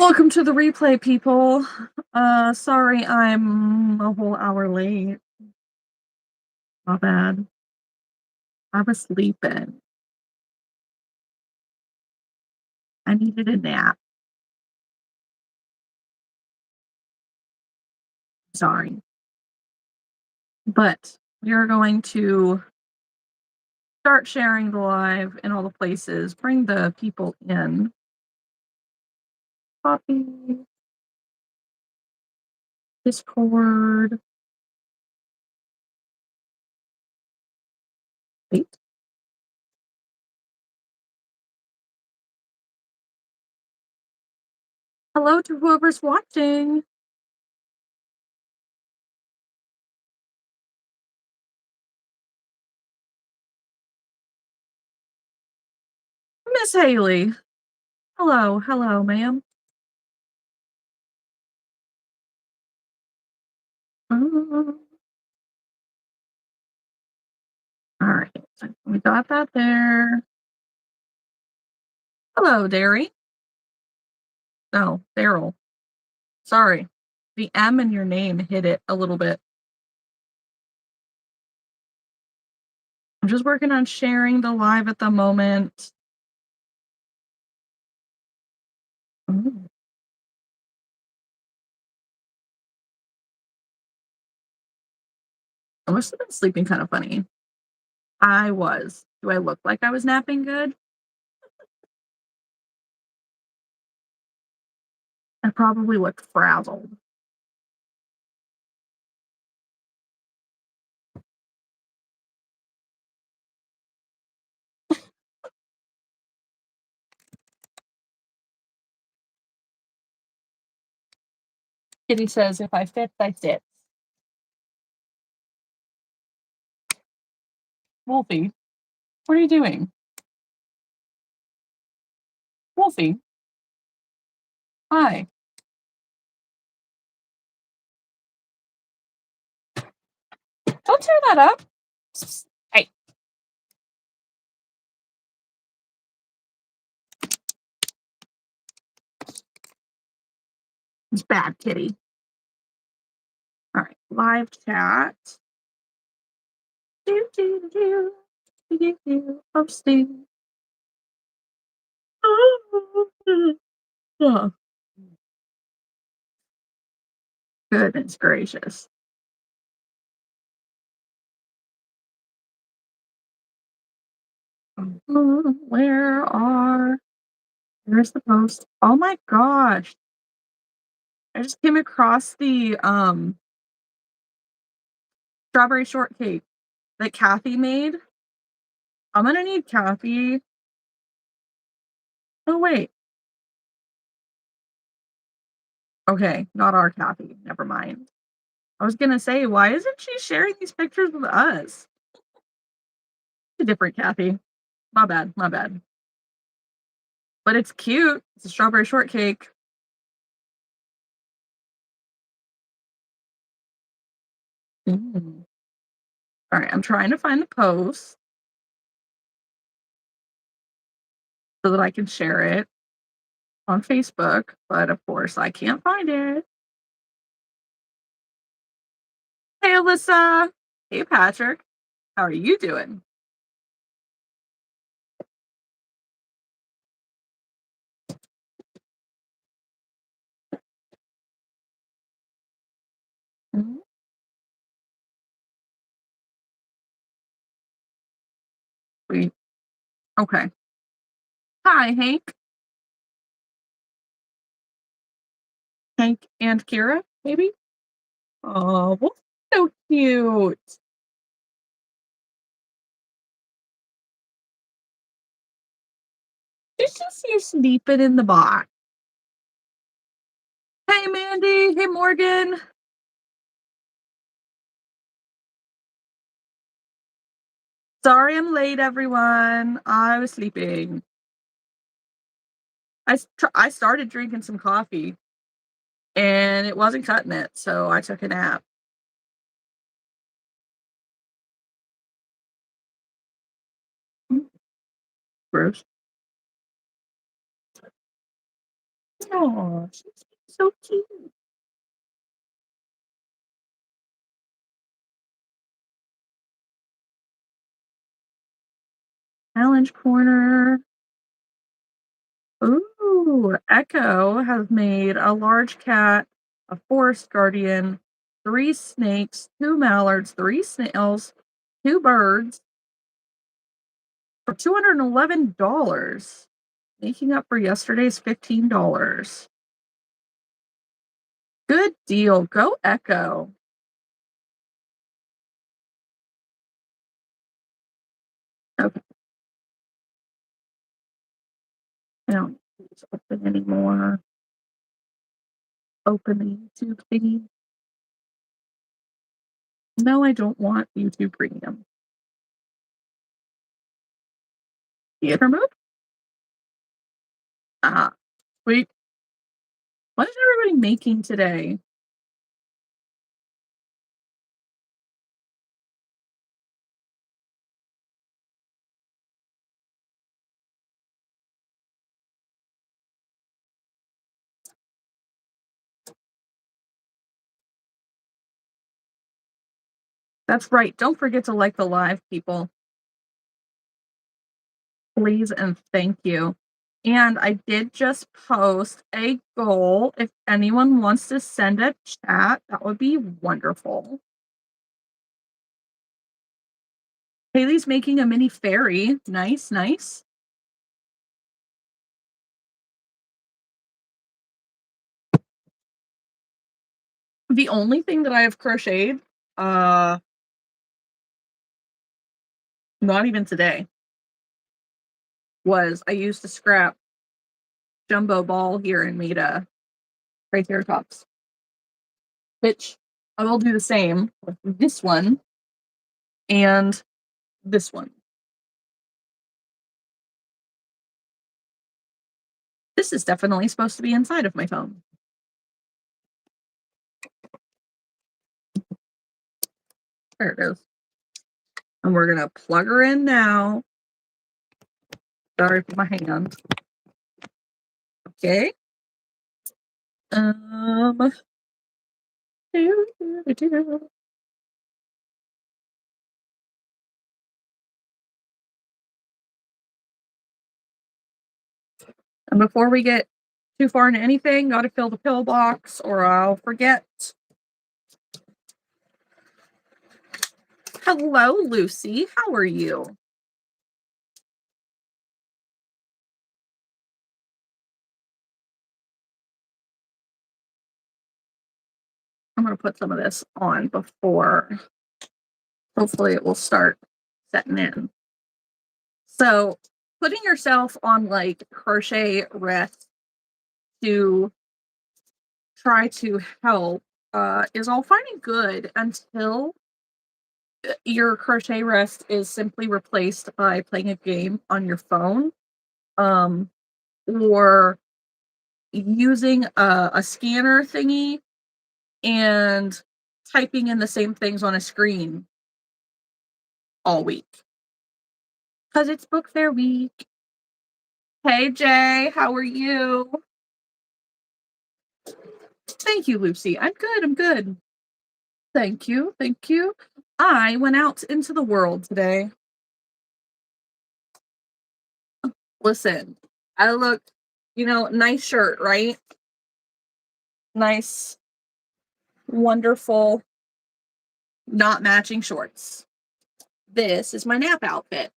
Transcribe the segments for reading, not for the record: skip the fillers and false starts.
Welcome to the replay, people. Sorry I'm a whole hour late. Not bad. I was sleeping. I needed a nap. Sorry. But we are going to start sharing the live in all the places. Bring the people in. Copy. Discord. Wait. Hello to whoever's watching. Miss Haley. Hello, ma'am. All right. We got that there. Hello, Derry. No, Daryl. Sorry. The M in your name hit it a little bit. I'm just working on sharing the live at the moment. Ooh. I must have been sleeping kind of funny. I was. Do I look like I was napping good? I probably looked frazzled. Kitty says, if I fit, I fit. Wolfie, what are you doing? Wolfie, hi. Don't tear that up. Hey. It's bad, Kitty. All right, live chat. Posting. Oh, goodness gracious. Where's the post? Oh my gosh. I just came across the strawberry shortcake that Kathy made. I'm gonna need Kathy. Oh wait. Okay, not our Kathy. Never mind. I was gonna say, why isn't she sharing these pictures with us? It's a different Kathy. My bad, my bad. But it's cute. It's a strawberry shortcake. Mm. All right, I'm trying to find the post so that I can share it on Facebook, but of course I can't find it. Hey, Alyssa. Hey, Patrick. How are you doing? Mhm. Sweet. Okay. Hi, Hank. Hank and Kira, maybe? Oh, well, so cute. It's just you sleeping in the box. Hey, Mandy. Hey, Morgan. Sorry I'm late, everyone. I was sleeping. I started drinking some coffee and it wasn't cutting it, so I took a nap. Bruce. Oh, she's so cute. Challenge corner. Ooh, Echo has made a large cat, a forest guardian, 3 snakes, 2 mallards, 3 snails, 2 birds for $211, making up for yesterday's $15. Good deal. Go Echo. Okay, I don't need to open anymore. Open the YouTube thingy. No, I don't want YouTube Premium. Theater mode? Ah, wait. What is everybody making today? That's right. Don't forget to like the live, people. Please and thank you. And I did just post a goal. If anyone wants to send a chat, that would be wonderful. Haley's making a mini fairy. Nice, nice. The only thing that I have crocheted, uh, not even today, was I used a scrap jumbo ball here and made a triceratops, which I will do the same with this one and this one. This is definitely supposed to be inside of my phone. There it is. And we're gonna plug her in now. Sorry for my hand. Okay. Um. do, do, do, do. And before we get too far into anything, gotta fill the pill box or I'll forget. Hello, Lucy. How are you? I'm gonna put some of this on before. Hopefully, it will start setting in. So, putting yourself on like crochet rest to try to help is all fine and good until your crochet rest is simply replaced by playing a game on your phone, um, or using a scanner thingy and typing in the same things on a screen all week. Because it's book fair week. Hey, Jay, how are you? Thank you, Lucy. I'm good. I'm good. Thank you. Thank you. I went out into the world today. Listen, I look, nice shirt, right? Nice, wonderful, not matching shorts. This is my nap outfit.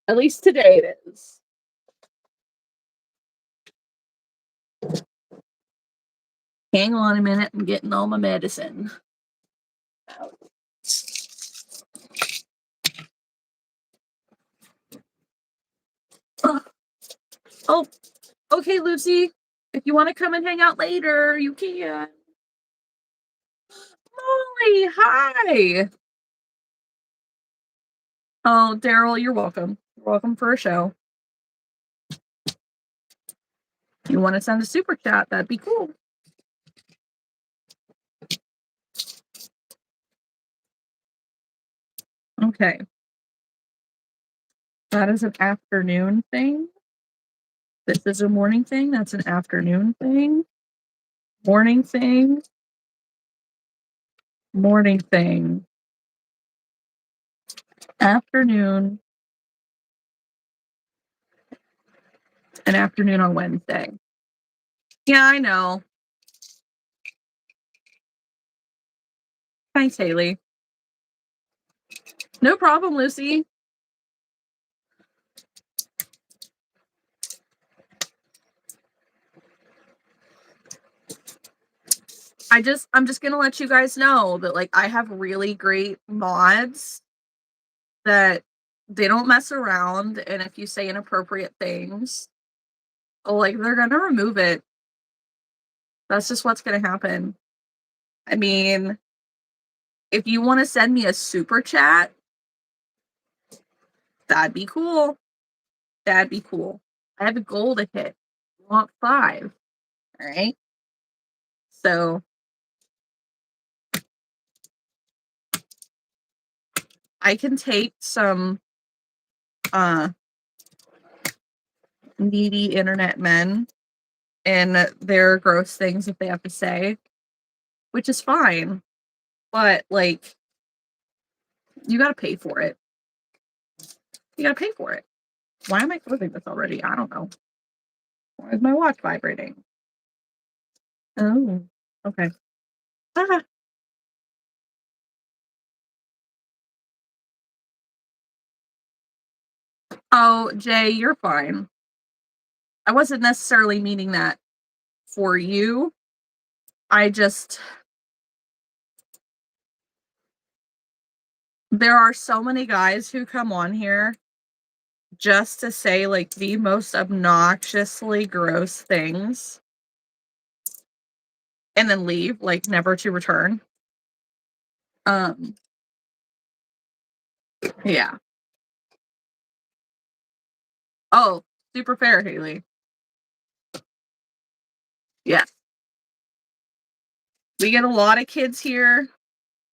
At least today it is. Hang on a minute. I'm getting all my medicine out. Oh, okay, Lucy. If you want to come and hang out later, you can. Molly, hi. Oh, Daryl, you're welcome. You're welcome for a show. If you want to send a super chat, that'd be cool. Okay. That is an afternoon thing. This is a morning thing. That's an afternoon thing. Morning thing. Morning thing. Afternoon. An afternoon on Wednesday. Yeah, I know. Thanks, Haley. No problem, Lucy. I'm just gonna let you guys know that like I have really great mods that they don't mess around, and if you say inappropriate things, like they're gonna remove it. That's just what's gonna happen. I mean, if you want to send me a super chat, that'd be cool. That'd be cool. I have a goal to hit. I want 5. All right. So I can take some needy internet men and their gross things that they have to say, which is fine. But like you gotta pay for it. You gotta pay for it. Why am I closing this already? I don't know. Why is my watch vibrating? Oh, okay. Ah. Oh, Jay, you're fine. I wasn't necessarily meaning that for you. I just, there are so many guys who come on here just to say like the most obnoxiously gross things and then leave, like never to return. Um, yeah. Oh, super fair, Haley. Yes. We get a lot of kids here.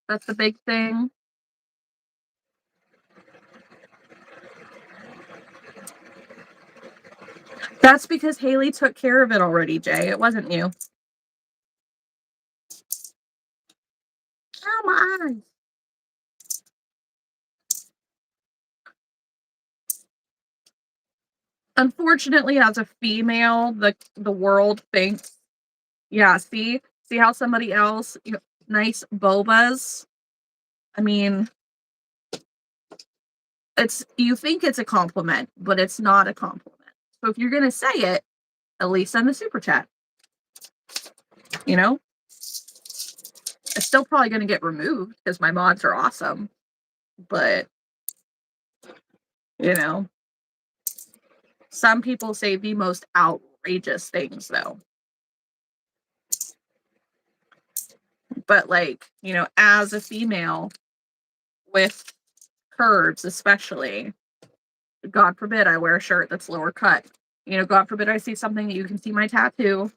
That's the big thing. That's because Haley took care of it already, Jay. It wasn't you. Come on. Unfortunately, as a female, the world thinks, yeah, see how somebody else, nice bobas. I mean, it's you think it's a compliment, but it's not a compliment. So if you're gonna say it, at least send a super chat. You know, it's still probably gonna get removed because my mods are awesome, but you know, some people say the most outrageous things though. But like, as a female with curves, especially, God forbid I wear a shirt that's lower cut. God forbid I see something that you can see my tattoo.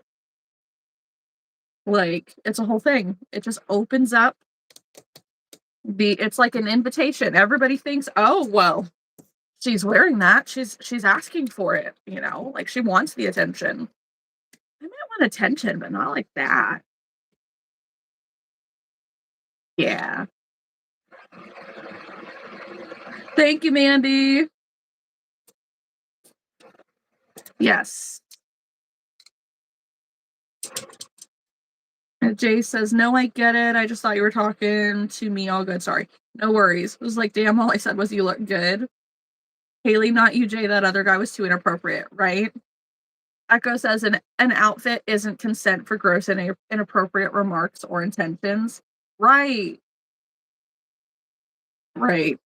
Like, it's a whole thing. It just opens up it's like an invitation. Everybody thinks, oh well, she's wearing that. She's asking for it, like she wants the attention. I might want attention, but not like that. Yeah. Thank you, Mandy. Yes. And Jay says, no, I get it. I just thought you were talking to me. All good. Sorry. No worries. It was like, damn, all I said was you look good. Haley, not you, Jay. That other guy was too inappropriate, right? Echo says an outfit isn't consent for gross and inappropriate remarks or intentions. Right. Right.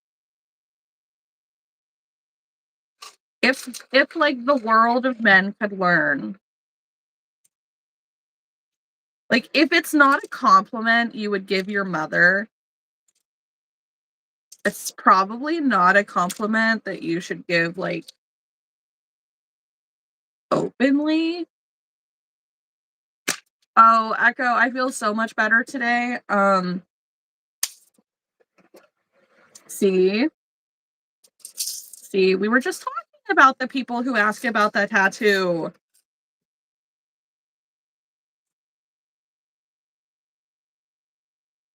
If like the world of men could learn, like if it's not a compliment you would give your mother, it's probably not a compliment that you should give like openly. Oh, Echo, I feel so much better today. See, we were just talking about the people who ask about that tattoo.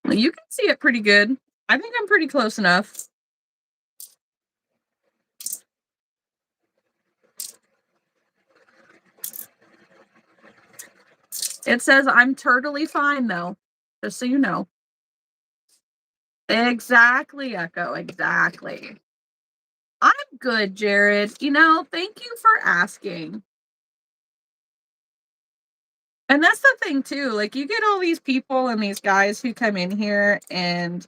You can see it pretty good. I think I'm pretty close enough. It says I'm totally fine though, just so you know. Exactly, Echo. Exactly. I'm good, Jared. Thank you for asking. And that's the thing too. Like you get all these people and these guys who come in here and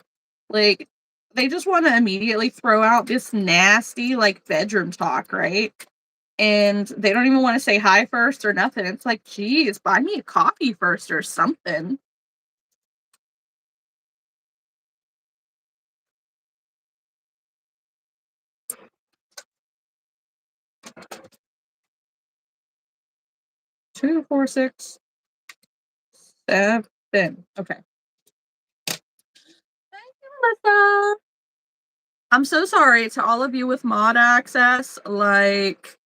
like they just want to immediately throw out this nasty like bedroom talk, right? And they don't even want to say hi first or nothing. It's like, geez, buy me a coffee first or something. 2, 4, 6, 7. Okay. Thank you, Melissa. I'm so sorry to all of you with mod access. Like,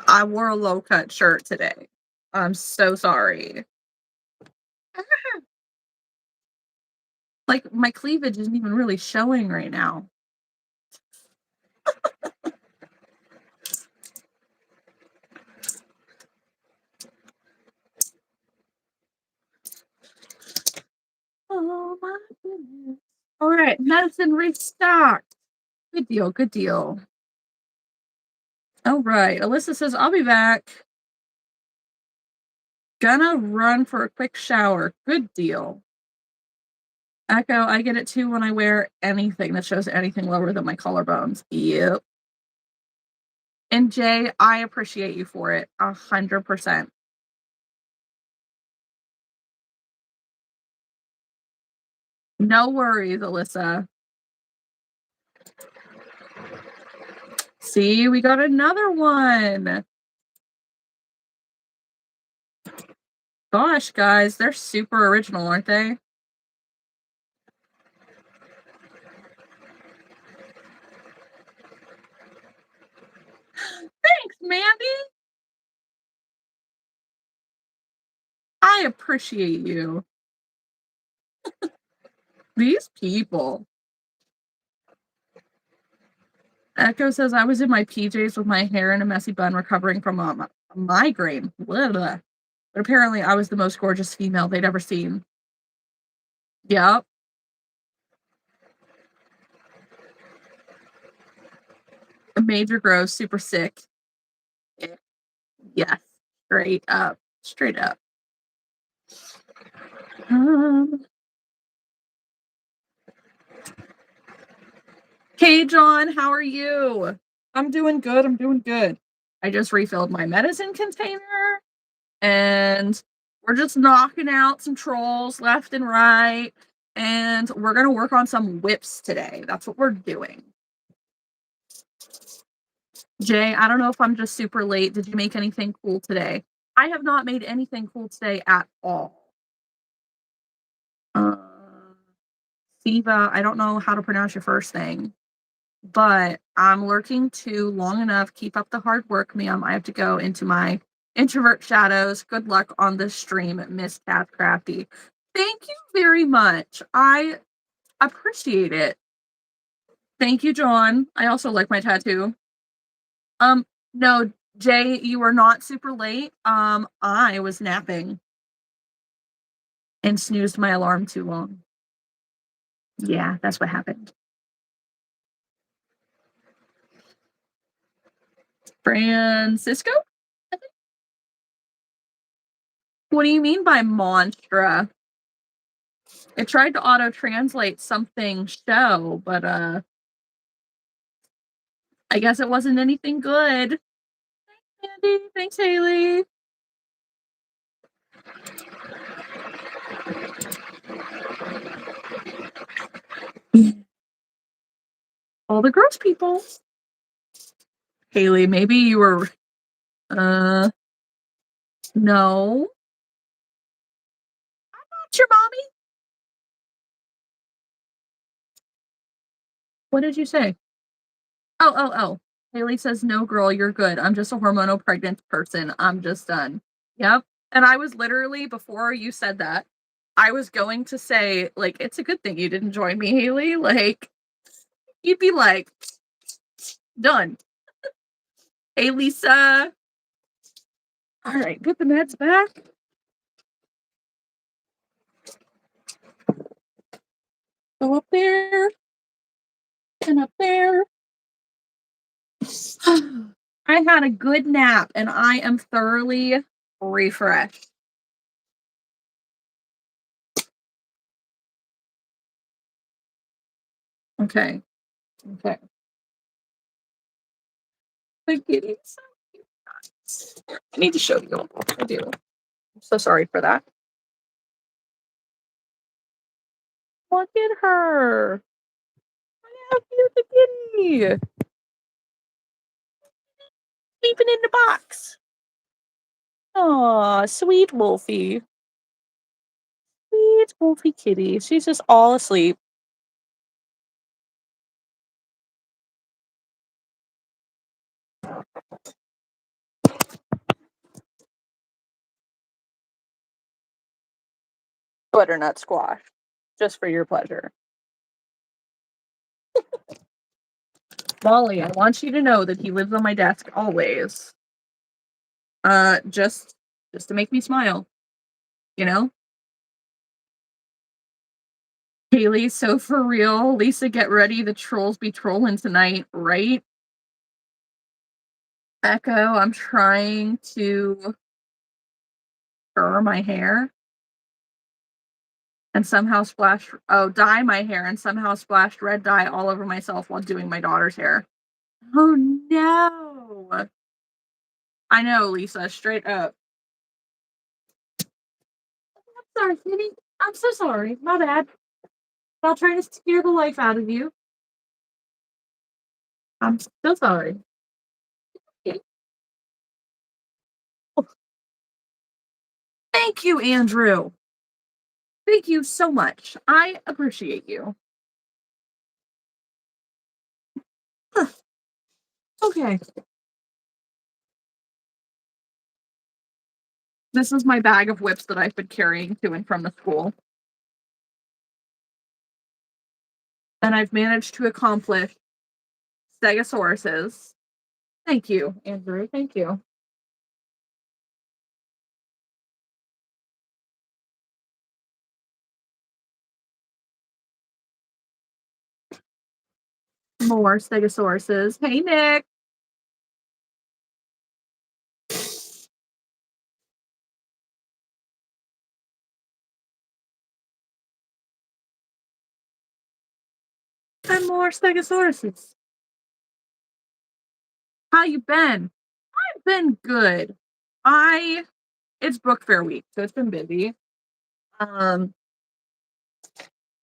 I wore a low cut shirt today. I'm so sorry. Like, my cleavage isn't even really showing right now. Oh my goodness. All right, medicine restocked. Good deal, good deal. All right, Alyssa says, I'll be back. Gonna run for a quick shower. Good deal. Echo, I get it too when I wear anything that shows anything lower than my collarbones. Yep. And Jay, I appreciate you for it. 100%. No worries, Alyssa. See, we got another one. Gosh, guys, they're super original, aren't they? Thanks, Mandy. I appreciate you. These people. Echo says I was in my PJs with my hair in a messy bun recovering from a migraine. Blah, blah. But apparently I was the most gorgeous female they'd ever seen. Yep. A major gross, super sick. Yes. Straight up. Straight up. Um, hey, John, how are you? I'm doing good. I'm doing good. I just refilled my medicine container and we're just knocking out some trolls left and right. And we're going to work on some whips today. That's what we're doing. Jay, I don't know if I'm just super late. Did you make anything cool today? I have not made anything cool today at all. Uh, Siva, I don't know how to pronounce your first name, but I'm lurking too long enough. Keep up the hard work, ma'am. I have to go into my introvert shadows. Good luck on the stream, Miss Crafty. Thank you very much. I appreciate it. Thank you, John. I also like my tattoo. No, Jay, you were not super late. I was napping and snoozed my alarm too long. Yeah, that's what happened. Francisco? What do you mean by Monstra? It tried to auto-translate something show, but I guess it wasn't anything good. Thanks, Andy. Thanks, Haley. All the gross people. Haley, maybe you were no. I'm not your mommy. What did you say? Oh. Haley says, "No, girl, you're good. I'm just a hormonal pregnant person. I'm just done." Yep. And I was literally, before you said that, I was going to say, like, it's a good thing you didn't join me, Haley. Like, you'd be like, done. Hey, Lisa. All right, put the meds back. Go up there and up there. I had a good nap and I am thoroughly refreshed. Okay. Okay. The kitties. I need to show you. I do. I'm so sorry for that. Look at her. How cute the kitty. Sleeping in the box. Aw, sweet Wolfie. Sweet Wolfie kitty. She's just all asleep. Butternut squash. Just for your pleasure. Molly, I want you to know that he lives on my desk always. Just to make me smile, you know? Haley, so for real, Lisa, get ready. The trolls be trolling tonight, right? Echo, I'm trying to curl my hair and somehow dye my hair and somehow splashed red dye all over myself while doing my daughter's hair. Oh no. I know, Lisa, straight up. I'm sorry, Kitty. I'm so sorry. My bad. I'll try to scare the life out of you. I'm so sorry. Thank you, Andrew. Thank you so much. I appreciate you. Okay. This is my bag of whips that I've been carrying to and from the school. And I've managed to accomplish stegosauruses. Thank you, Andrew. Thank you. More stegosauruses. Hey, Nick. And more stegosauruses. How you been? I've been good. I It's book fair week, so it's been busy. Um,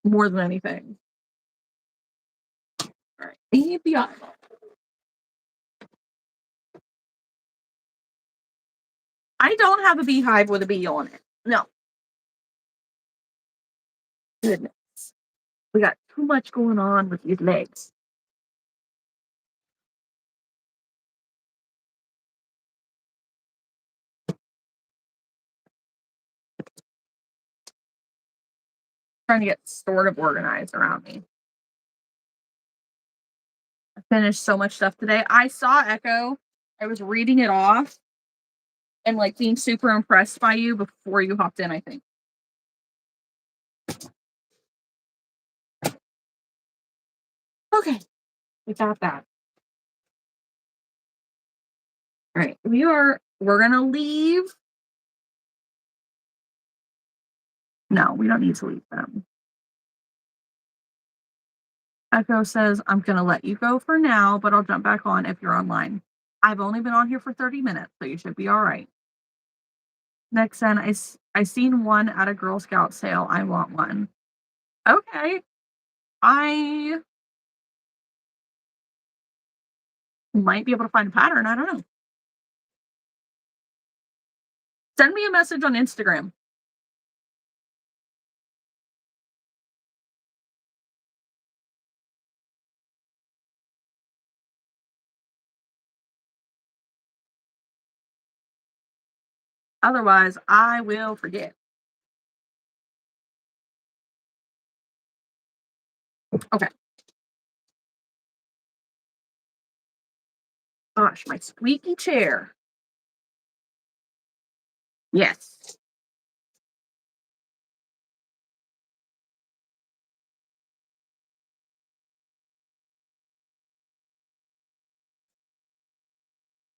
More than anything. All right. Leave the aisle. I don't have a beehive with a bee on it. No. Goodness. We got too much going on with these legs. Trying to get sort of organized around me. I finished so much stuff today. I saw Echo. I was reading it off and like being super impressed by you before you hopped in, I think. Okay. We got that. All right. We're gonna leave. No, we don't need to leave them. Echo says, I'm gonna let you go for now, but I'll jump back on if you're online. I've only been on here for 30 minutes, so you should be all right. Next, then I seen one at a Girl Scout sale. I want one. Okay. I might be able to find a pattern. I don't know. Send me a message on Instagram. Otherwise, I will forget. Okay. Gosh, my squeaky chair. Yes.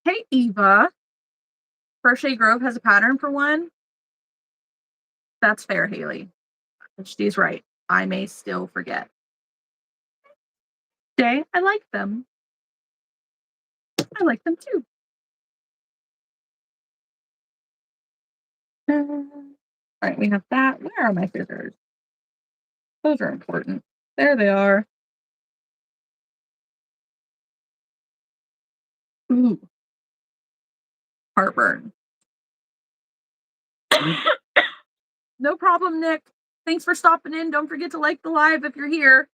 Hey, Eva. Crochet Grove has a pattern for one. That's fair, Haley. She's right. I may still forget. Jay, I like them. I like them too. All right, we have that. Where are my scissors? Those are important. There they are. Ooh, heartburn. No problem, Nick. Thanks for stopping in. Don't forget to like the live if you're here.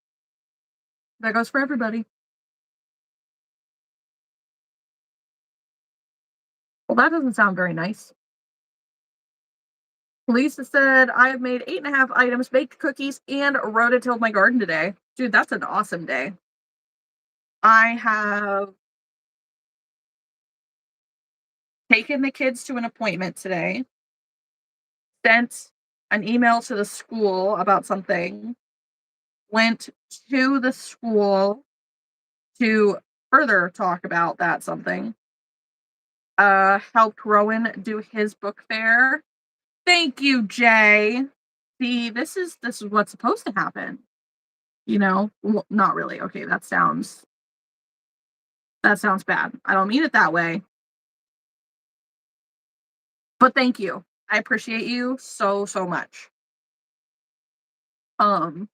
That goes for everybody. Well, that doesn't sound very nice. Lisa said, I have made 8.5 items, baked cookies, and rototilled my garden today. Dude, that's an awesome day. I have taken the kids to an appointment today, sent an email to the school about something, went to the school to further talk about that something, helped Rowan do his book fair. Thank you, Jay. See, this is what's supposed to happen. Well, not really. Okay, that sounds bad. I don't mean it that way. But thank you. I appreciate you so so much. Um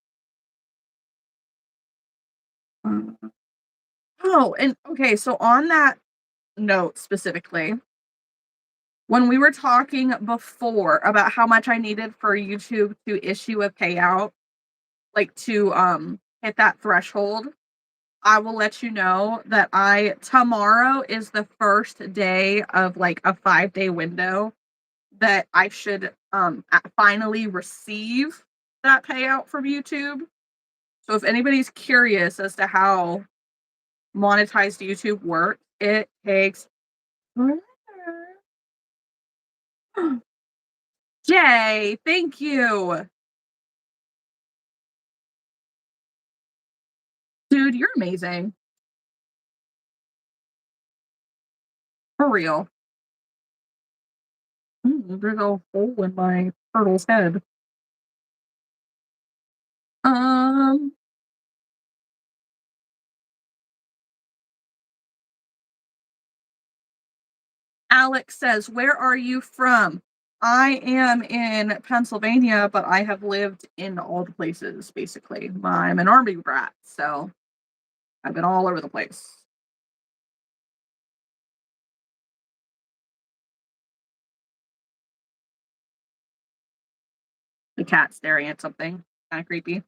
oh, and okay, so on that note specifically, when we were talking before about how much I needed for YouTube to issue a payout, like to hit that threshold, I will let you know that I tomorrow is the first day of like a 5-day window that I should finally receive that payout from YouTube. So if anybody's curious as to how monetized YouTube works, it takes Jay, thank you. Dude, you're amazing. For real. There's a hole in my turtle's head. Um, Alex says, "Where are you from?" I am in Pennsylvania, but I have lived in all the places basically. I'm an army brat, so I've been all over the place. The cat staring at something. Kind of creepy.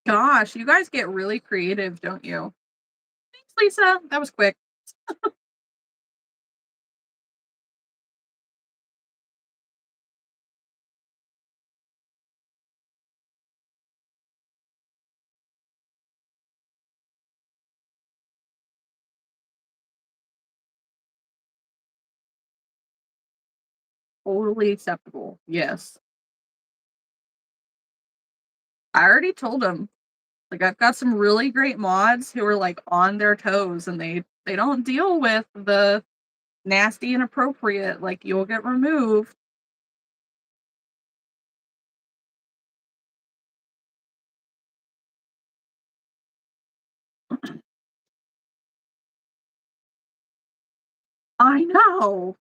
Gosh, you guys get really creative, don't you? Thanks, Lisa. That was quick. Totally acceptable. Yes. I already told him. Like I've got some really great mods who are like on their toes and they don't deal with the nasty and inappropriate, like you'll get removed. I know.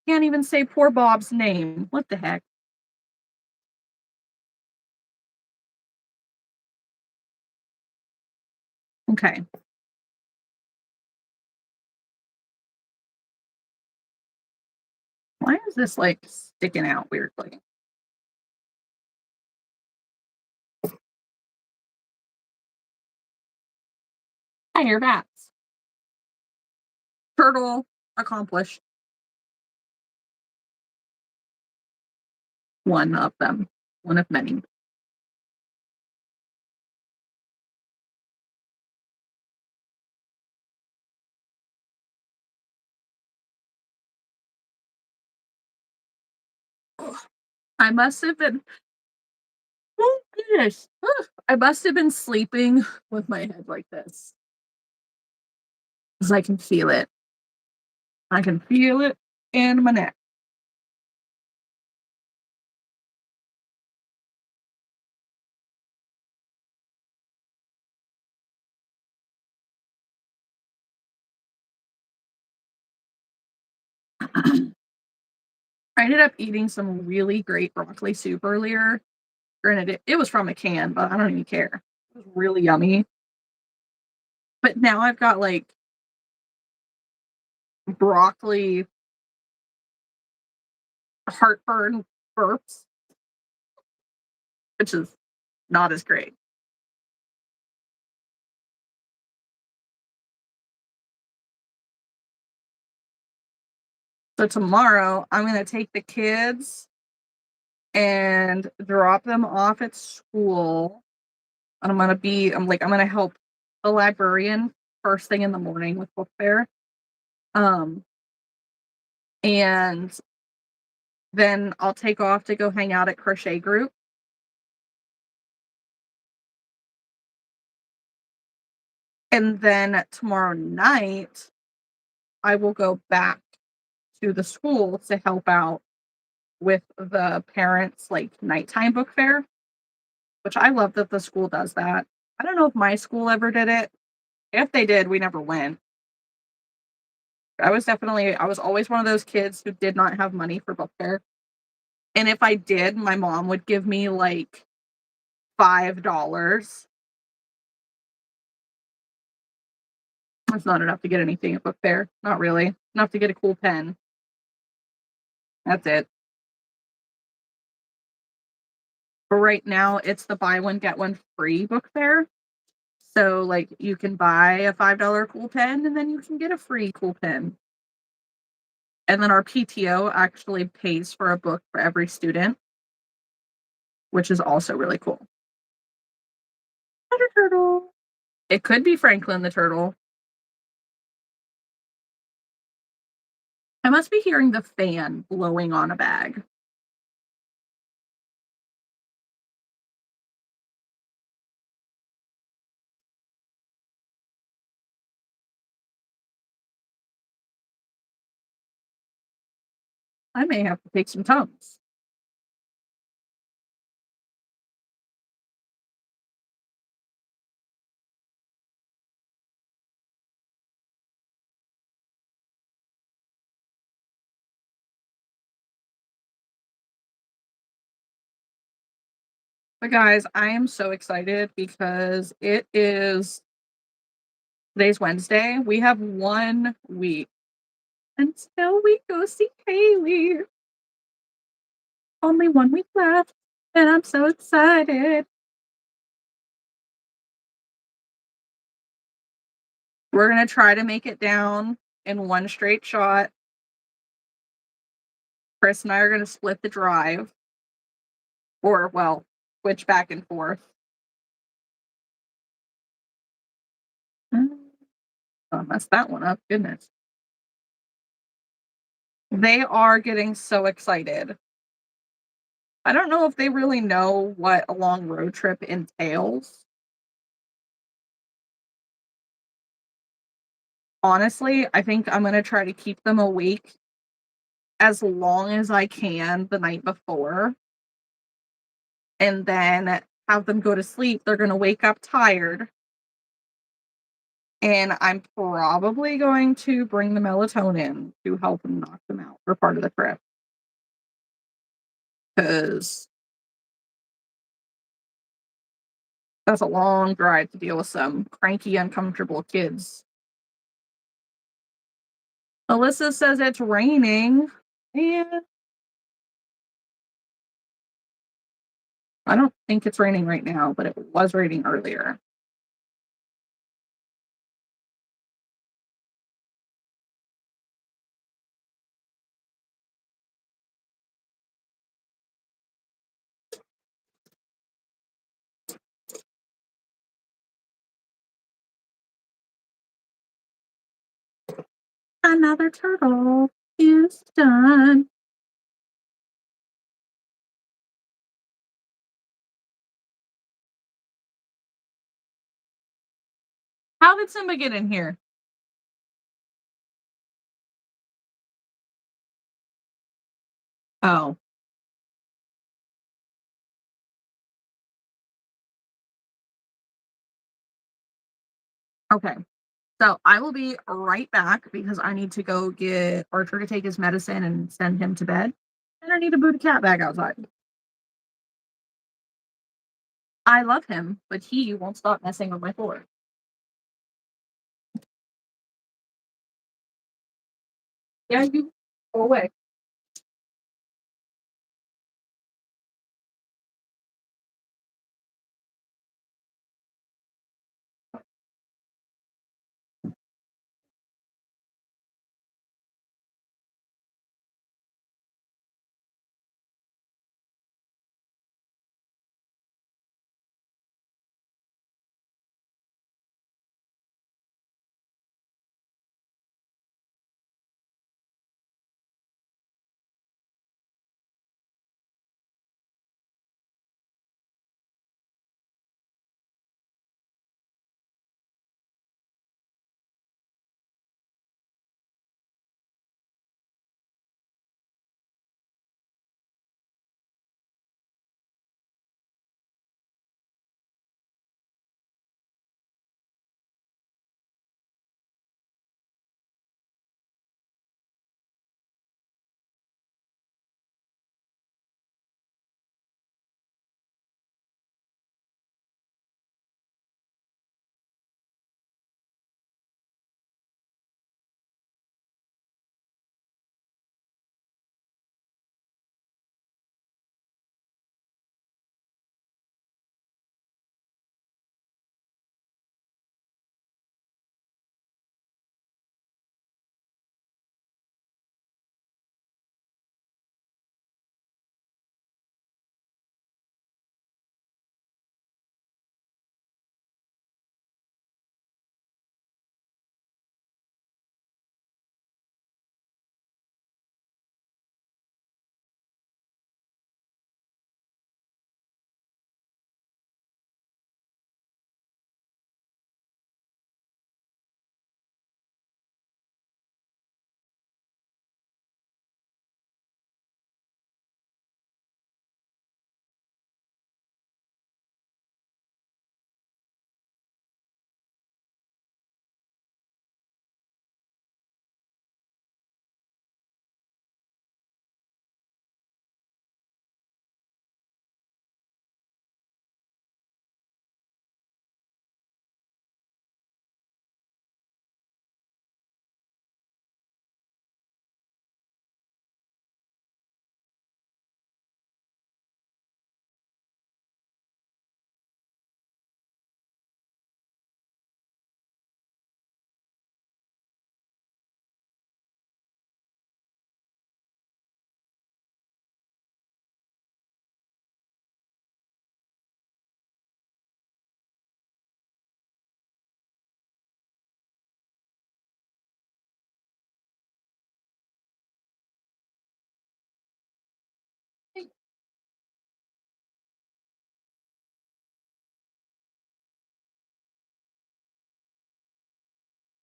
Can't even say poor Bob's name. What the heck? Okay. Why is this like sticking out weirdly? I hear bats. Turtle accomplished. One of them. One of many. I must have been oh goodness. I must have been sleeping with my head like this. Because I can feel it. I can feel it in my neck. I ended up eating some really great broccoli soup earlier. Granted, it was from a can, but I don't even care. It was really yummy. But now I've got like broccoli heartburn burps, which is not as great. So tomorrow I'm going to take the kids and drop them off at school. And I'm going to help the librarian first thing in the morning with book fair. Um, and then I'll take off to go hang out at Crochet Group. And then tomorrow night, I will go back to the school to help out with the parents' like nighttime book fair, which I love that the school does that. I don't know if my school ever did it. If they did, we never went. I was always one of those kids who did not have money for book fair. And if I did, my mom would give me like $5. That's not enough to get anything at book fair. Not really. Enough to get a cool pen. That's it. But right now, it's the buy one, get one free book fair. So, like, you can buy a $5 cool pen and then you can get a free cool pen. And then our PTO actually pays for a book for every student, which is also really cool. Turtle. It could be Franklin the turtle. I must be hearing the fan blowing on a bag. I may have to take some Tums. But guys, I am so excited because today's Wednesday. We have 1 week until we go see Haley. Only 1 week left, and I'm so excited. We're gonna try to make it down in one straight shot. Chris and I are gonna split the drive, or well, switch back and forth. Oh, messed that one up. Goodness. They are getting so excited. I don't know if they really know what a long road trip entails. Honestly, I think I'm going to try to keep them awake as long as I can the night before and then have them go to sleep. They're going to wake up tired. And I'm probably going to bring the melatonin to help them knock them out for part of the trip. Because that's a long drive to deal with some cranky, uncomfortable kids. Alyssa says it's raining And I don't think it's raining right now, but it was raining earlier. Another turtle is done. How did Simba get in here? Oh, okay. So I will be right back because I need to go get Archer to take his medicine and send him to bed. And I need to boot a cat back outside. I love him, but he won't stop messing with my floor. Yeah, you go away.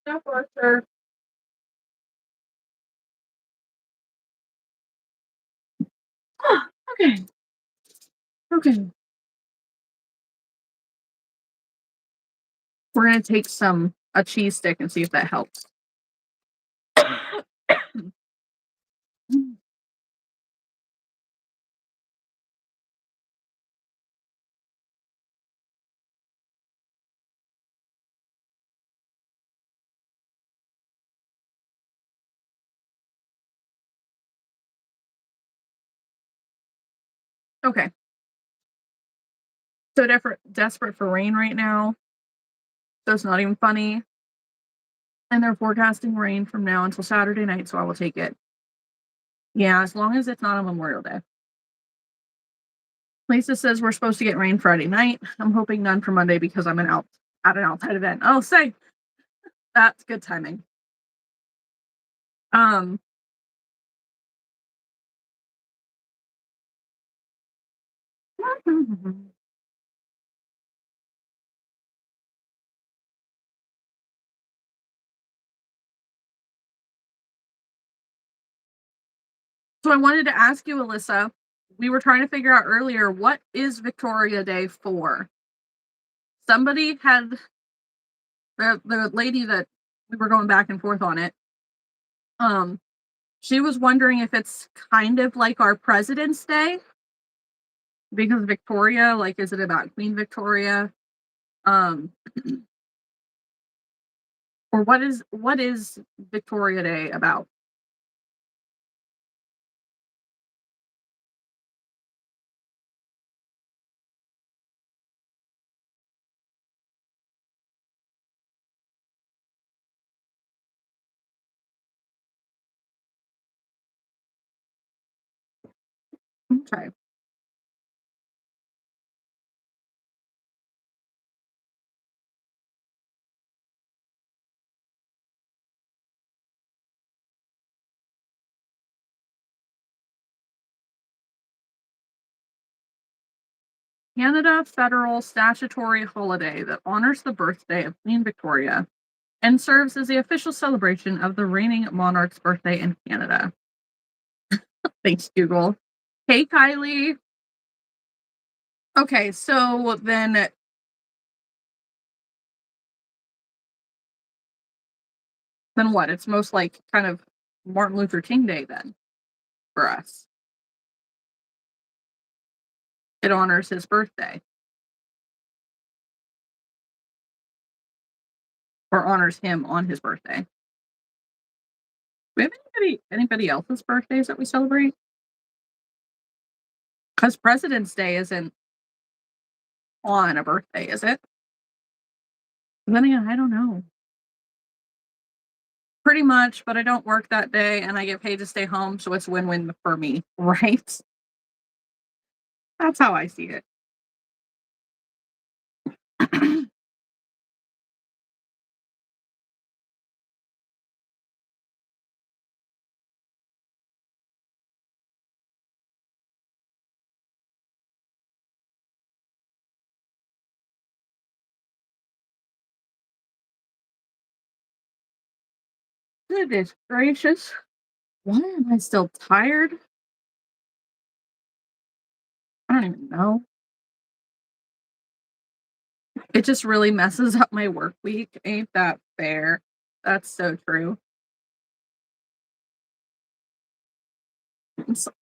No, Archer. Okay. Okay. We're gonna take a cheese stick and see if that helps. Okay. So desperate for rain right now. So it's not even funny. And they're forecasting rain from now until Saturday night, so I will take it. Yeah, as long as it's not on Memorial Day. Lisa says we're supposed to get rain Friday night. I'm hoping none for Monday because I'm at an outside event. Oh, say that's good timing. Um, so I wanted to ask you, Alyssa. We were trying to figure out earlier what is Victoria Day for. Somebody had the lady that we were going back and forth on it. Um, she was wondering if it's kind of like our President's Day because Victoria, like, is it about Queen Victoria? Um, or what is Victoria Day about? Okay. Canada federal statutory holiday that honors the birthday of Queen Victoria and serves as the official celebration of the reigning monarch's birthday in Canada. Thanks, Google. Hey, Kylie. Okay, so then what? It's most like kind of Martin Luther King Day then for us. It honors his birthday or honors him on his birthday. Do we have anybody else's birthdays that we celebrate? Because President's Day isn't on a birthday, is it? Then again, I don't know. Pretty much, but I don't work that day and I get paid to stay home, so it's win-win for me, right? That's how I see it. Goodness gracious. Why am I still tired? I don't even know. It just really messes up my work week. Ain't that fair? That's so true.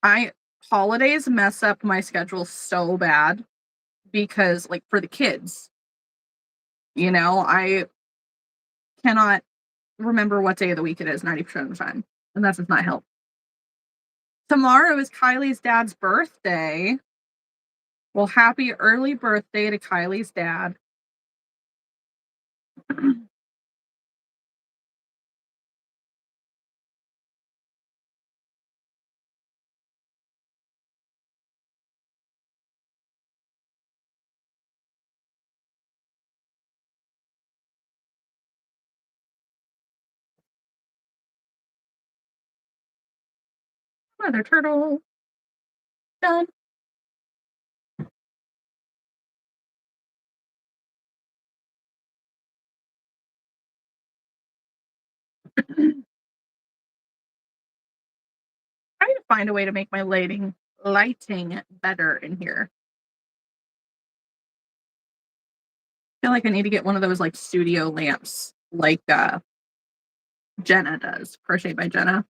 I holidays mess up my schedule so bad because like for the kids, I cannot remember what day of the week it is 90% of the time. And that does not help. Tomorrow is Kylie's dad's birthday. Well, happy early birthday to Kylie's dad. Mother turtle. Done. I need to find a way to make my lighting better in here. I feel like I need to get one of those like studio lamps like Jenna does. Crochet by Jenna.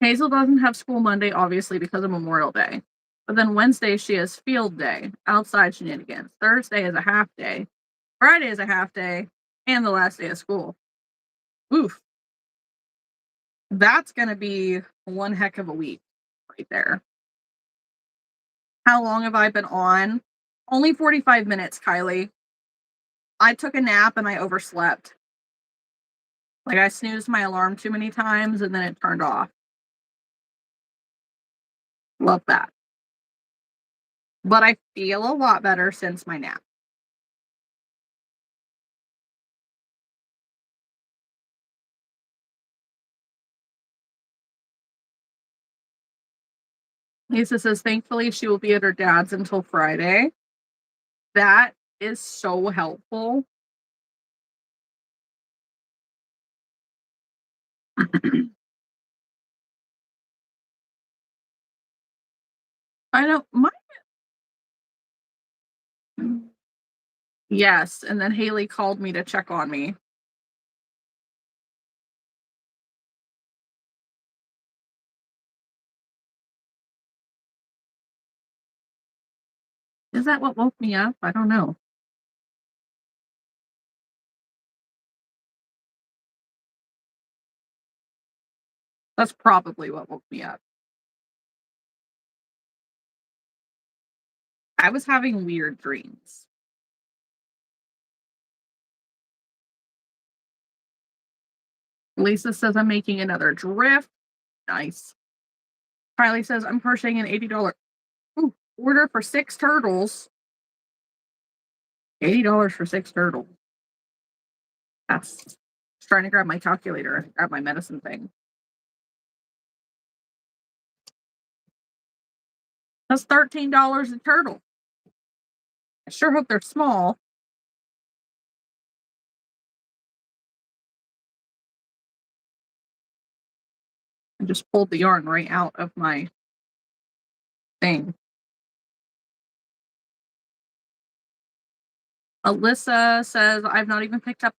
Hazel doesn't have school Monday, obviously, because of Memorial Day. But then Wednesday, she has field day, outside shenanigans. Thursday is a half day. Friday is a half day, and the last day of school. Oof. That's going to be one heck of a week. right there. How long have I been on? Only 45 minutes, Kylie. I took a nap and I overslept. Like, I snoozed my alarm too many times and then it turned off. Love that. But I feel a lot better since my nap. Lisa says, thankfully, she will be at her dad's until Friday. That is so helpful. I know my yes, and then Haley called me to check on me. Is that what woke me up? I don't know. That's probably what woke me up. I was having weird dreams. Lisa says I'm making another drift. Nice. Kylie says I'm crocheting an $80 order for 6 turtles. $80 for 6 turtles. Yes. I was trying to grab my calculator and grab my medicine thing. That's $13 a turtle. I sure hope they're small. I just pulled the yarn right out of my thing. Alyssa says I've not even picked up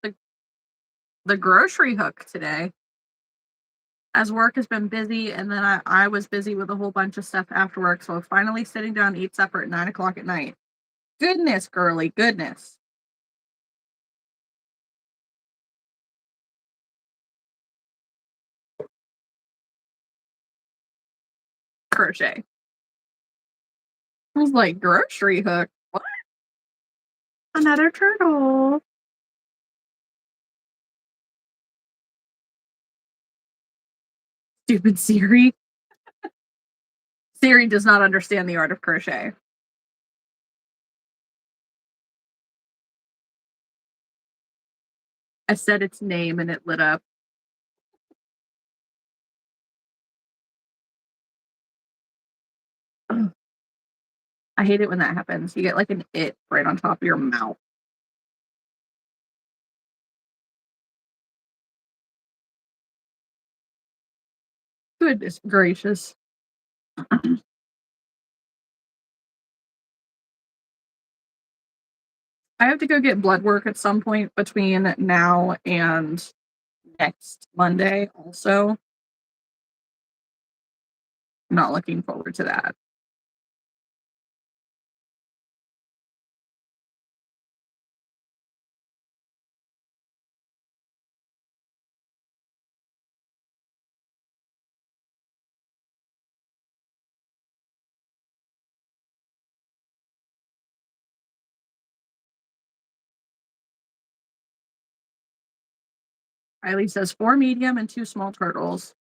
the grocery hook today, as work has been busy, and then I was busy with a whole bunch of stuff after work, so finally sitting down to eat supper at 9 o'clock at night. Goodness, girly, goodness. Crochet. I was like, grocery hook? What? Another turtle. Stupid Siri. Siri does not understand the art of crochet. I said its name and it lit up. Ugh, I hate it when that happens. You get like an it right on top of your mouth. Goodness gracious. I have to go get blood work at some point between now and next Monday, also. Not looking forward to that. Riley says 4 medium and 2 small turtles.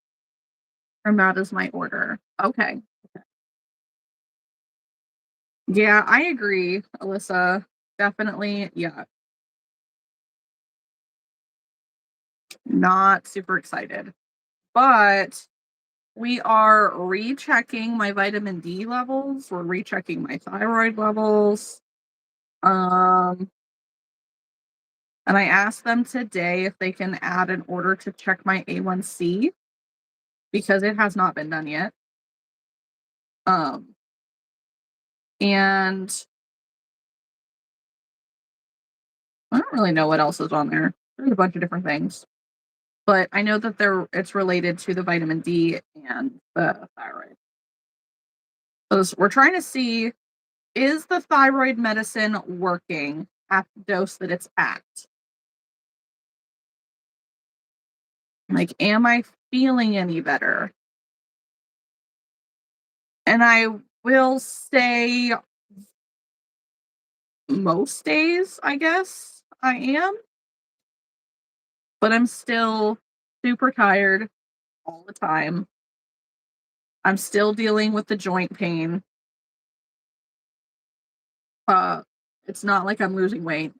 And that is my order. Okay. Yeah, I agree, Alyssa. Definitely. Yeah. Not super excited. But we are rechecking my vitamin D levels. We're rechecking my thyroid levels. Um, and I asked them today if they can add an order to check my A1C because it has not been done yet. Um, and I don't really know what else is on there. There's a bunch of different things, but I know that it's related to the vitamin D and the thyroid. So we're trying to see, is the thyroid medicine working at the dose that it's at? Like, am I feeling any better? And I will say most days, I guess I am, but I'm still super tired all the time. I'm still dealing with the joint pain. Uh, it's not like I'm losing weight.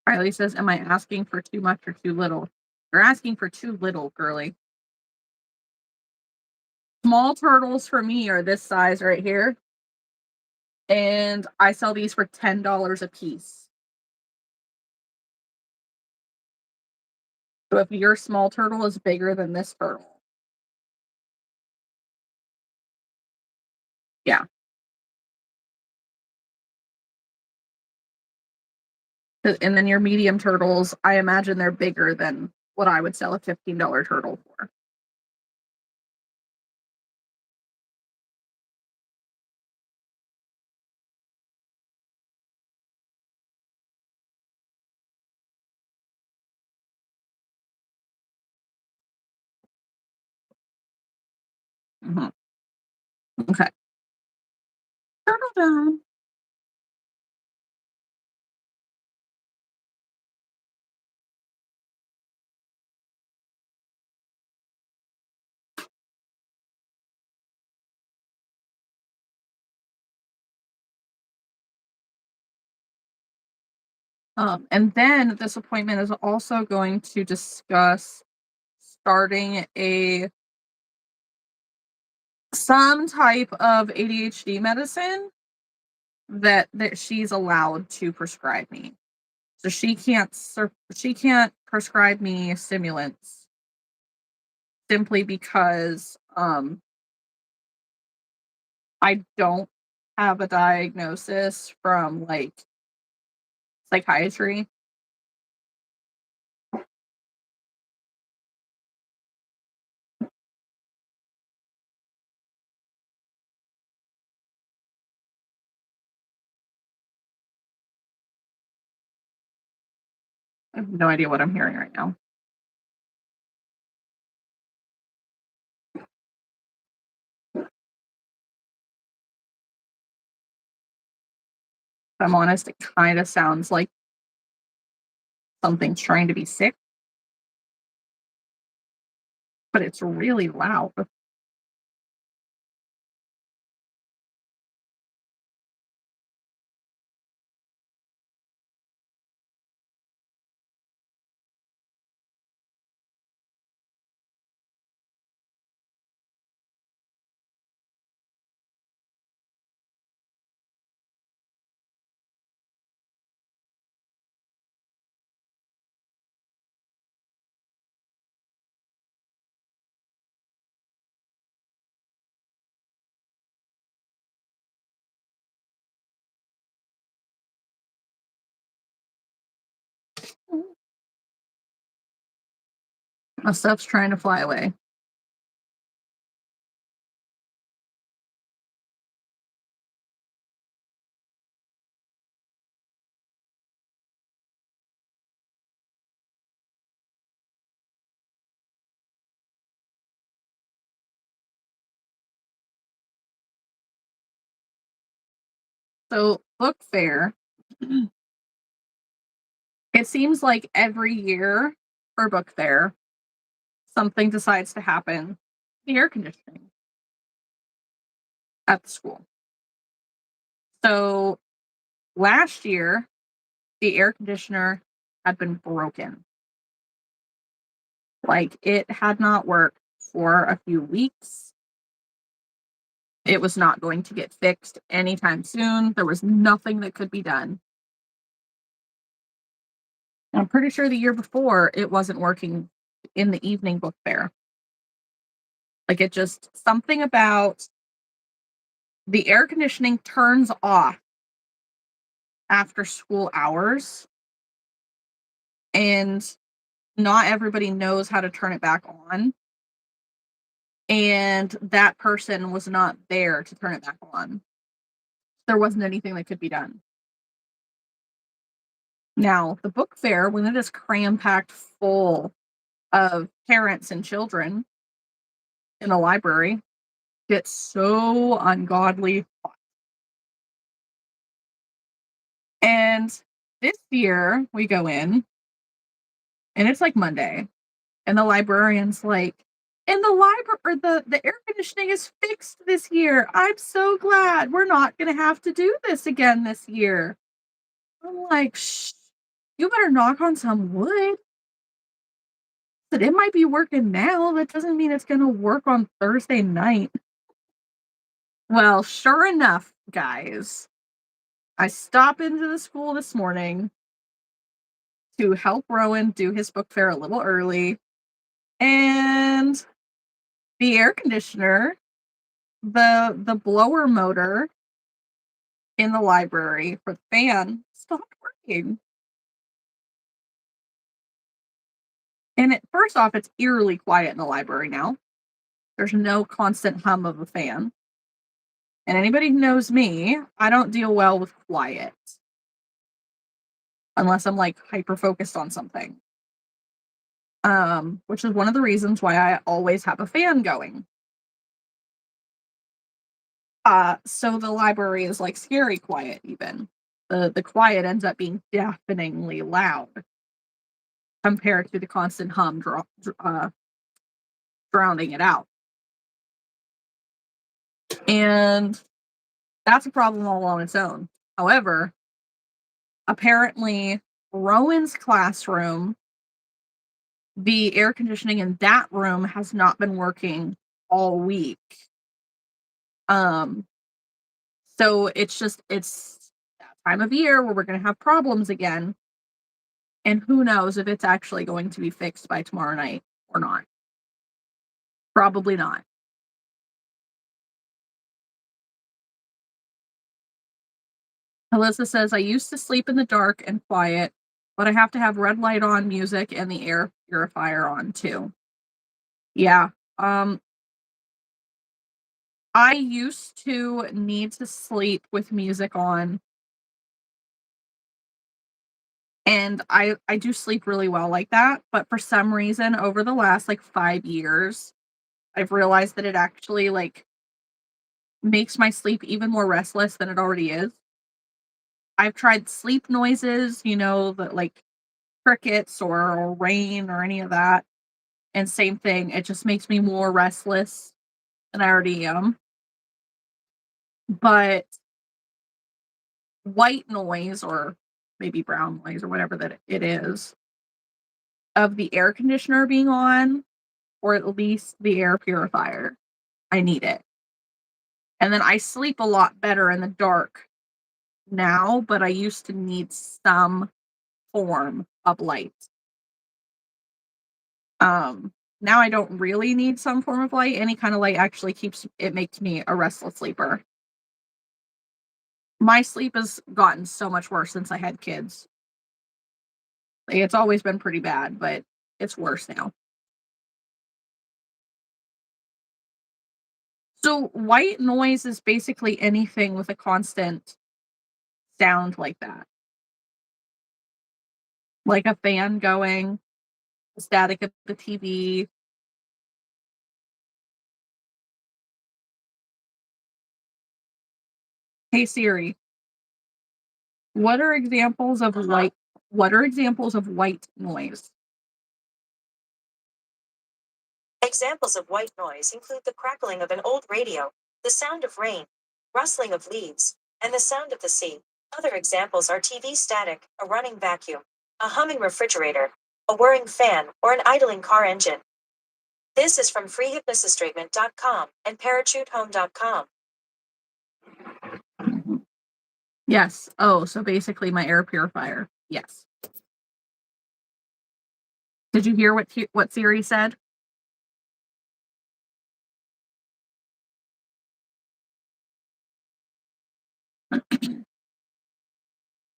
Riley says, "Am I asking for too much or too little?" You're asking for too little, girly. Small turtles for me are this size right here, and I sell these for $10 a piece. So if your small turtle is bigger than this turtle, yeah. And then your medium turtles, I imagine they're bigger than what I would sell a $15 turtle for. Mhm. Okay. Turtle time. And then this appointment is also going to discuss starting a some type of ADHD medicine that she's allowed to prescribe me. So she can't prescribe me stimulants simply because I don't have a diagnosis from like psychiatry. I have no idea what I'm hearing right now. If I'm honest, it kind of sounds like something's trying to be sick, but it's really loud. My stuff's trying to fly away. So, book fair, it seems like every year for book fair, something decides to happen. The air conditioning at the school. So, last year, the air conditioner had been broken. Like, it had not worked for a few weeks. It was not going to get fixed anytime soon. There was nothing that could be done. I'm pretty sure the year before it wasn't working in the evening book fair. Like it just something about the air conditioning turns off after school hours and not everybody knows how to turn it back on. And that person was not there to turn it back on. There wasn't anything that could be done. Now, the book fair, when it is cram packed full of parents and children, in the library gets so ungodly hot. And this year we go in and it's like Monday, and the librarian's like, and the library or the air conditioning is fixed this year. I'm so glad we're not gonna have to do this again this year. I'm like, shh, you better knock on some wood. But it might be working now. That doesn't mean it's gonna work on Thursday night. Well, sure enough, guys, I stop into the school this morning to help Rowan do his book fair a little early, and the air conditioner, the blower motor in the library for the fan stopped working. And it first off, it's eerily quiet in the library now. There's no constant hum of a fan. And anybody who knows me, I don't deal well with quiet unless I'm like hyper focused on something. Which is one of the reasons why I always have a fan going. So the library is like scary quiet even. The quiet ends up being deafeningly loud compared to the constant hum drowning it out. And that's a problem all on its own. However, apparently Rowan's classroom, the air conditioning in that room has not been working all week. Um, so it's that time of year where we're gonna have problems again. And who knows if it's actually going to be fixed by tomorrow night or not. Probably not. Alyssa says, I used to sleep in the dark and quiet, but I have to have red light on music and the air purifier on too. Yeah. Um, I used to need to sleep with music on, and I do sleep really well like that, but for some reason over the last like 5 years, I've realized that it actually like makes my sleep even more restless than it already is. I've tried sleep noises, that like crickets or rain or any of that, and same thing, it just makes me more restless than I already am. But white noise, or maybe brown noise or whatever that it is, of the air conditioner being on, or at least the air purifier, I need it. And then I sleep a lot better in the dark now, but I used to need some form of light. Now I don't really need some form of light. Any kind of light actually makes me a restless sleeper. My sleep has gotten so much worse since I had kids. Like, it's always been pretty bad, but it's worse now. So white noise is basically anything with a constant sound like that. Like a fan going, the static of the TV. Hey Siri, what are examples of white noise? Examples of white noise include the crackling of an old radio, the sound of rain, rustling of leaves, and the sound of the sea. Other examples are TV static, a running vacuum, a humming refrigerator, a whirring fan, or an idling car engine. This is from freehypnosistreatment.com and parachutehome.com. Yes. Oh, so basically my air purifier. Yes. Did you hear what Siri said?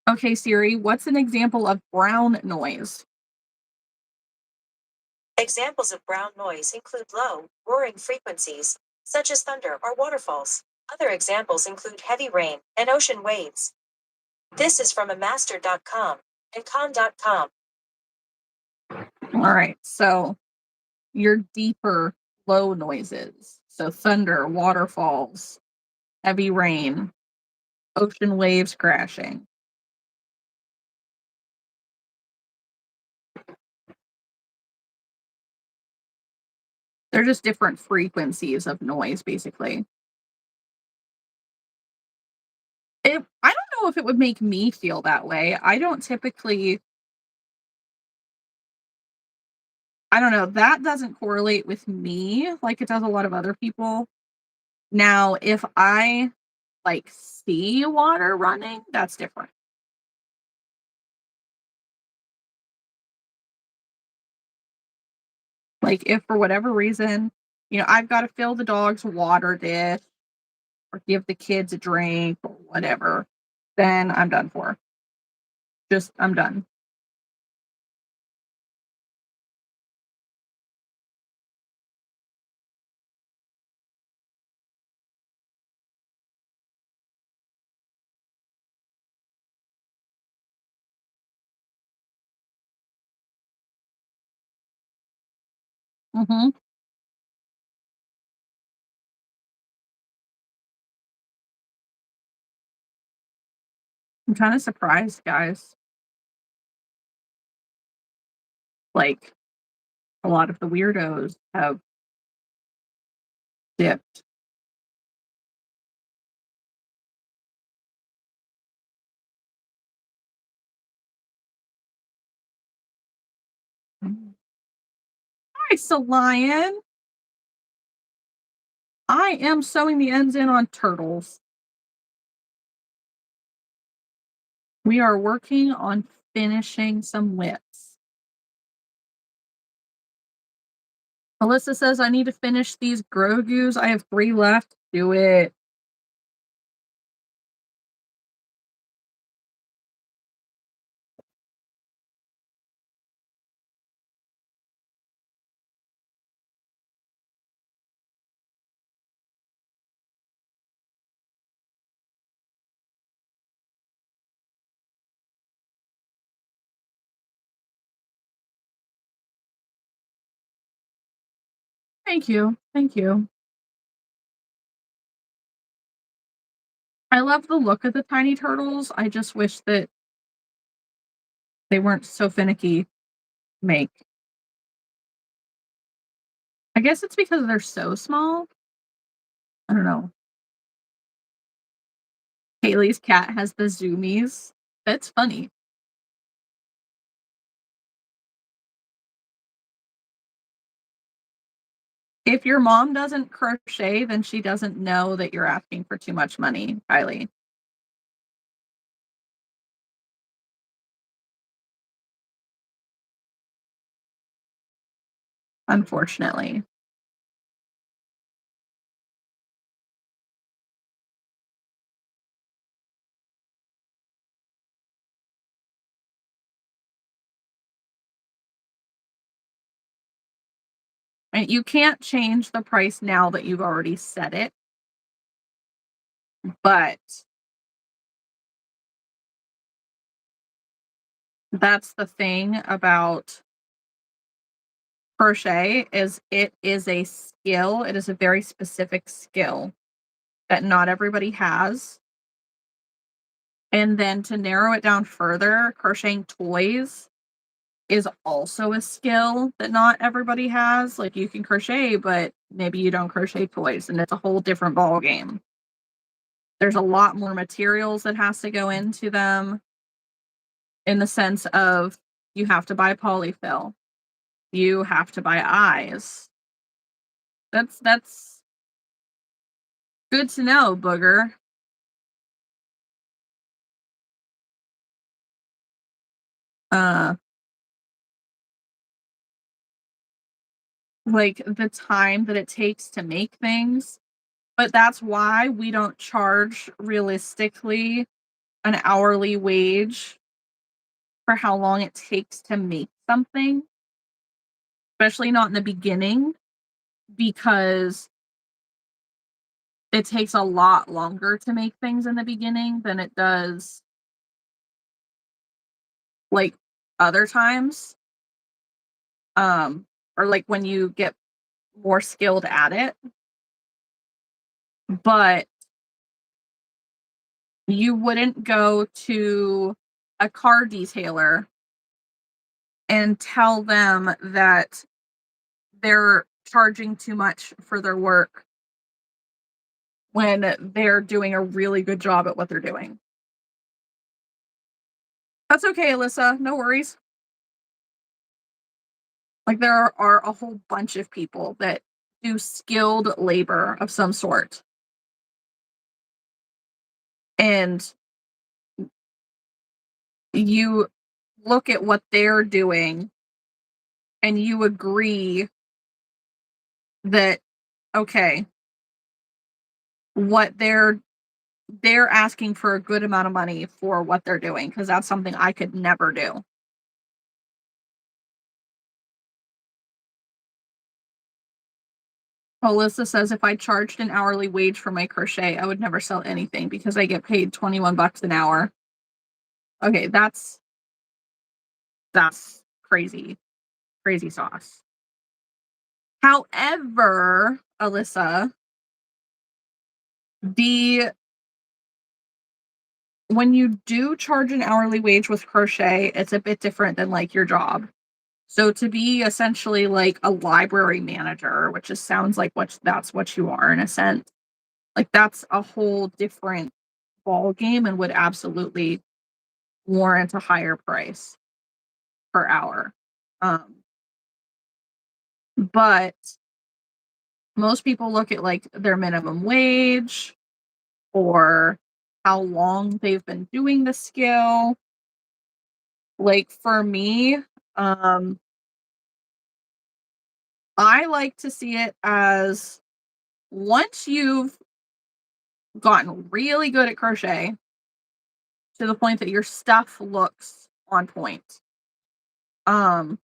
Okay, Siri, what's an example of brown noise? Examples of brown noise include low, roaring frequencies, such as thunder or waterfalls. Other examples include heavy rain and ocean waves. This is from amaster.com and con.com. All right. So your deeper low noises. So thunder, waterfalls, heavy rain, ocean waves crashing. They're just different frequencies of noise, basically. I don't know if it would make me feel that way. I don't typically I don't know, that doesn't correlate with me like it does a lot of other people. Now, if I, like, see water running, that's different. Like, if for whatever reason, I've gotta fill the dog's water dish or give the kids a drink or whatever, then I'm done for. Just I'm done. Mhm. I'm kinda surprised, guys. Like, a lot of the weirdos have dipped. Mm. Hi, Lion. I am sewing the ends in on turtles. We are working on finishing some lips. Alyssa says, I need to finish these Grogu's. I have 3 left. Do it. Thank you. Thank you. I love the look of the tiny turtles. I just wish that they weren't so finicky to make. I guess it's because they're so small. I don't know. Haley's cat has the zoomies. That's funny. If your mom doesn't crochet, then she doesn't know that you're asking for too much money, Kylie. Unfortunately. And you can't change the price now that you've already set it, but that's the thing about crochet is it is a skill. It is a very specific skill that not everybody has. And then to narrow it down further, crocheting toys is also a skill that not everybody has. Like you can crochet, but maybe you don't crochet toys, and it's a whole different ball game. There's a lot more materials that has to go into them in the sense of you have to buy polyfill, you have to buy eyes. That's good to know, booger. Uh, like the time that it takes to make things. But that's why we don't charge realistically an hourly wage for how long it takes to make something, especially not in the beginning, because it takes a lot longer to make things in the beginning than it does like other times. Or like when you get more skilled at it, but you wouldn't go to a car detailer and tell them that they're charging too much for their work when they're doing a really good job at what they're doing. That's okay, Alyssa. No worries. Like, there are a whole bunch of people that do skilled labor of some sort. And you look at what they're doing and you agree that, okay, what they're asking for a good amount of money for what they're doing, because that's something I could never do. Alyssa says if I charged an hourly wage for my crochet, I would never sell anything because I get paid 21 bucks an hour. Okay, that's crazy. Crazy sauce. However, Alyssa, the when you do charge an hourly wage with crochet, it's a bit different than like your job. So to be essentially like a library manager, which just sounds like that's what you are in a sense. Like that's a whole different ball game and would absolutely warrant a higher price per hour. Um, but most people look at like their minimum wage or how long they've been doing the skill. Like for me, um, I like to see it as once you've gotten really good at crochet to the point that your stuff looks on point, um,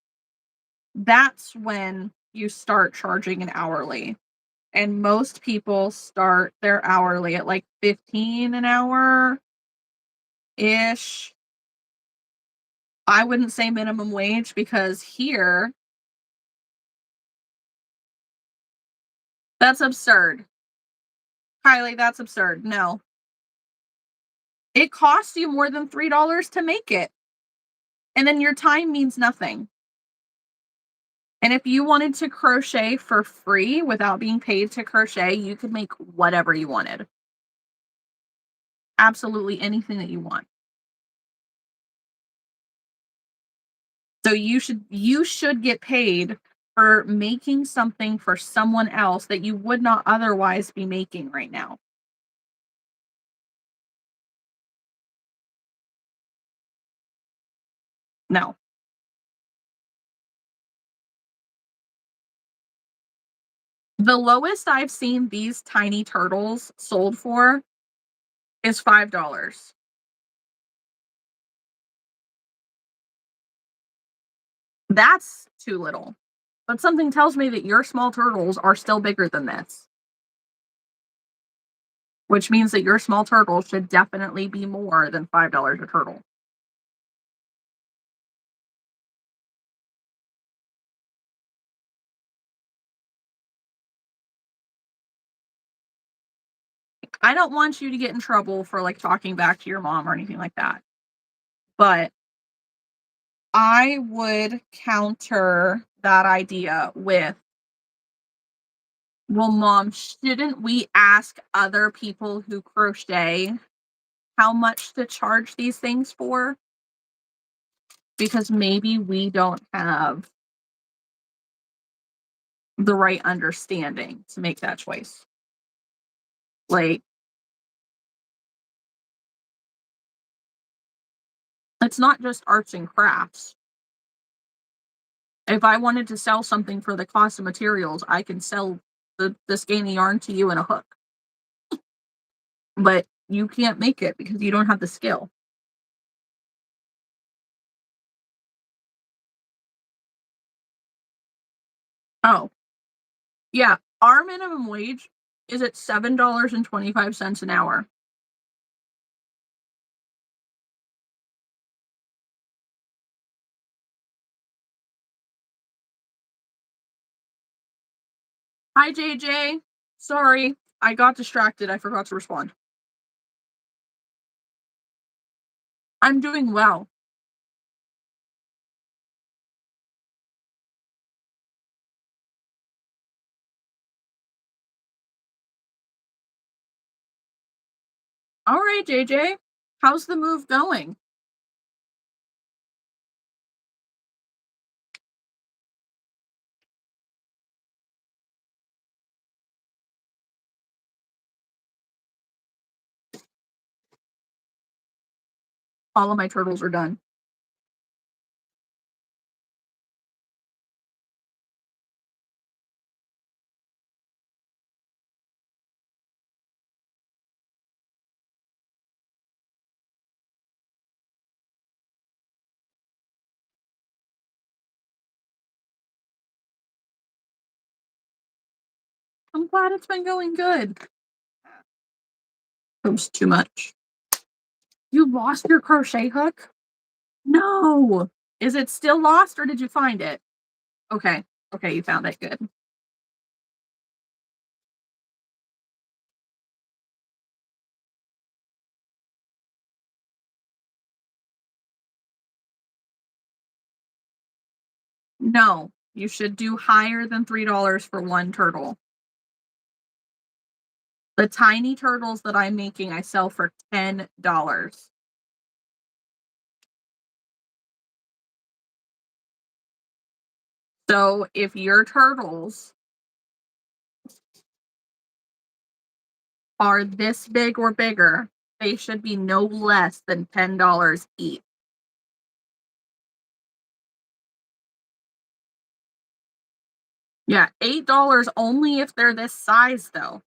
that's when you start charging an hourly. And most people start their hourly at like 15 an hour ish. I wouldn't say minimum wage because here, that's absurd. Kylie, that's absurd. No. It costs you more than $3 to make it. And then your time means nothing. And if you wanted to crochet for free without being paid to crochet, you could make whatever you wanted. Absolutely anything that you want. So you should get paid for making something for someone else that you would not otherwise be making right now. No. The lowest I've seen these tiny turtles sold for is $5. That's too little. But something tells me that your small turtles are still bigger than this, which means that your small turtle should definitely be more than $5 a turtle. I don't want you to get in trouble for like talking back to your mom or anything like that. But I would counter that idea with, well, mom, shouldn't we ask other people who crochet how much to charge these things for? Because maybe we don't have the right understanding to make that choice. Like, it's not just arts and crafts. If I wanted to sell something for the cost of materials, I can sell the skein of yarn to you in a hook. But you can't make it because you don't have the skill. Oh, yeah. Our minimum wage is at $7.25 an hour. Hi, JJ. Sorry, I got distracted. I forgot to respond. I'm doing well. All right, JJ. How's the move going? All of my turtles are done. I'm glad it's been going good. Oops, too much. You lost your crochet hook? No. Is it still lost or did you find it? Okay. Okay, you found it. Good. No, you should do higher than $3 for one turtle. The tiny turtles that I'm making, I sell for $10. So if your turtles are this big or bigger, they should be no less than $10 each. Yeah, $8 only if they're this size, though.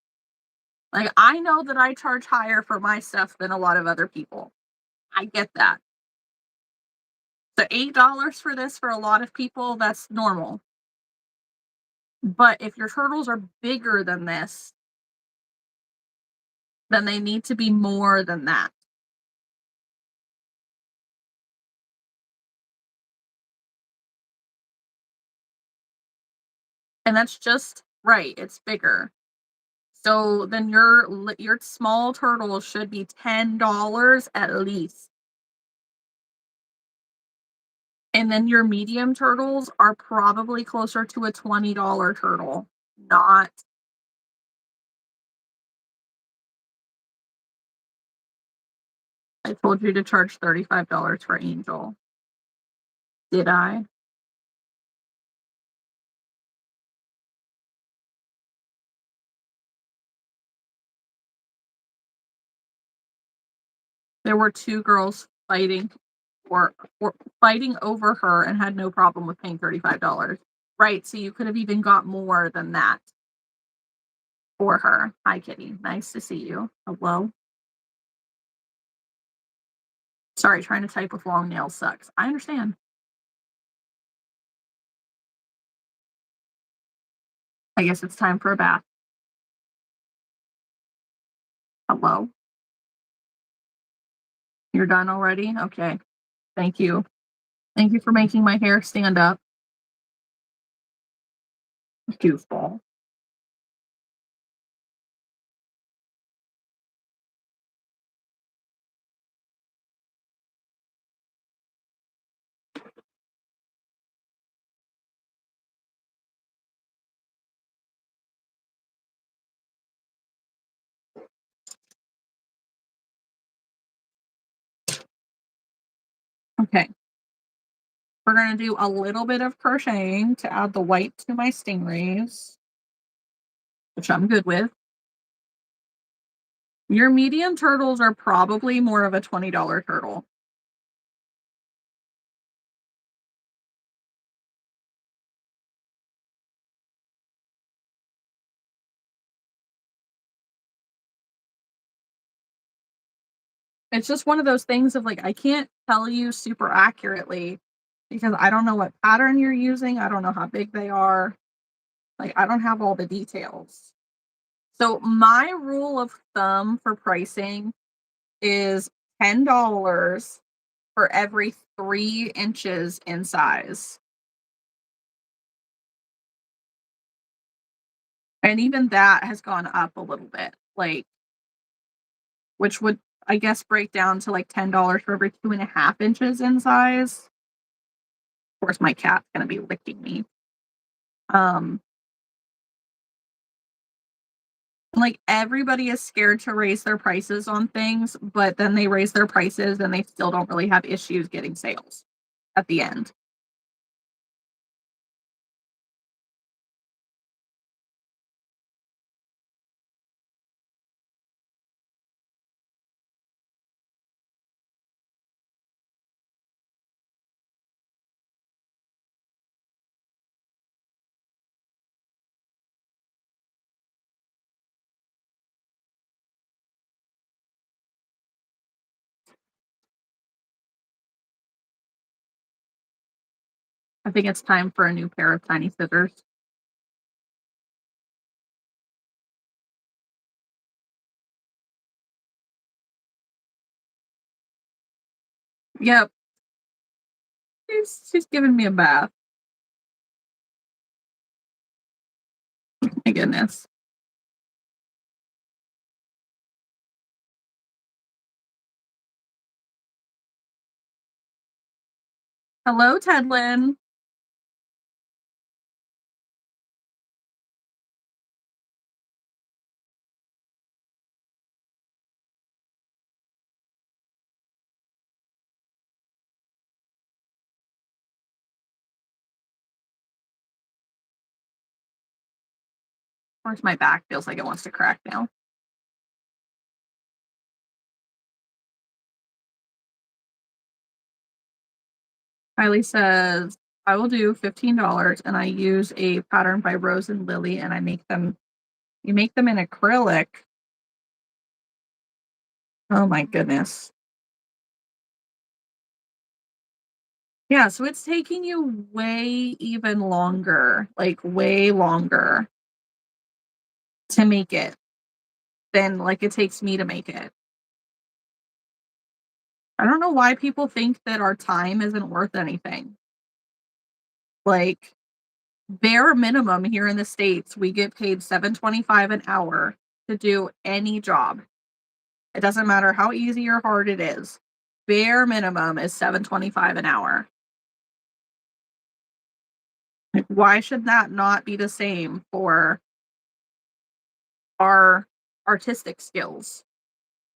Like, I know that I charge higher for my stuff than a lot of other people. I get that. So $8 for this for a lot of people, that's normal. But if your turtles are bigger than this, then they need to be more than that. And that's just right. It's bigger. So then your small turtle should be $10 at least. And then your medium turtles are probably closer to a $20 turtle. Not I told you to charge $35 for Angel. Did I? There were two girls or fighting over her and had no problem with paying $35. Right, so you could have even got more than that for her. Hi, Kitty. Nice to see you. Hello. Sorry, trying to type with long nails sucks. I understand. I guess it's time for a bath. Hello. You're done already? Okay. Thank you. Thank you for making my hair stand up. Goofball. Okay. We're going to do a little bit of crocheting to add the white to my stingrays, which I'm good with. Your medium turtles are probably more of a $20 turtle. It's just one of those things of like, I can't tell you super accurately because I don't know what pattern you're using. I don't know how big they are. Like, I don't have all the details. So, my rule of thumb for pricing is $10 for every 3 inches in size. And even that has gone up a little bit, like, which would, I guess, break down to like $10 for every 2.5 inches in size. Of course, my cat's gonna be licking me. Um, like everybody is scared to raise their prices on things, but then they raise their prices and they still don't really have issues getting sales at the end. I think it's time for a new pair of tiny scissors. Yep, she's giving me a bath. My goodness. Hello, Tedlin. Of course, my back feels like it wants to crack now. Kylie says, I will do $15 and I use a pattern by Rose and Lily and I make them, you make them in acrylic. Oh my goodness. Yeah, so it's taking you way even longer, like way longer to make it than like it takes me to make it. I don't know why people think that our time isn't worth anything. Like bare minimum here in the States, we get paid 7.25 an hour to do any job. It doesn't matter how easy or hard it is. Bare minimum is 7.25 an hour. Like, why should that not be the same for our artistic skills?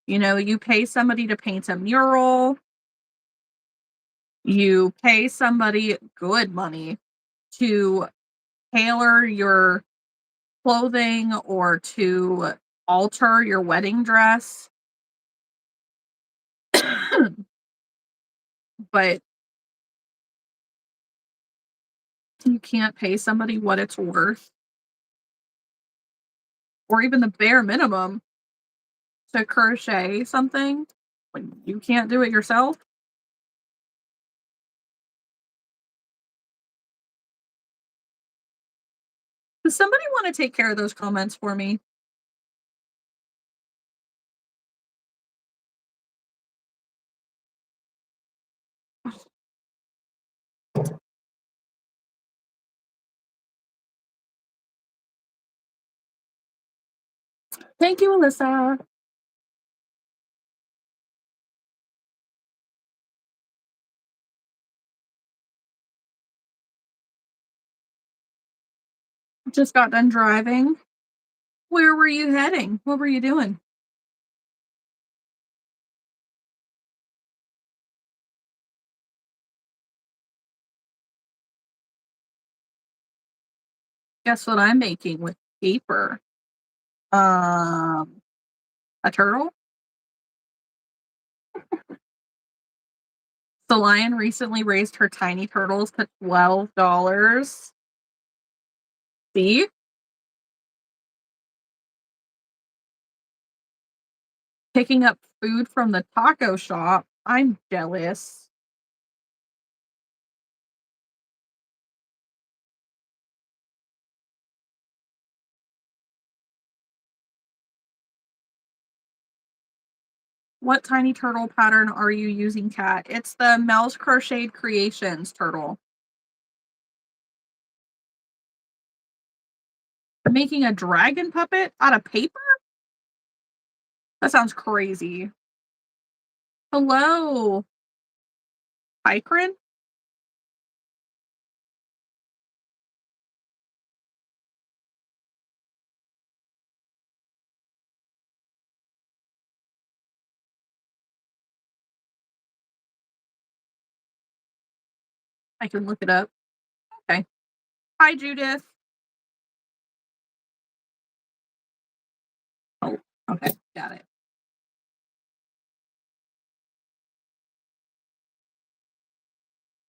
You know, you pay somebody to paint a mural, you pay somebody good money to tailor your clothing or to alter your wedding dress. But you can't pay somebody what it's worth, or even the bare minimum to crochet something when you can't do it yourself. Does somebody want to take care of those comments for me? Thank you, Alyssa. Just got done driving. Where were you heading? What were you doing? Guess what I'm making with paper? Um, a turtle. The lion recently raised her tiny turtles to $12. See? Picking up food from the taco shop. I'm jealous. What tiny turtle pattern are you using, Kat? It's the Mel's Crocheted Creations turtle. Making a dragon puppet out of paper? That sounds crazy. Hello, Ikrin? I can look it up. Okay. Hi, Judith. Oh, okay. Got it.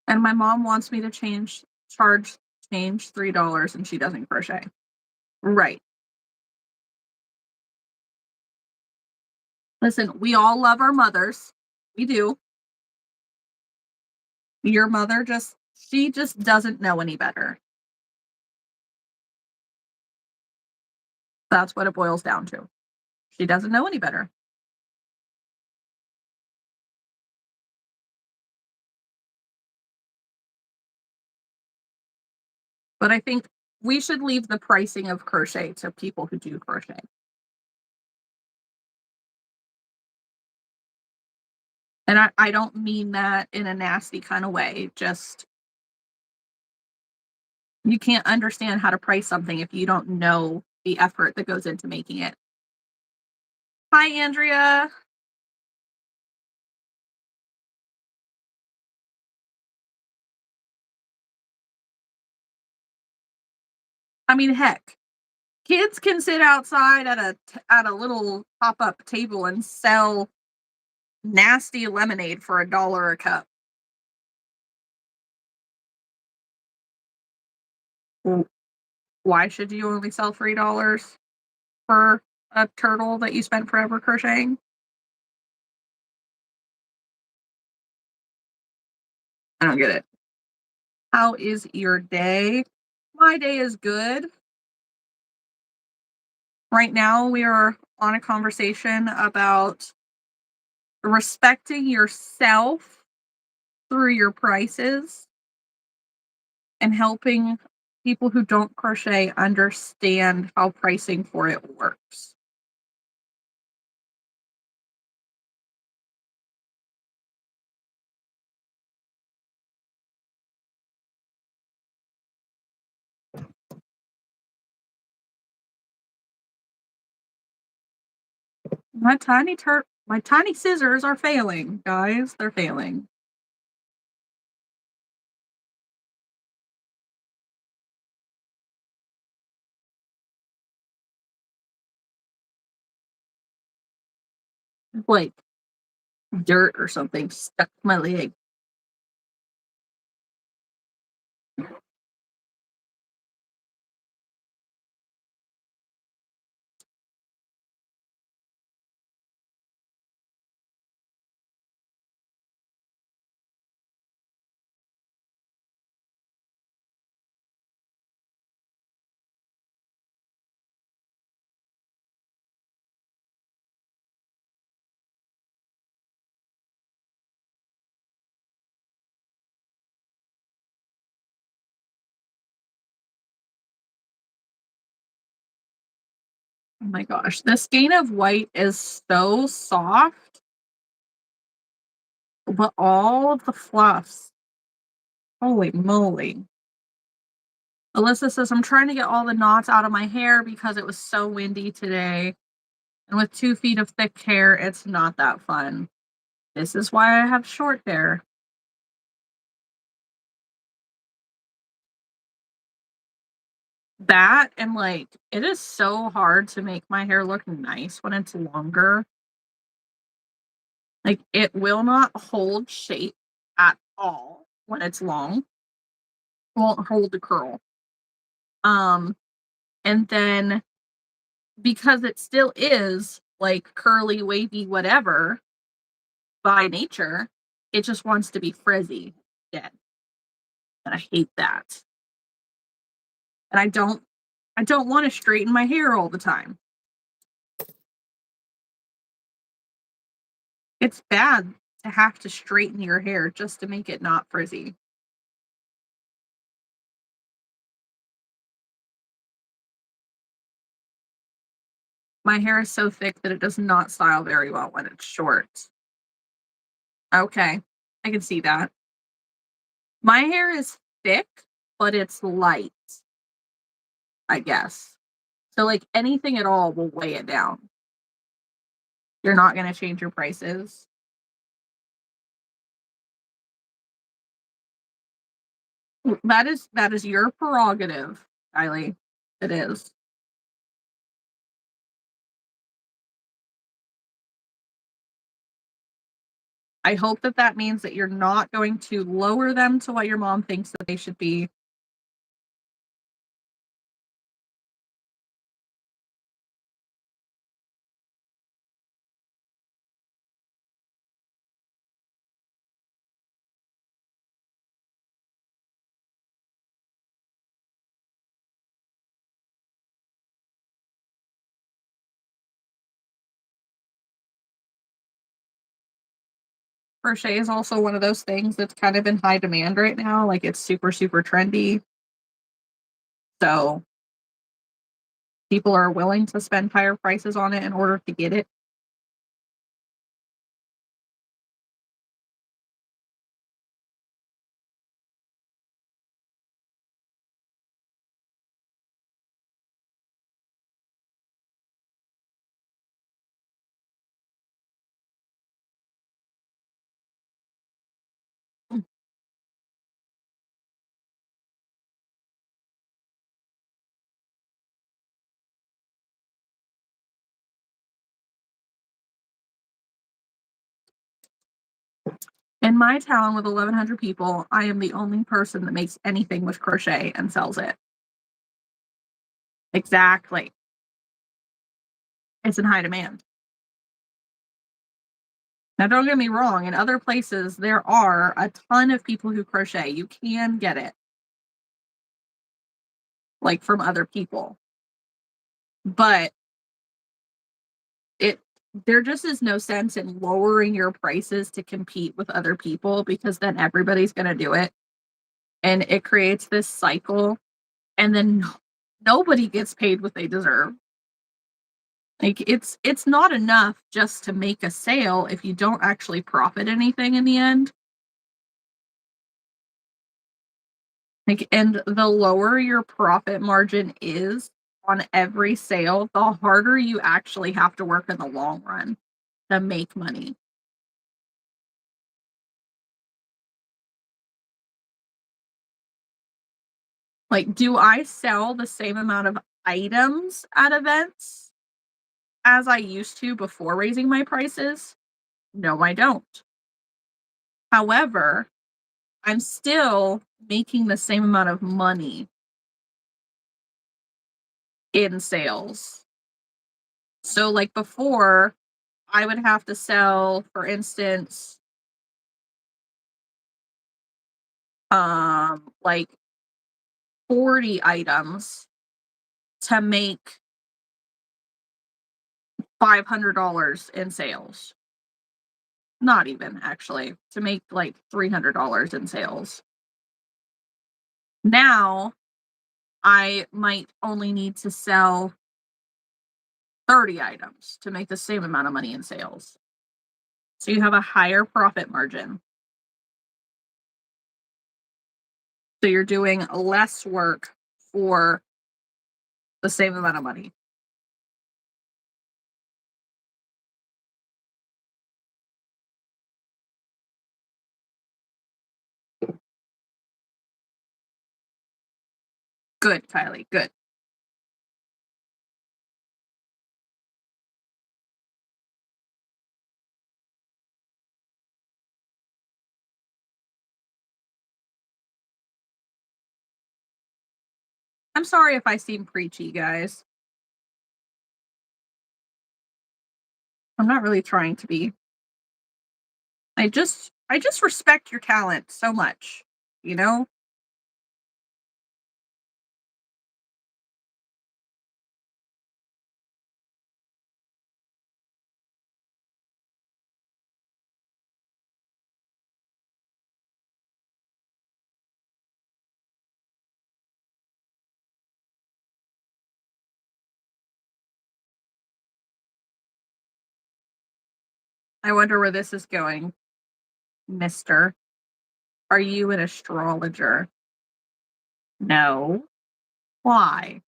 And my mom wants me to charge $3 and she doesn't crochet. Right. Listen, we all love our mothers. We do. Your mother she just doesn't know any better. That's what it boils down to. She doesn't know any better. But I think we should leave the pricing of crochet to people who do crochet. And I don't mean that in a nasty kind of way. Just you can't understand how to price something if you don't know the effort that goes into making it. Hi, Andrea. I mean, heck, kids can sit outside at a little pop up table and sell nasty lemonade for $1 a cup. W- Why should you only sell $3 for a turtle that you spent forever crocheting? I don't get it. How is your day? My day is good. Right now, we are on a conversation about respecting yourself through your prices and helping people who don't crochet understand how pricing for it works. My tiny scissors are failing, guys. They're failing. Like dirt or something stuck to my leg. Oh my gosh, the skein of white is so soft, but all of the fluffs, holy moly. Alyssa says, I'm trying to get all the knots out of my hair because it was so windy today. And with 2 feet of thick hair, it's not that fun. This is why I have short hair. That and like, it is so hard to make my hair look nice when it's longer. Like, it will not hold shape at all when it's long. Won't hold the curl. Um, and then because it still is like curly, wavy, whatever by nature, it just wants to be frizzy again. And I hate that. And I don't want to straighten my hair all the time. It's bad to have to straighten your hair just to make it not frizzy. My hair is so thick that it does not style very well when it's short. Okay, I can see that. My hair is thick, but it's light, I guess. So, like, anything at all will weigh it down. You're not gonna change your prices. That is your prerogative, Kylie. It is. I hope that that means that you're not going to lower them to what your mom thinks that they should be. Crochet is also one of those things that's kind of in high demand right now. Like, it's super, super trendy. So people are willing to spend higher prices on it in order to get it. In my town with 1,100 people, I am the only person that makes anything with crochet and sells it. Exactly. It's in high demand. Now, don't get me wrong, in other places, there are a ton of people who crochet. You can get it, like, from other people. But it there just is no sense in lowering your prices to compete with other people, because then everybody's going to do it, and it creates this cycle, and then nobody gets paid what they deserve. Like, it's not enough just to make a sale if you don't actually profit anything in the end. Like, and the lower your profit margin is on every sale, the harder you actually have to work in the long run to make money. Like, do I sell the same amount of items at events as I used to before raising my prices? No, I don't. However, I'm still making the same amount of money in sales. So, like, before, I would have to sell, for instance, like 40 items to make $500 in sales. Not even, actually, to make like $300 in sales. Now, I might only need to sell 30 items to make the same amount of money in sales. So you have a higher profit margin. So you're doing less work for the same amount of money. Good, Kylie, good. I'm sorry if I seem preachy, guys. I'm not really trying to be. I just respect your talent so much, you know? I wonder where this is going, mister. Are you an astrologer? No. Why?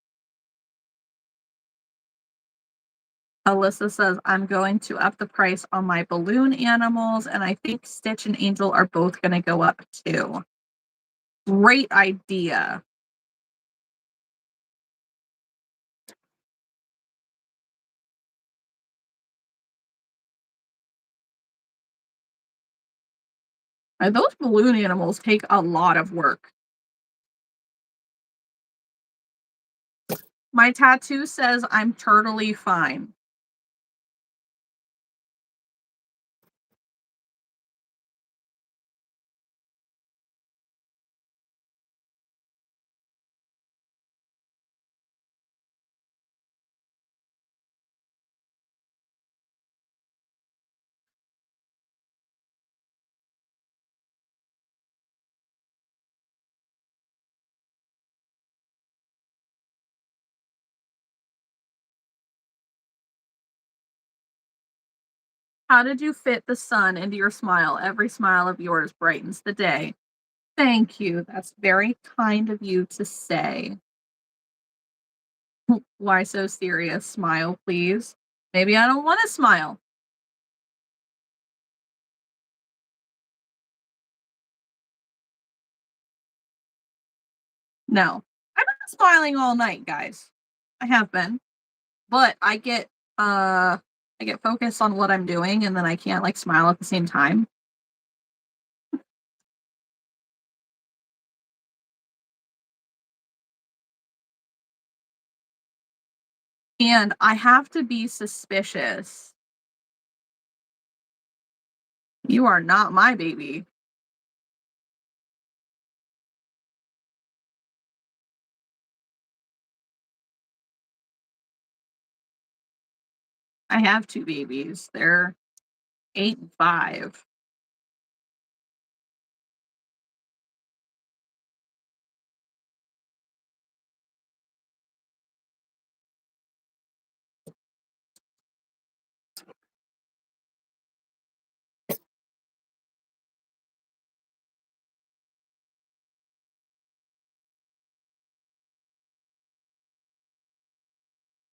Alyssa says, I'm going to up the price on my balloon animals, and I think Stitch and Angel are both going to go up too. Great idea. Those balloon animals take a lot of work. My tattoo says I'm totally fine. How did you fit the sun into your smile? Every smile of yours brightens the day. Thank you. That's very kind of you to say. Why so serious? Smile, please. Maybe I don't want to smile. No. I've been smiling all night, guys. I have been. But I get focused on what I'm doing and then I can't like smile at the same time. And I have to be suspicious. You are not my baby. I have two babies. They're 8 and 5.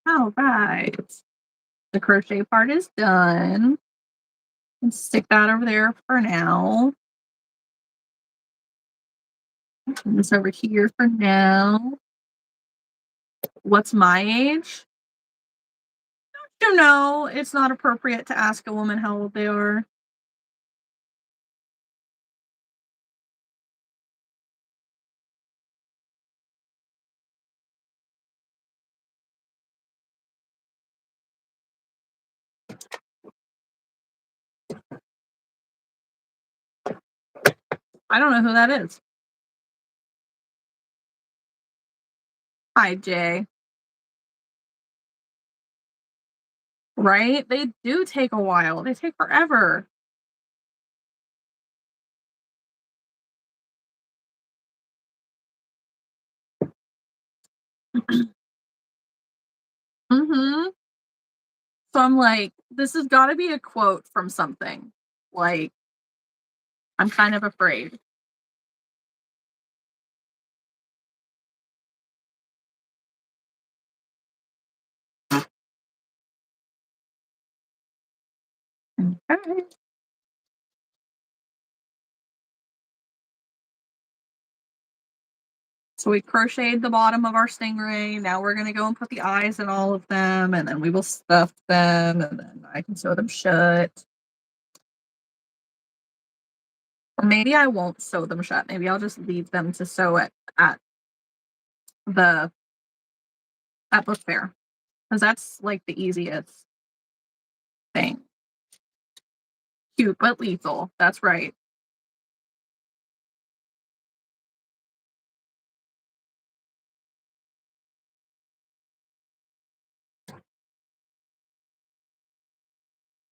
All right. The crochet part is done. Let's stick that over there for now. And this over here for now. What's my age? You know, it's not appropriate to ask a woman how old they are. I don't know who that is. Hi, Jay. Right? They do take a while. They take forever. Mm-hmm. So I'm like, this has got to be a quote from something. Like, I'm kind of afraid. Okay. So we crocheted the bottom of our stingray. Now we're going to go and put the eyes in all of them, and then we will stuff them, and then I can sew them shut. Or maybe I won't sew them shut. Maybe I'll just leave them to sew it the at book fair, because that's like the easiest thing. Cute but lethal. That's right.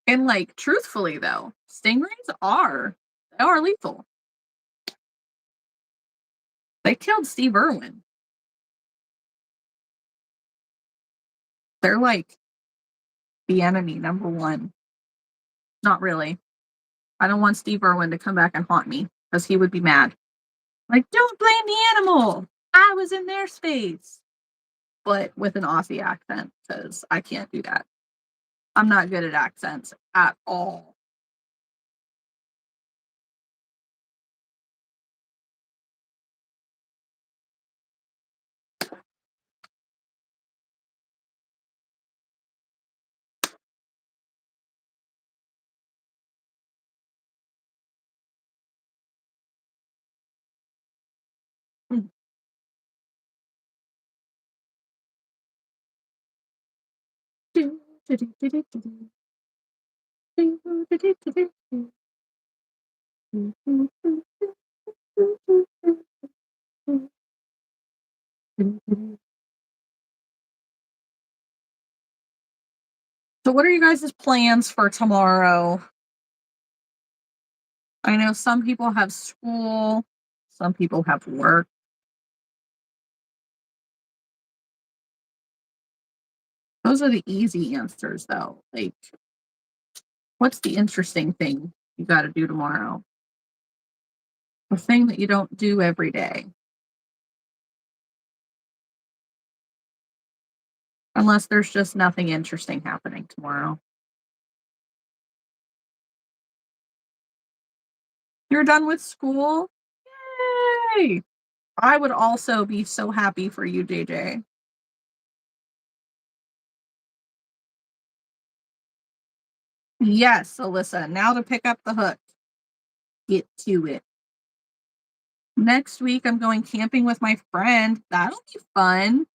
And like truthfully though, stingrays are lethal. They killed Steve Irwin. They're like the enemy number one. Not really. I don't want Steve Irwin to come back and haunt me because he would be mad. Like, don't blame the animal. I was in their space. But with an Aussie accent because I can't do that. I'm not good at accents at all. So, what are you guys' plans for tomorrow? I know some people have school, some people have work. Those are the easy answers, though. Like, what's the interesting thing you got to do tomorrow? The thing that you don't do every day, unless there's just nothing interesting happening tomorrow. You're done with school? Yay! I would also be so happy for you, JJ. Yes, Alyssa. Now to pick up the hook. Get to it. Next week, I'm going camping with my friend. That'll be fun.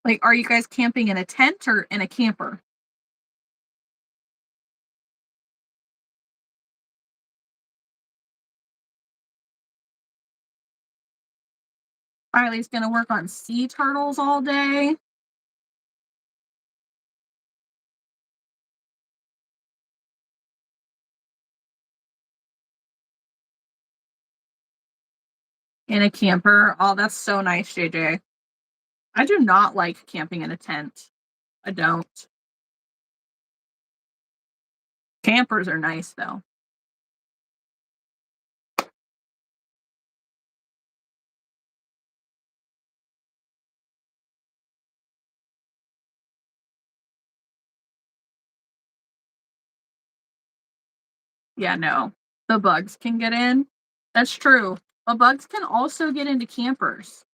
Like, are you guys camping in a tent or in a camper? Riley's going to work on sea turtles all day. In a camper. Oh, that's so nice, JJ. I do not like camping in a tent. I don't. Campers are nice, though. Yeah, no. The bugs can get in. That's true. But bugs can also get into campers.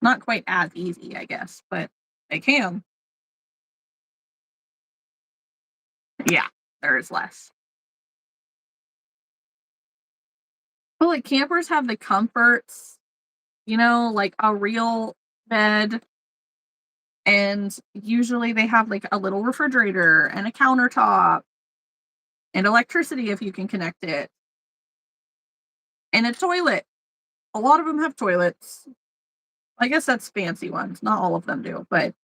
Not quite as easy, I guess, but they can. Yeah, there is less. But like campers have the comforts, like a real bed. And usually they have like a little refrigerator and a countertop and electricity if you can connect it and a toilet. A lot of them have toilets. I guess that's fancy ones. Not all of them do, but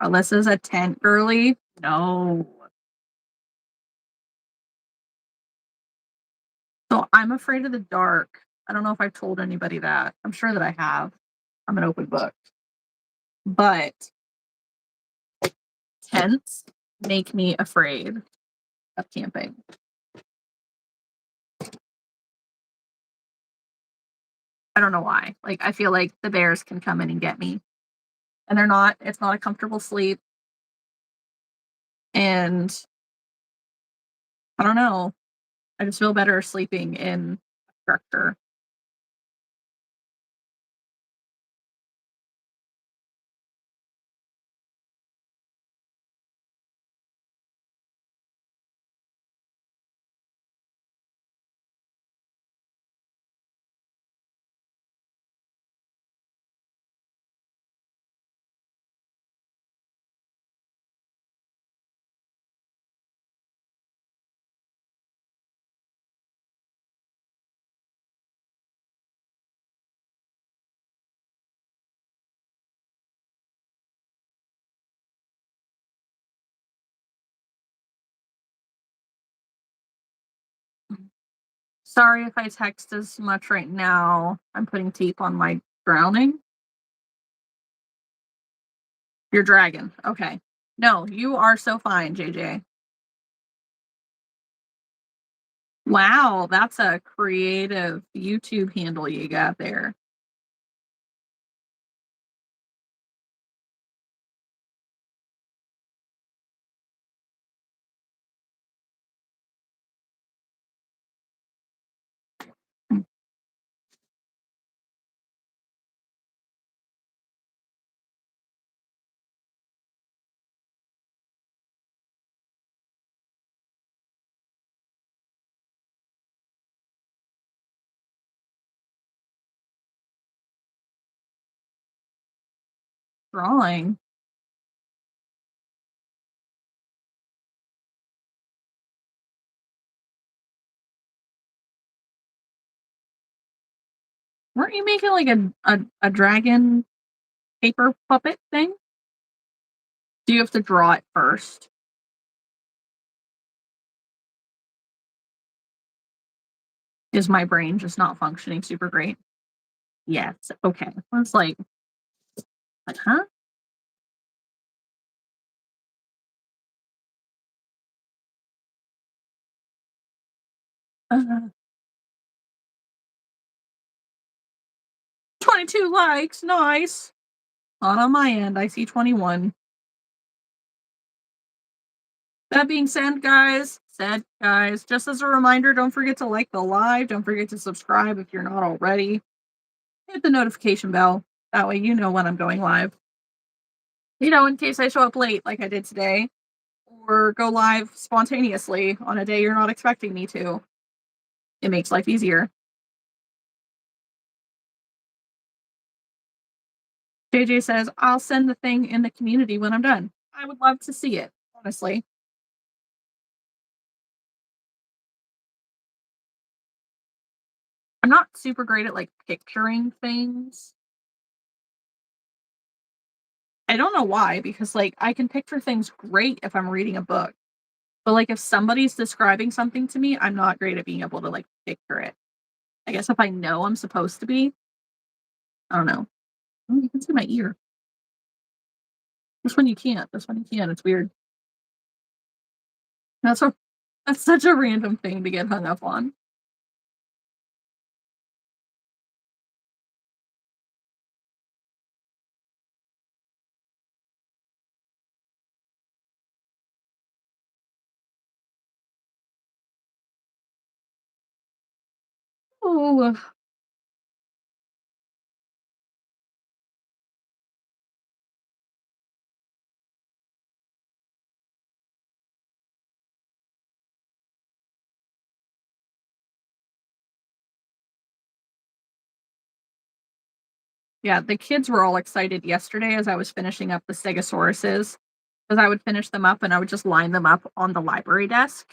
Alyssa's a tent girly. No. So I'm afraid of the dark. I don't know if I've told anybody that. I'm sure that I have. I'm an open book. But tents make me afraid of camping. I don't know why. Like I feel like the bears can come in and get me. And it's not a comfortable sleep. And I don't know. I just feel better sleeping in a structure. Sorry if I text as much right now. I'm putting tape on my drowning. Your dragon. Okay. No, you are so fine, JJ. Wow, that's a creative YouTube handle you got there. Drawing. Weren't you making like a dragon paper puppet thing? Do you have to draw it first? Is my brain just not functioning super great? Yes. Okay. I was like, huh? 22 likes. Nice. Not on my end. I see 21. That being said, guys, just as a reminder, don't forget to like the live. Don't forget to subscribe if you're not already. Hit the notification bell. That way you know when I'm going live. In case I show up late like I did today, or go live spontaneously on a day you're not expecting me to. It makes life easier. JJ says, I'll send the thing in the community when I'm done. I would love to see it, honestly. I'm not super great at like picturing things. I don't know why, because like I can picture things great if I'm reading a book. But like if somebody's describing something to me, I'm not great at being able to like picture it. I guess if I know I'm supposed to be, I don't know. Oh, you can see my ear. This one you can't. This one you can. It's weird. That's a that's such a random thing to get hung up on. Oh, yeah, the kids were all excited yesterday as I was finishing up the Stegosauruses, because I would finish them up and I would just line them up on the library desk.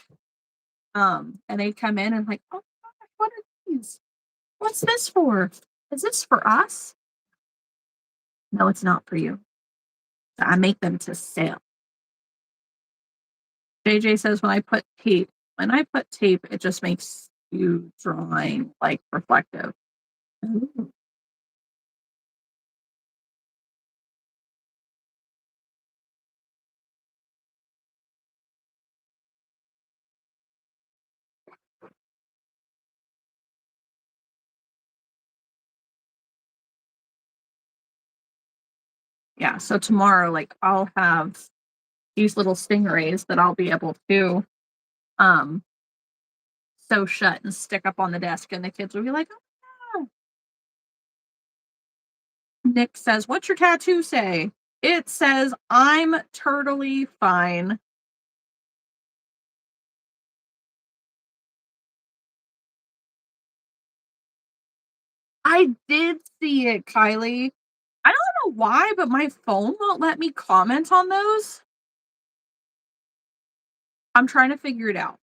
And they'd come in and like, oh, gosh, what are these? What's this for? Is this for us? No, it's not for you. I make them to sell. JJ says when I put tape, it just makes you drawing like reflective. Ooh. Yeah, so tomorrow, like I'll have these little stingrays that I'll be able to um sew shut and stick up on the desk, and the kids will be like, oh. Nick says, what's your tattoo say? It says, I'm totally fine. I did see it, Kylie. I don't know why, but my phone won't let me comment on those. I'm trying to figure it out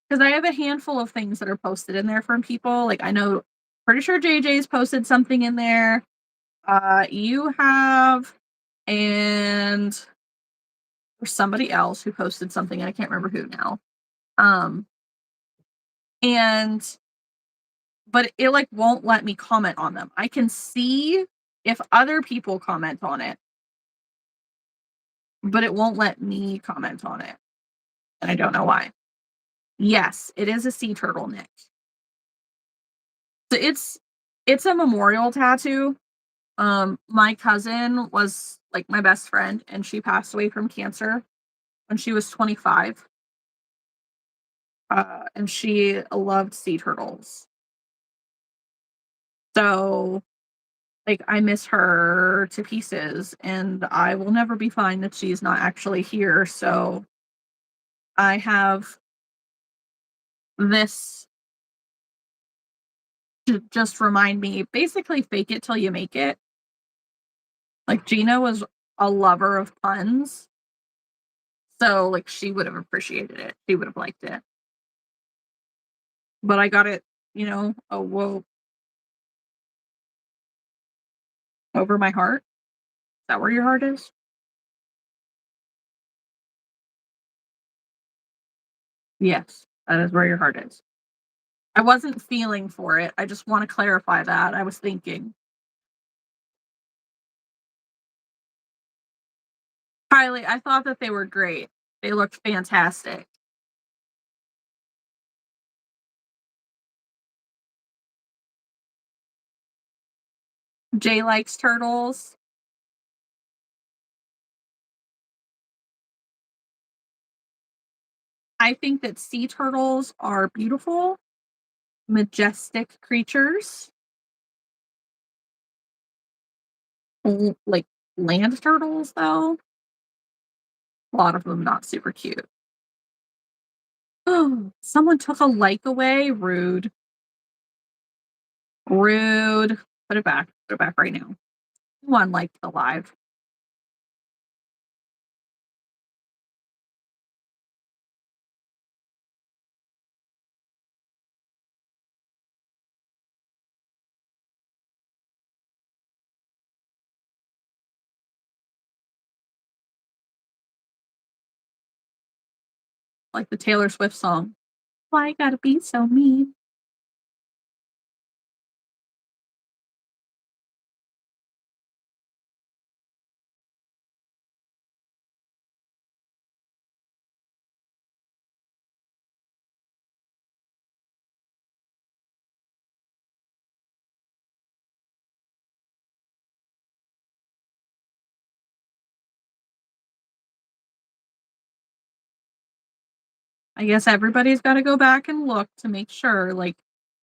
because I have a handful of things that are posted in there from people. Like I know, pretty sure JJ's posted something in there. You have, and there's somebody else who posted something, and I can't remember who now. Um, and but it like won't let me comment on them. I can see if other people comment on it, but it won't let me comment on it. And I don't know why. Yes, it is a sea turtle, Nick. So it's a memorial tattoo. My cousin was like my best friend and she passed away from cancer when she was 25. And she loved sea turtles. So like I miss her to pieces and I will never be fine that she's not actually here. So I have this to just remind me basically fake it till you make it. Like Gina was a lover of puns. So like she would have appreciated it. She would have liked it. But I got it, oh whoa, over my heart. Is that where your heart is? Yes, that is where your heart is. I wasn't feeling for it. I just want to clarify that. I was thinking. Kylie, I thought that they were great. They looked fantastic. Jay likes turtles. I think that sea turtles are beautiful, majestic creatures. Like land turtles, though, a lot of them not super cute. Oh, someone took a like away. Rude. Rude. Put it back. Put it back right now. One liked the live. Like the Taylor Swift song. Why you gotta be so mean? I guess everybody's got to go back and look to make sure, like,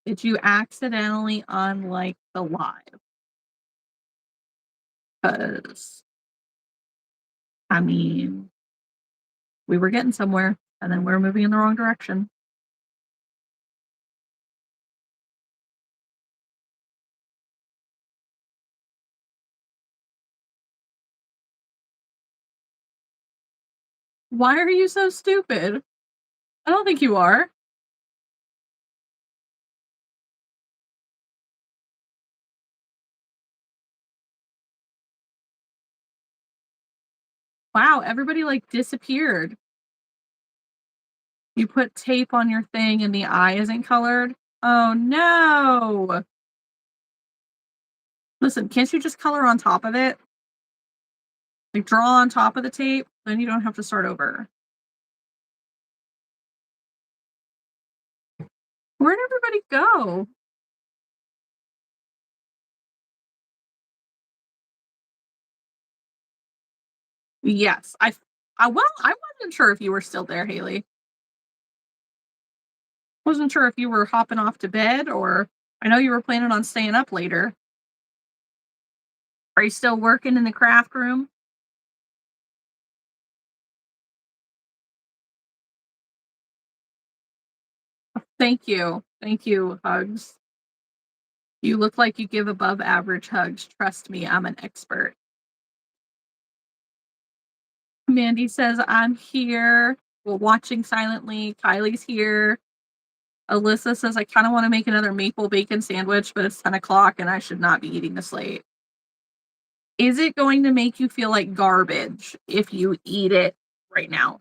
did you accidentally unlike the live? Because, I mean, we were getting somewhere and then we are moving in the wrong direction. Why are you so stupid? I don't think you are. Wow, everybody like disappeared. You put tape on your thing and the eye isn't colored. Oh no. Listen, can't you just color on top of it? Like draw on top of the tape, then you don't have to start over. Where'd everybody go? Yes, I wasn't sure if you were still there, Haley. Wasn't sure if you were hopping off to bed or I know you were planning on staying up later. Are you still working in the craft room? Thank you. Thank you, hugs. You look like you give above average hugs. Trust me, I'm an expert. Mandy says, I'm here. Well, watching silently. Kylie's here. Alyssa says, I kind of want to make another maple bacon sandwich, but it's 10 o'clock and I should not be eating this late. Is it going to make you feel like garbage if you eat it right now?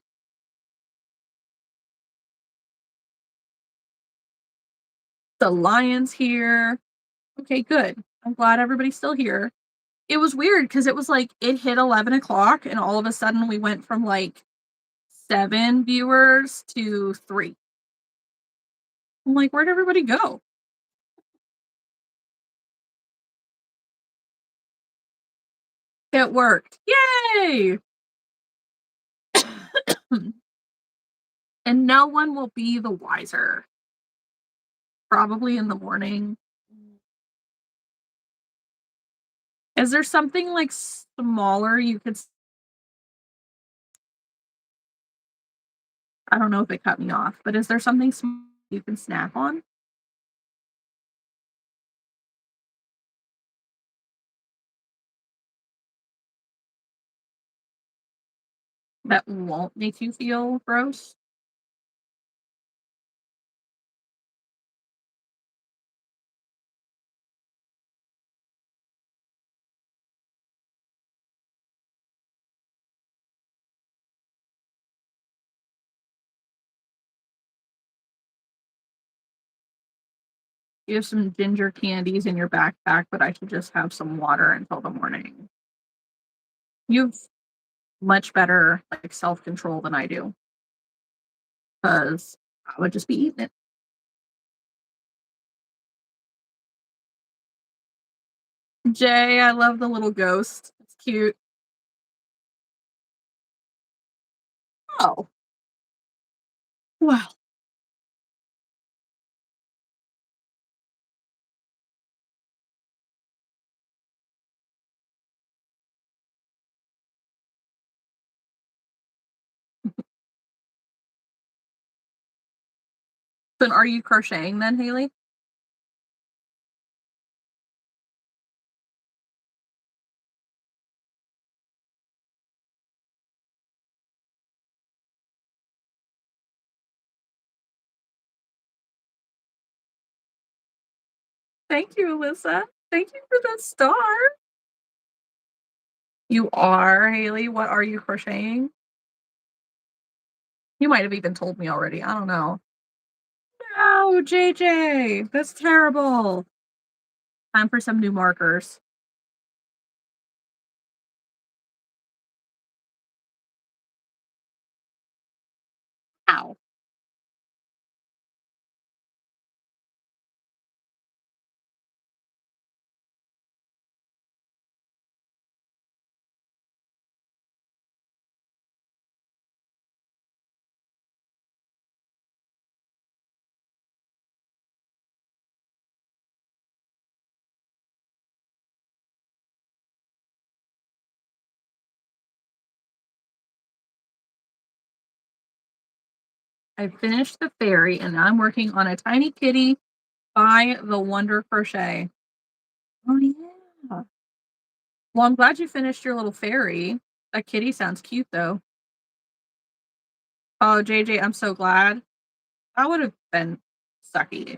The lion's here. Okay, good. I'm glad everybody's still here. It was weird because it was like it hit 11 o'clock, and all of a sudden we went from like 7 viewers to 3. I'm like, where'd everybody go? It worked. Yay! And no one will be the wiser. Probably in the morning. Is there something like smaller you could I don't know if it cut me off, but is there something small you can snap on that won't make you feel gross? You have some ginger candies in your backpack, but I should just have some water until the morning. You've much better like self-control than I do, because I would just be eating it. Jay, I love the little ghost. It's cute. Oh, well. Then are you crocheting then, Haley? Thank you, Alyssa. Thank you for the star. You are, Haley. What are you crocheting? You might have even told me already. I don't know. No, JJ, that's terrible. Time for some new markers. Ow. I finished the fairy and now I'm working on a tiny kitty by the Wonder Crochet. Oh, yeah. Well, I'm glad you finished your little fairy. That kitty sounds cute, though. Oh, JJ, I'm so glad. That would have been sucky.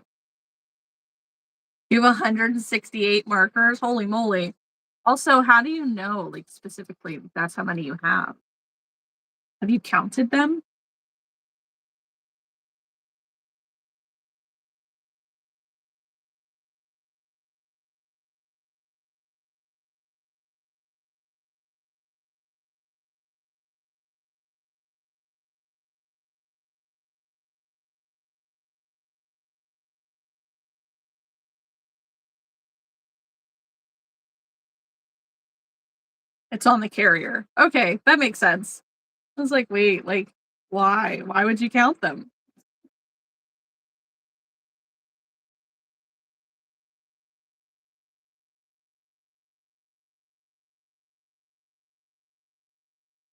You have 168 markers. Holy moly. Also, how do you know, like, specifically, that's how many you have? Have you counted them? It's on the carrier. Okay, that makes sense. I was like, wait, like, why? Why would you count them?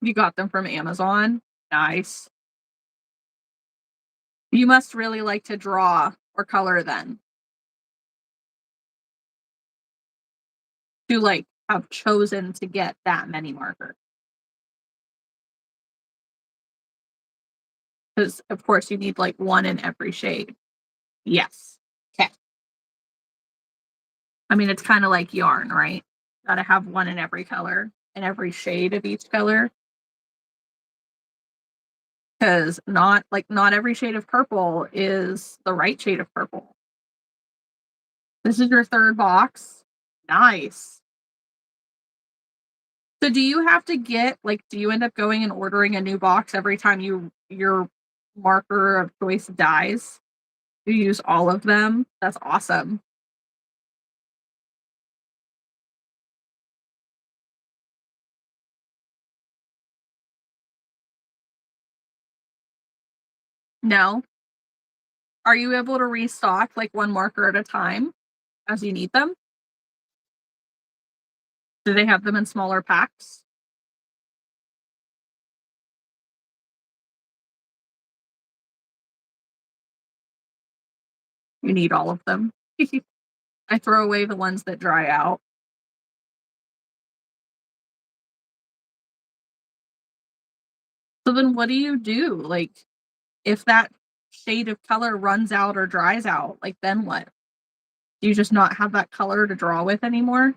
You got them from Amazon. Nice. You must really like to draw or color then to like have chosen to get that many markers. Because of course you need like one in every shade. Yes. Okay. I mean, it's kind of like yarn, right? Gotta have one in every color and every shade of each color. Because not every shade of purple is the right shade of purple. This is your 3rd box? Nice. So do you have to get like, do you end up going and ordering a new box every time your marker of choice dies? You use all of them? That's awesome. No? Are you able to restock, like, 1 marker at a time as you need them? Do they have them in smaller packs? You need all of them. I throw away the ones that dry out. So then what do you do? Like, if that shade of color runs out or dries out, like, then what? Do you just not have that color to draw with anymore?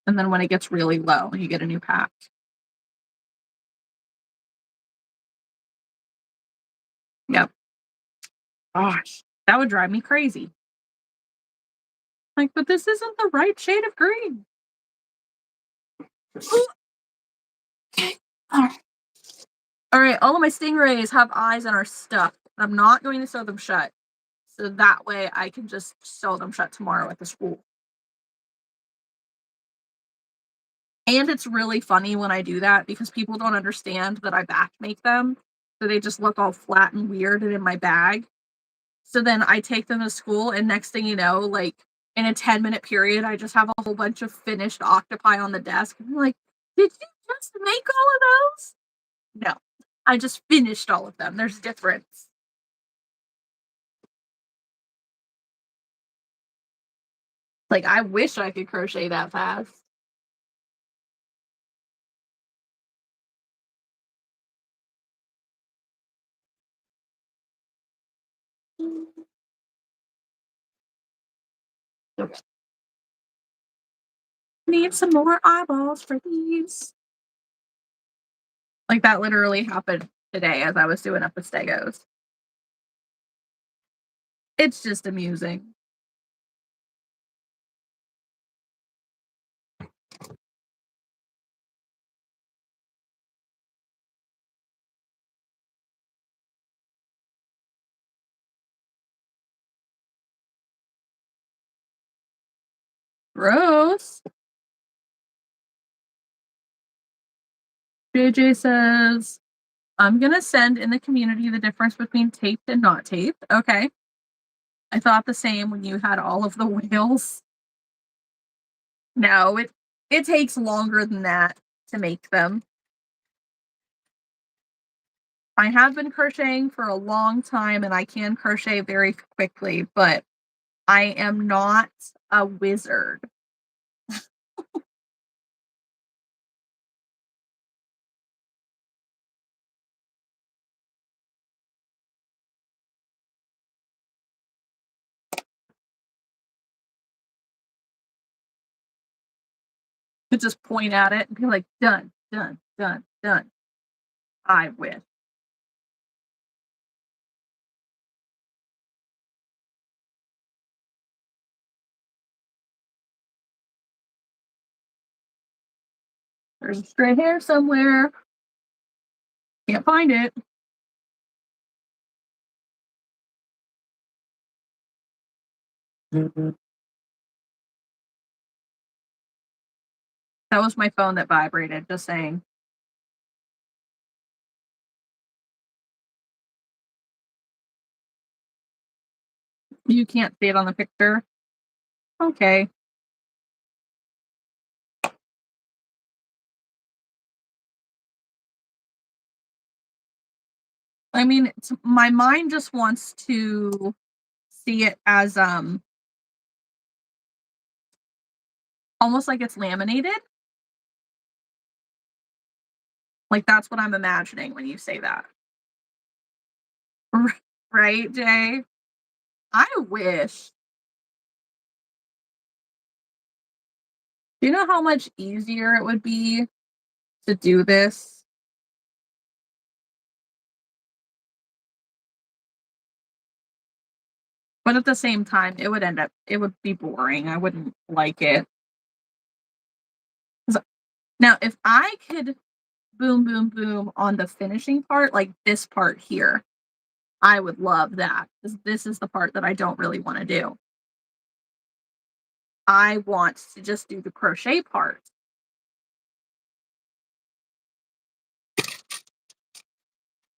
And then when it gets really low, you get a new pack. Yep. Gosh, that would drive me crazy. Like, but this isn't the right shade of green. Okay. All right, all of my stingrays have eyes and are stuck. I'm not going to sew them shut. So that way I can just sew them shut tomorrow at the school. And it's really funny when I do that because people don't understand that I back make them. So they just look all flat and weird and in my bag. So then I take them to school, and next thing you know, like in a 10-minute period, I just have a whole bunch of finished octopi on the desk. And I'm like, did you just make all of those? No, I just finished all of them. There's a difference. Like, I wish I could crochet that fast. Okay. Need some more eyeballs for these. Like, that literally happened today as I was doing up the Stegos. It's just amusing. Gross. JJ says, I'm gonna send in the community the difference between taped and not taped. Okay. I thought the same when you had all of the whales. No, it takes longer than that to make them. I have been crocheting for a long time and I can crochet very quickly, but I am not a wizard. To just point at it and be like, done, done, done, done. I wish. There's stray hair somewhere. Can't find it. That was my phone that vibrated, just saying. You can't see it on the picture. Okay. I mean, my mind just wants to see it as almost like it's laminated. Like that's what I'm imagining when you say that. Right, Jay? I wish. Do you know how much easier it would be to do this? But at the same time, it would be boring. I wouldn't like it. 'Cause now, if I could boom, boom, boom on the finishing part, like this part here, I would love that. 'Cause this is the part that I don't really wanna do. I want to just do the crochet part.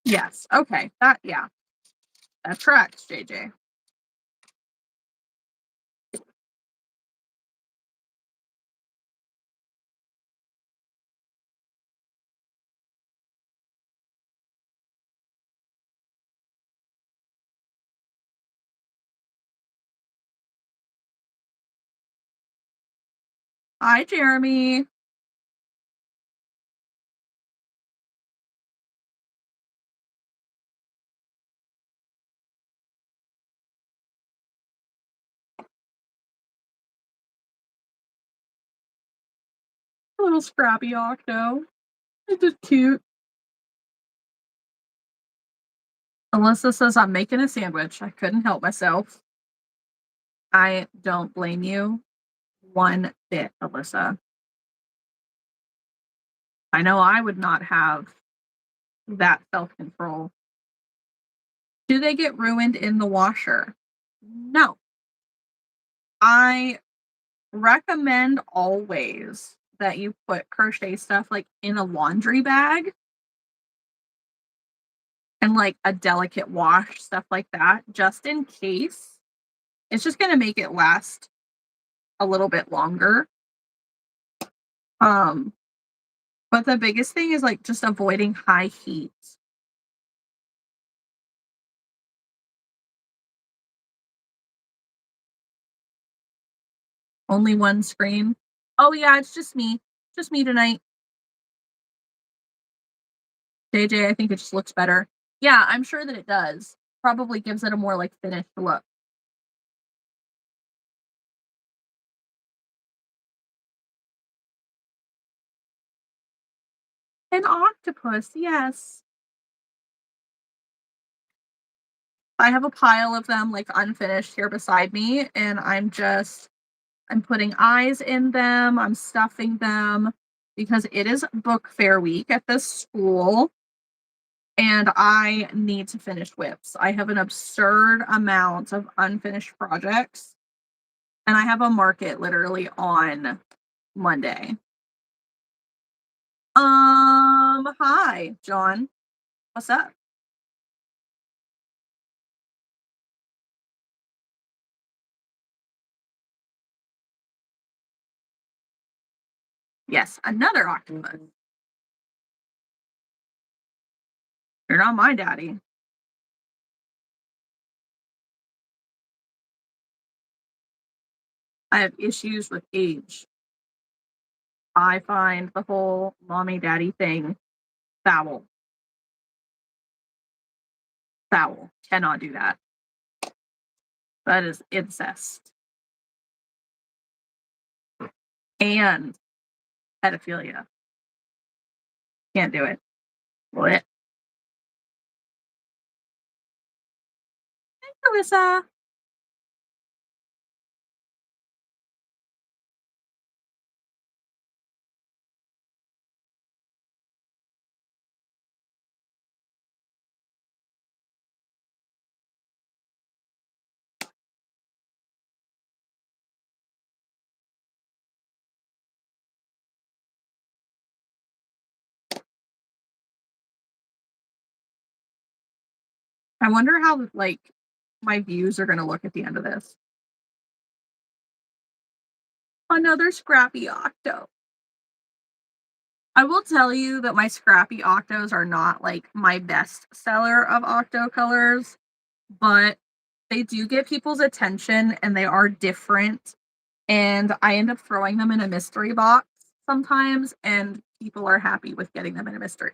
Yes, okay, yeah, that tracks, JJ. Hi, Jeremy. Little scrappy octo. It's just cute. Alyssa says, "I'm making a sandwich. I couldn't help myself." I don't blame you one bit, Alyssa. I know I would not have that self-control. Do they get ruined in the washer? No. I recommend always that you put crochet stuff, like, in a laundry bag and, like, a delicate wash, stuff like that, just in case. It's just gonna make it last a little bit longer. Um, but the biggest thing is, like, just avoiding high heat. Only one screen. Oh, yeah, it's just me tonight. JJ, I think it just looks better. Yeah, I'm sure that it does. Probably gives it a more, like, finished look. An octopus, yes. I have a pile of them, like, unfinished here beside me, and I'm putting eyes in them, I'm stuffing them because it is book fair week at this school, and I need to finish whips. I have an absurd amount of unfinished projects, and I have a market literally on Monday. Hi, John. What's up? Yes, another octopus. You're not my daddy. I have issues with age. I find the whole mommy daddy thing foul. Foul. Cannot do that. That is incest and pedophilia. Can't do it. What? Carissa. I wonder how, like, my views are gonna look at the end of this. Another scrappy octo. I will tell you that my scrappy octos are not like my best seller of octo colors, but they do get people's attention and they are different. And I end up throwing them in a mystery box sometimes, and people are happy with getting them in a mystery.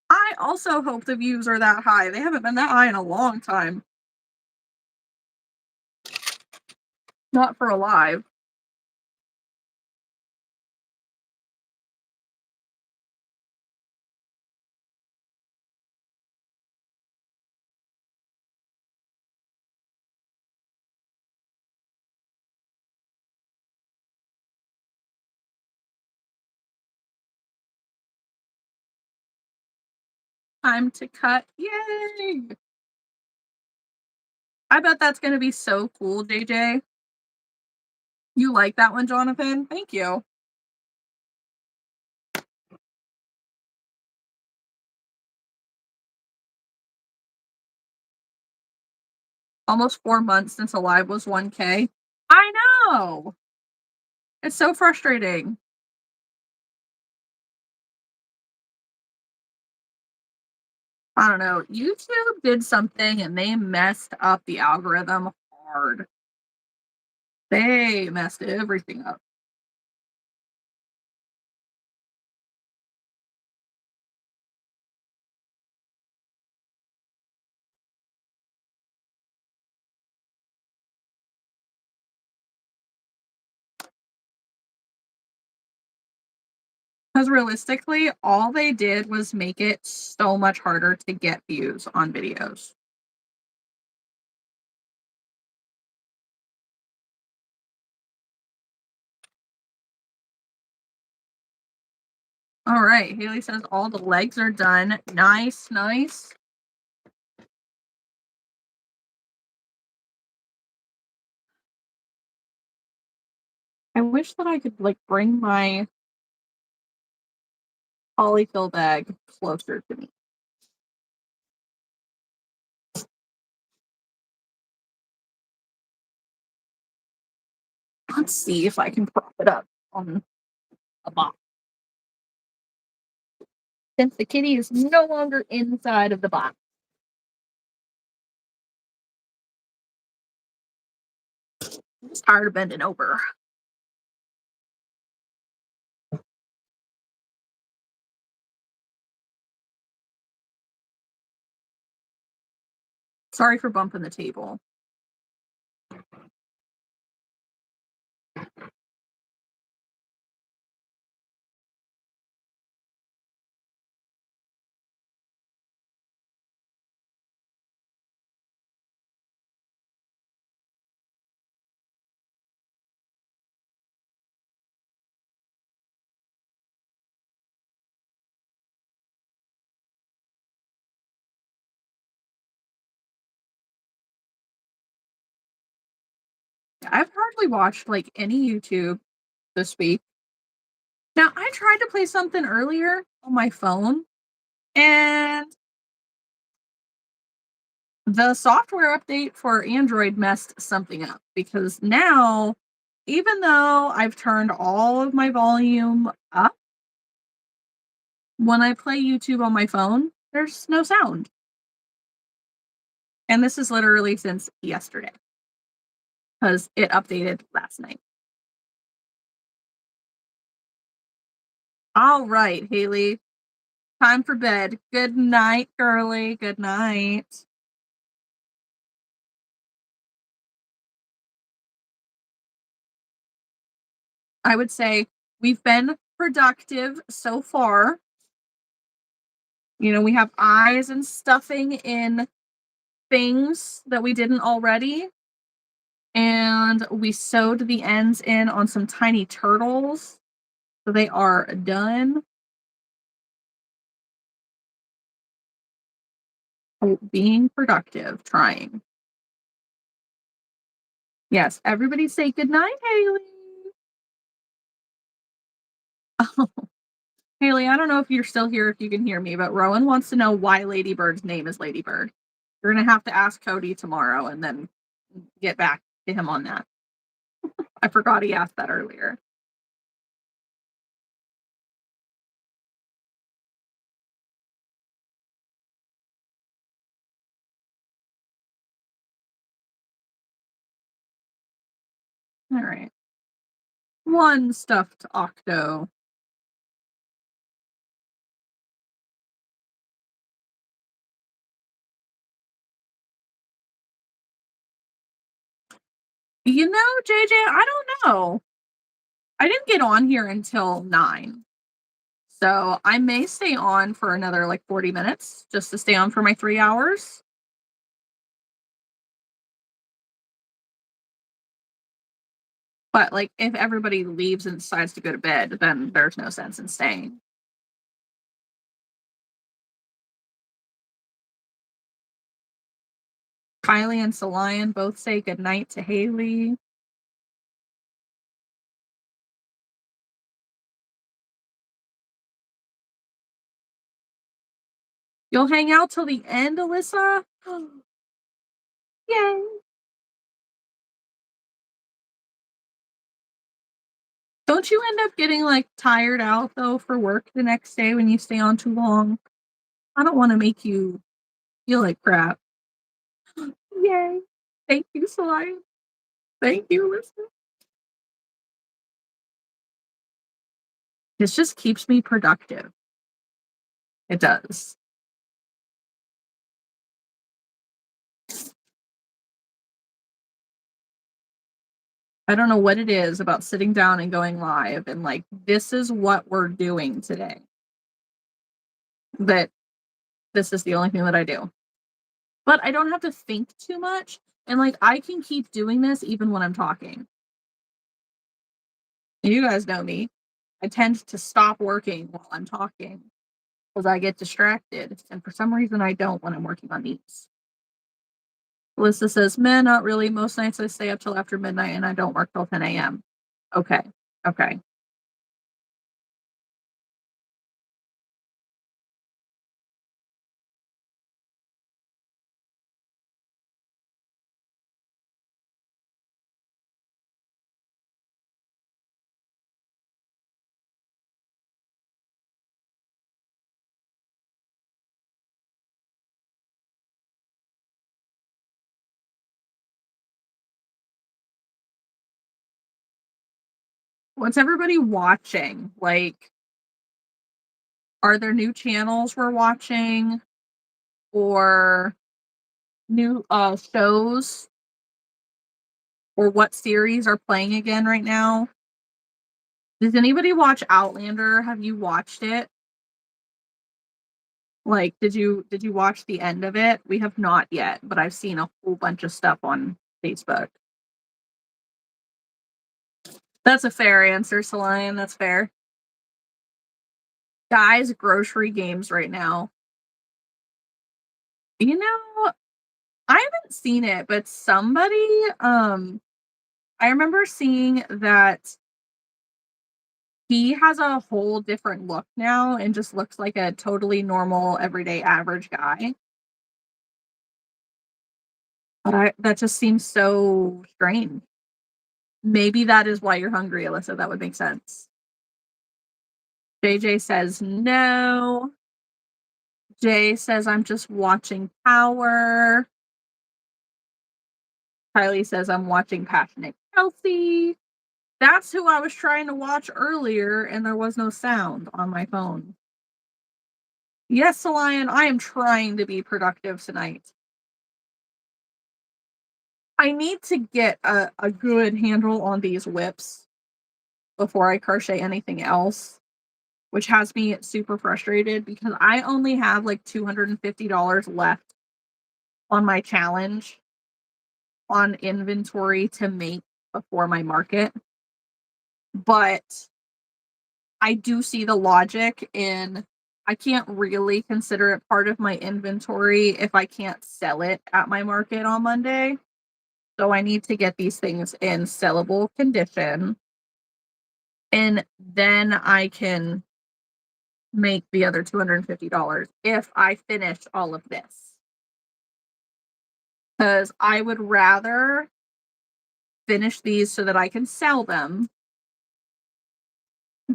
I also hope the views are that high. They haven't been that high in a long time. Not for a live. time to cut. Yay! I bet that's gonna be so cool, JJ. You like that one, Jonathan? Thank you. Almost 4 months since a live was 1K. I know! It's so frustrating. I don't know. YouTube did something and they messed up the algorithm hard. They messed everything up. Because realistically, all they did was make it so much harder to get views on videos. All right. Haley says all the legs are done. Nice, nice. I wish that I could like bring my polyfill bag closer to me. Let's see if I can prop it up on a box. Since the kitty is no longer inside of the box. I'm just tired of bending over. Sorry for bumping the table. I've hardly watched like any YouTube this week. Now, I tried to play something earlier on my phone, and the software update for Android messed something up because now, even though I've turned all of my volume up, when I play YouTube on my phone, there's no sound. And this is literally since yesterday because it updated last night. All right, Haley. Time for bed. Good night, girly. Good night. I would say we've been productive so far. You know, we have eyes and stuffing in things that we didn't already. And we sewed the ends in on some tiny turtles. So they are done. Being productive, trying. Yes, everybody say good night, Haley. Oh, Haley, I don't know if you're still here, if you can hear me, but Rowan wants to know why Ladybird's name is Ladybird. You're going to have to ask Cody tomorrow and then get back to him on that. I forgot he asked that earlier. All right. One stuffed octo. You know, JJ, I don't know. I didn't get on here until 9. So I may stay on for another like 40 minutes just to stay on for my 3 hours. But like if everybody leaves and decides to go to bed, then there's no sense in staying. Kylie and Celian both say goodnight to Haley. You'll hang out till the end, Alyssa? Yay. Don't you end up getting, like, tired out, though, for work the next day when you stay on too long? I don't wanna make you feel like crap. Yay. Thank you, Celian. Thank you, Alyssa. This just keeps me productive. It does. I don't know what it is about sitting down and going live and, like, this is what we're doing today. That this is the only thing that I do. But I don't have to think too much, and, like, I can keep doing this even when I'm talking. You guys know me. I tend to stop working while I'm talking because I get distracted, and for some reason, I don't when I'm working on these. Alyssa says, "Meh, not really. Most nights I stay up till after midnight and I don't work till 10 a.m." Okay. Okay. What's everybody watching? Like, are there new channels we're watching or new shows or what series are playing again right now? Does anybody watch Outlander? Have you watched it? Like, did you watch the end of it? We have not yet, but I've seen a whole bunch of stuff on Facebook. That's a fair answer, Celine. That's fair. Guys, grocery games right now. You know, I haven't seen it, but somebody, I remember seeing that he has a whole different look now and just looks like a totally normal, everyday, average guy. But that just seems so strange. Maybe that is why you're hungry, Alyssa. That would make sense. JJ says no. Jay says I'm just watching Power. Kylie says I'm watching Passionate Kelsey. That's who I was trying to watch earlier, and there was no sound on my phone. Yes, Lion, I am trying to be productive tonight. I need to get a good handle on these whips before I crochet anything else, which has me super frustrated because I only have like $250 left on my challenge on inventory to make before my market. But I do see the logic in I can't really consider it part of my inventory if I can't sell it at my market on Monday. So I need to get these things in sellable condition. And then I can make the other $250 if I finish all of this. Because I would rather finish these so that I can sell them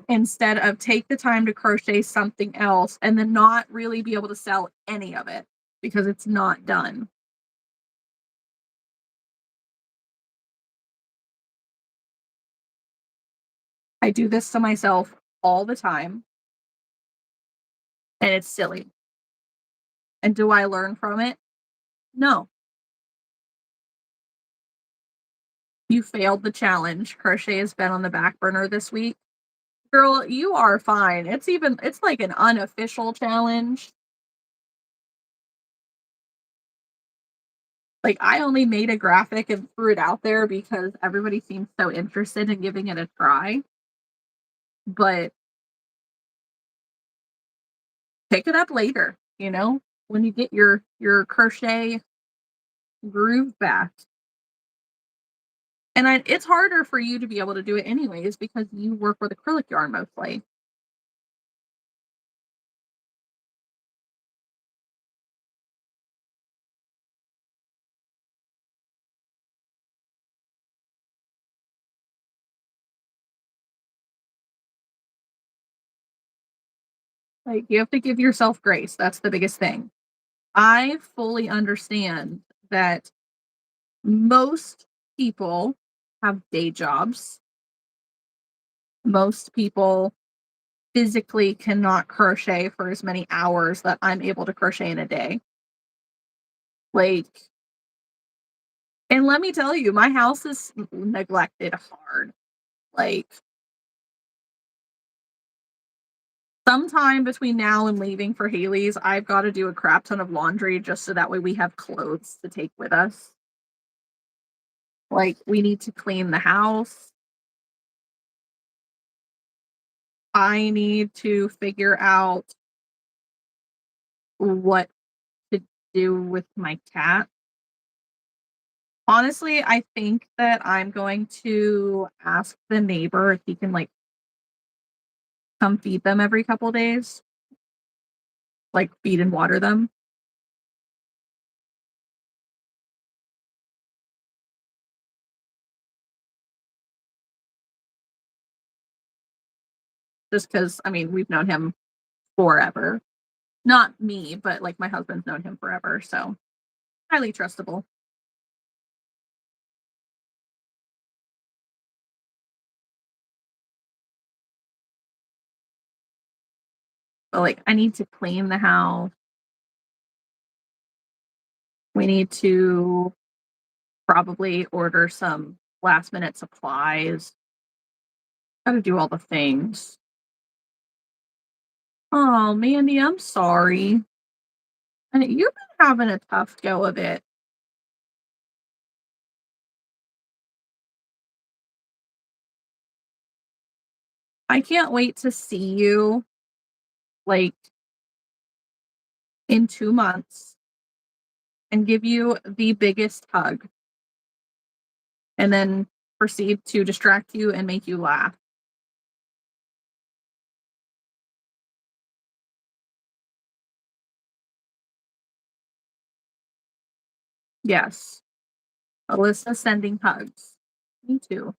instead of take the time to crochet something else and then not really be able to sell any of it because it's not done. I do this to myself all the time and it's silly. And do I learn from it? No. You failed the challenge. Crochet has been on the back burner this week. Girl, you are fine. It's like an unofficial challenge. Like I only made a graphic and threw it out there because everybody seems so interested in giving it a try. But pick it up later, when you get your crochet groove back. And it's harder for you to be able to do it anyways because you work with acrylic yarn mostly. Like, you have to give yourself grace. That's the biggest thing. I fully understand that most people have day jobs. Most people physically cannot crochet for as many hours that I'm able to crochet in a day. Like, and let me tell you, my house is neglected hard. Like, sometime between now and leaving for Haley's, I've got to do a crap ton of laundry just so that way we have clothes to take with us. Like, we need to clean the house. I need to figure out what to do with my cat. Honestly, I think that I'm going to ask the neighbor if he can like come feed them every couple days, like feed and water them. Just because, I mean, we've known him forever. Not me, but like my husband's known him forever. So highly trustable. But like, I need to clean the house. We need to probably order some last minute supplies. Gotta do all the things. Oh, Mandy, I'm sorry. And you've been having a tough go of it. I can't wait to see you like in 2 months and give you the biggest hug and then proceed to distract you and make you laugh. Yes. Alyssa sending hugs. Me too.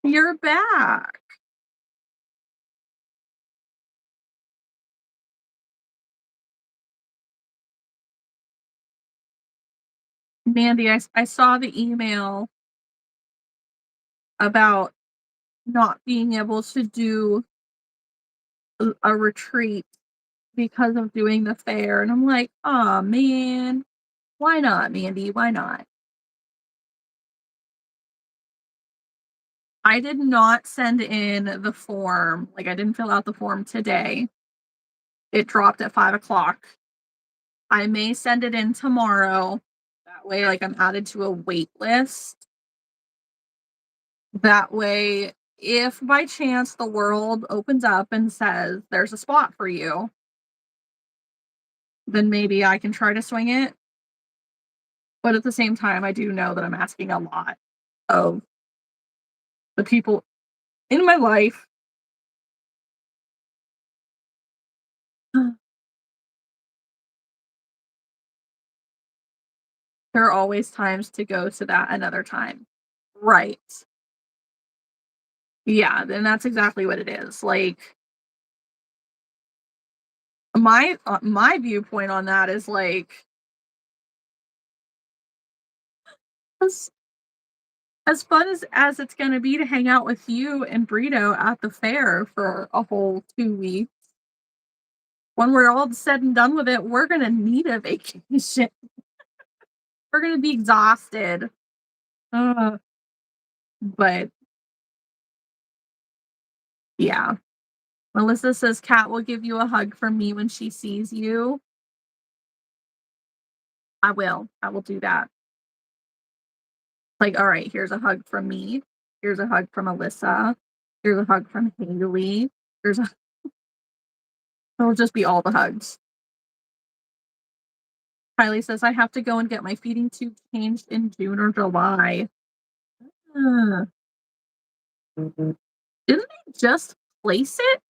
You're back. Mandy, I saw the email about not being able to do a retreat because of doing the fair. And I'm like, oh man, why not, Mandy? Why not? I did not send in the form. Like, I didn't fill out the form today. It dropped at 5 o'clock. I may send it in tomorrow. That way, like, I'm added to a wait list. That way, if by chance the world opens up and says there's a spot for you, then maybe I can try to swing it. But at the same time, I do know that I'm asking a lot of the people in my life. There are always times to go to that another time. Right. Yeah, then that's exactly what it is. Like, my viewpoint on that is like, as as fun as it's going to be to hang out with you and Brito at the fair for a whole 2 weeks, when we're all said and done with it, we're going to need a vacation. We're going to be exhausted. Uh, but yeah, Melissa says Kat will give you a hug from me when she sees you. I will. I will do that. Like, all right, here's a hug from me. Here's a hug from Alyssa. Here's a hug from Haley. There's a it'll just be all the hugs. Kylie says I have to go and get my feeding tube changed in June or July. Uh, didn't they just place it?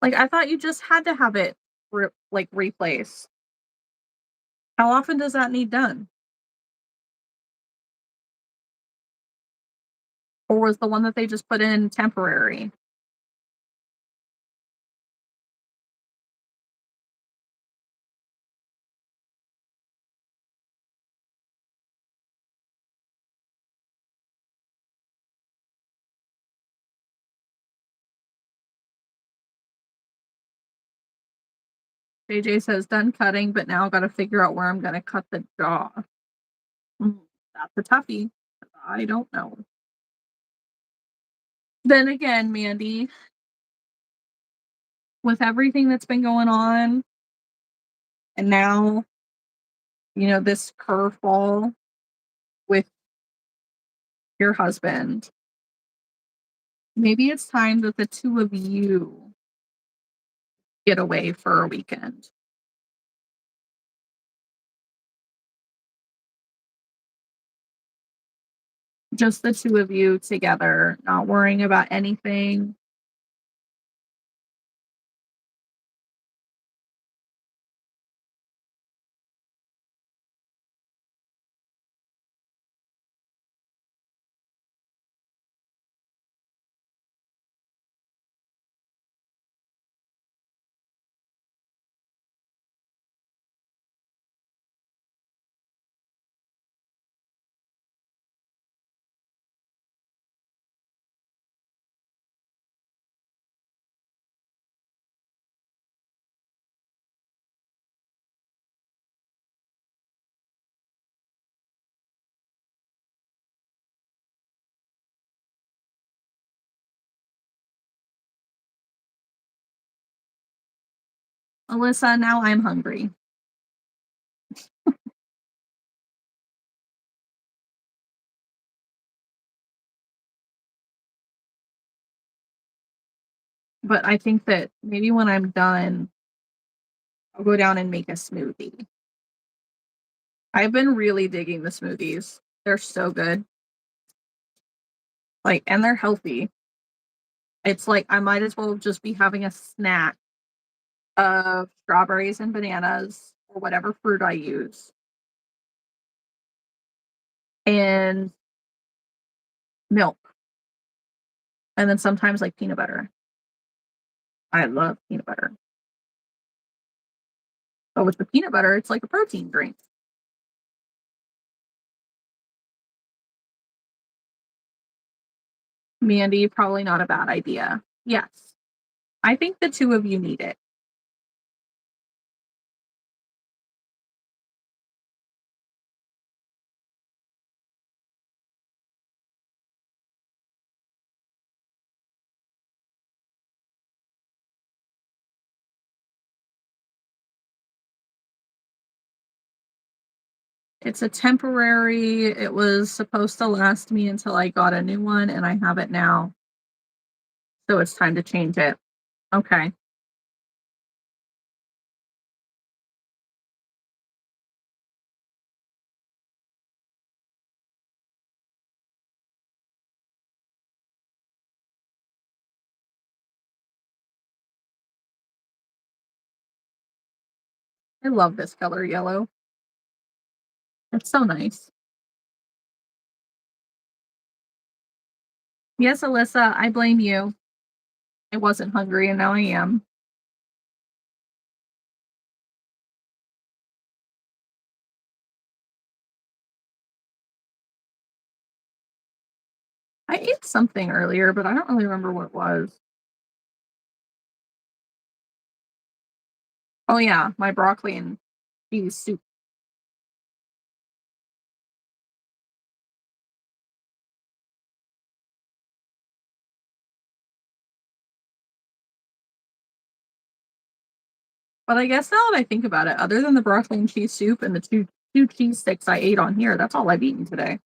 Like I thought you just had to have it replaced. How often does that need done? Or was the one that they just put in temporary? JJ says done cutting, but now got to figure out where I'm going to cut the jaw. Mm, that's a toughie. I don't know. Then again, Mandy, with everything that's been going on, and now, this curveball with your husband, maybe it's time that the two of you get away for a weekend. Just the two of you together, not worrying about anything. Alyssa, now I'm hungry. But I think that maybe when I'm done, I'll go down and make a smoothie. I've been really digging the smoothies. They're so good. And they're healthy. It's like I might as well just be having a snack of strawberries and bananas or whatever fruit I use. And milk. And then sometimes like peanut butter. I love peanut butter. But with the peanut butter, it's like a protein drink. Mandy, probably not a bad idea. Yes. I think the two of you need it. It's a temporary, it was supposed to last me until I got a new one, and I have it now. So it's time to change it. Okay. I love this color yellow. It's so nice. Yes, Alyssa, I blame you. I wasn't hungry and now I am. I ate something earlier, but I don't really remember what it was. Oh yeah, my broccoli and cheese soup. But I guess now that I think about it, other than the broccoli and cheese soup and the two cheese sticks I ate on here, that's all I've eaten today.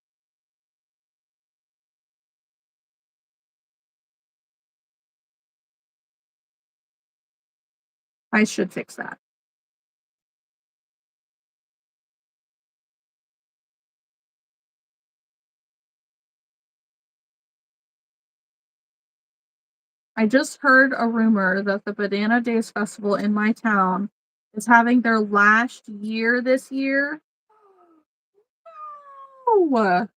I should fix that. I just heard a rumor that the Banana Days Festival in my town is having their last year this year. Oh,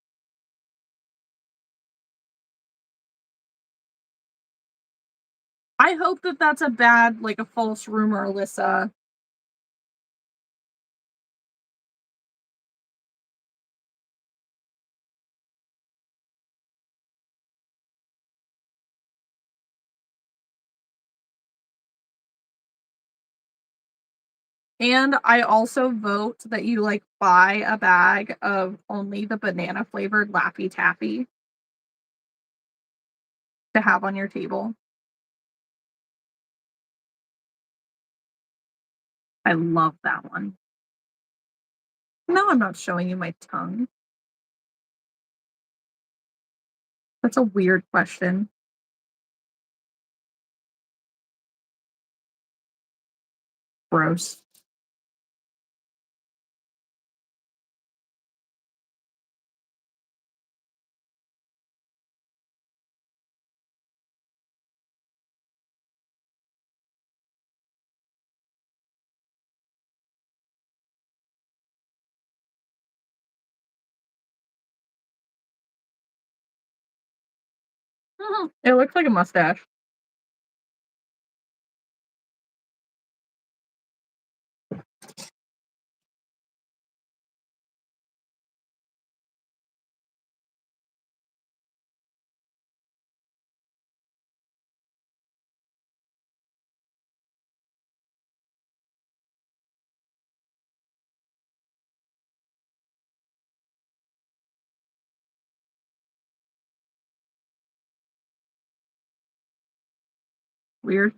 I hope that that's a bad, like a false rumor, Alyssa. And I also vote that you like buy a bag of only the banana flavored Laffy Taffy to have on your table. I love that one. No, I'm not showing you my tongue. That's a weird question. Gross. Mhm. It looks like a mustache. Weird.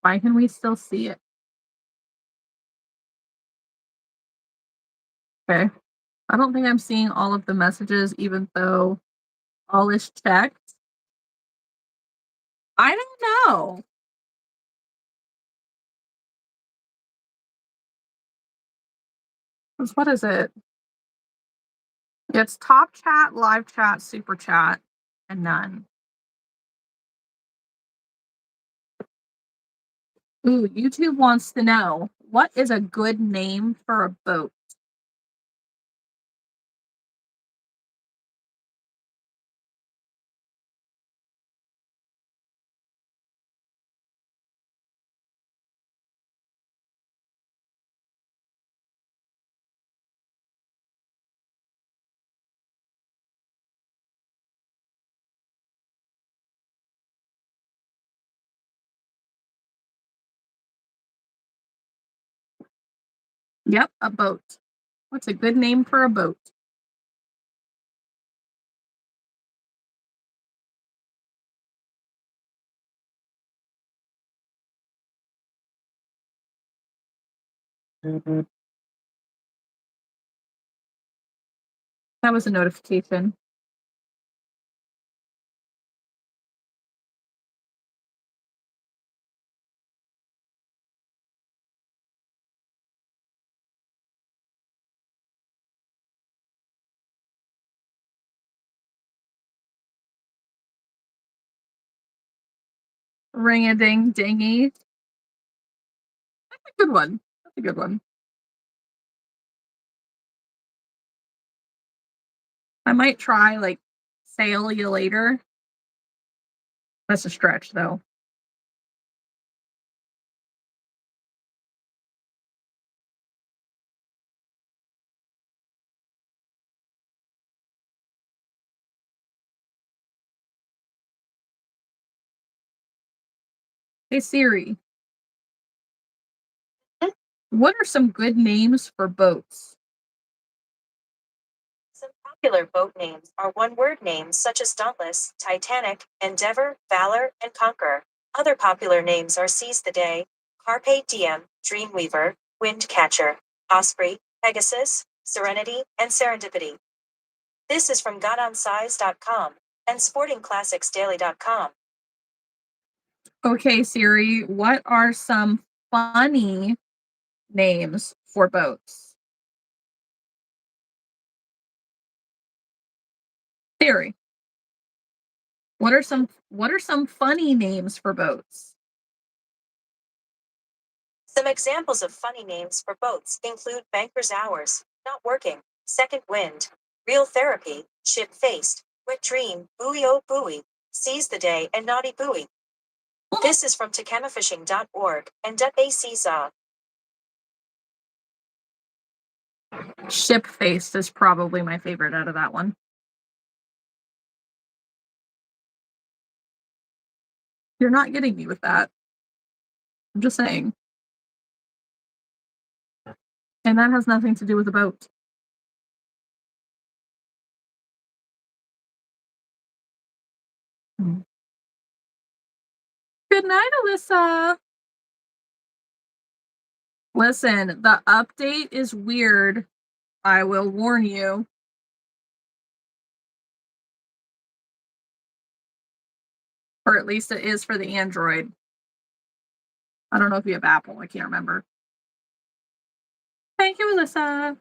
Why can we still see it? Okay. I don't think I'm seeing all of the messages, even though all is checked. I don't know. 'Cause what is it? It's top chat, live chat, super chat, and none. Ooh, YouTube wants to know what is a good name for a boat? Yep, a boat. What's a good name for a boat? Mhm. That was a notification. Ring a ding dingy. That's a good one. That's a good one. I might try like sail you later. That's a stretch though. Hey Siri, what are some good names for boats? Some popular boat names are one word names such as Dauntless, Titanic, Endeavor, Valor, and Conquer. Other popular names are Seize the Day, Carpe Diem, Dreamweaver, Windcatcher, Osprey, Pegasus, Serenity, and Serendipity. This is from GotOnSize.com and SportingClassicsDaily.com. Okay, Siri, what are some funny names for boats? Siri, what are some funny names for boats? Some examples of funny names for boats include Banker's Hours, Not Working, Second Wind, Real Therapy, Ship Faced, Wet Dream, Buoy O Buoy, Seize the Day, and Naughty Buoy. This is from takamafishing.org and .acza. Ship faced is probably my favorite out of that one. You're not getting me with that. I'm just saying. And that has nothing to do with a boat. Mm. Good night, Alyssa. Listen, the update is weird. I will warn you. Or at least it is for the Android. I don't know if you have Apple. I can't remember. Thank you, Alyssa.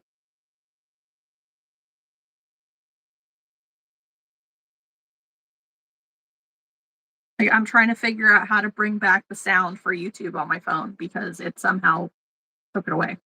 I'm trying to figure out how to bring back the sound for YouTube on my phone because it somehow took it away.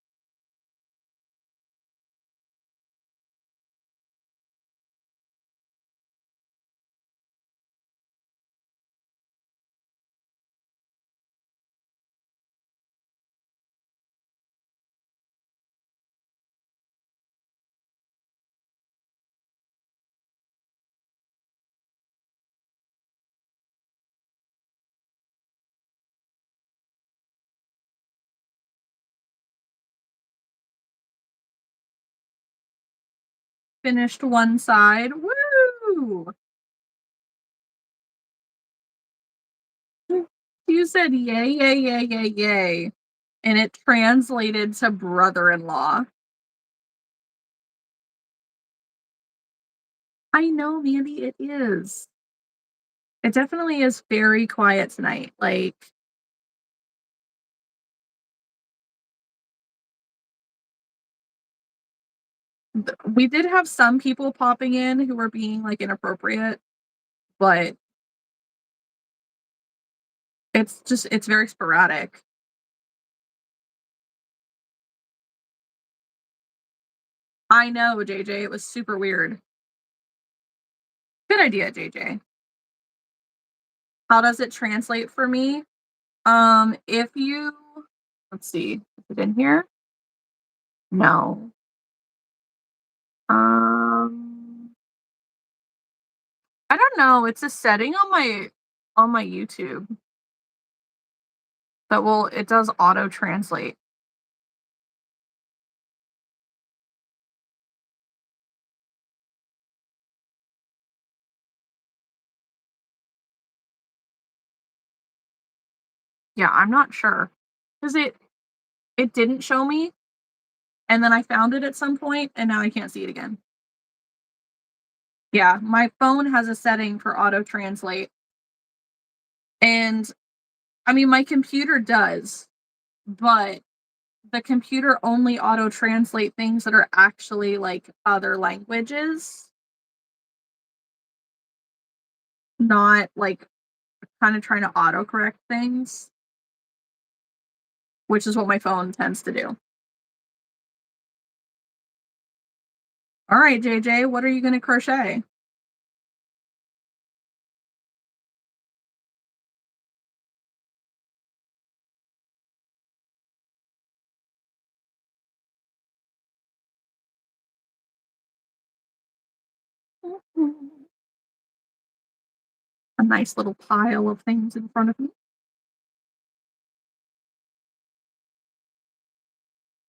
Finished one side. Woo! You said yay, yay, yay, yay, yay. And it translated to brother in law. I know, Mandy, it is. It definitely is very quiet tonight. Like, we did have some people popping in who were being like inappropriate, but it's very sporadic. I know, JJ. It was super weird. Good idea, JJ. How does it translate for me? If you let's see, is it in here? No. Um, I don't know. It's a setting on my YouTube that will it does auto translate. Yeah, I'm not sure because it didn't show me, and then I found it at some point, and now I can't see it again. Yeah, my phone has a setting for auto translate, and I mean my computer does, but the computer only auto translate things that are actually like other languages, not like kind of trying to autocorrect things, which is what my phone tends to do. All right, JJ, what are you going to crochet? A nice little pile of things in front of me.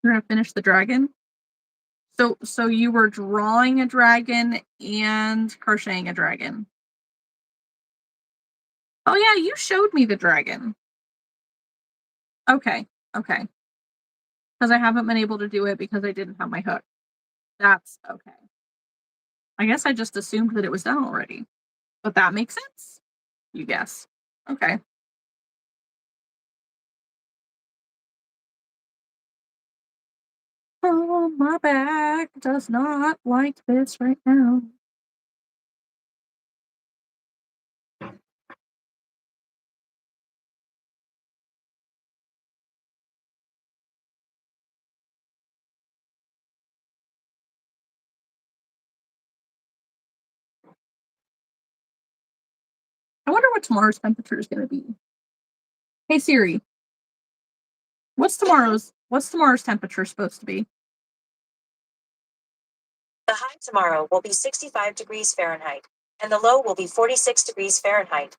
You're going to finish the dragon? So you were drawing a dragon and crocheting a dragon. Oh yeah, you showed me the dragon. Okay. Okay. Because I haven't been able to do it because I didn't have my hook. That's okay. I guess I just assumed that it was done already. But that makes sense. You guess. Okay. Oh, my back does not like this right now. I wonder what tomorrow's temperature is going to be. Hey Siri, what's tomorrow's temperature supposed to be? The high tomorrow will be 65 degrees Fahrenheit, and the low will be 46 degrees Fahrenheit.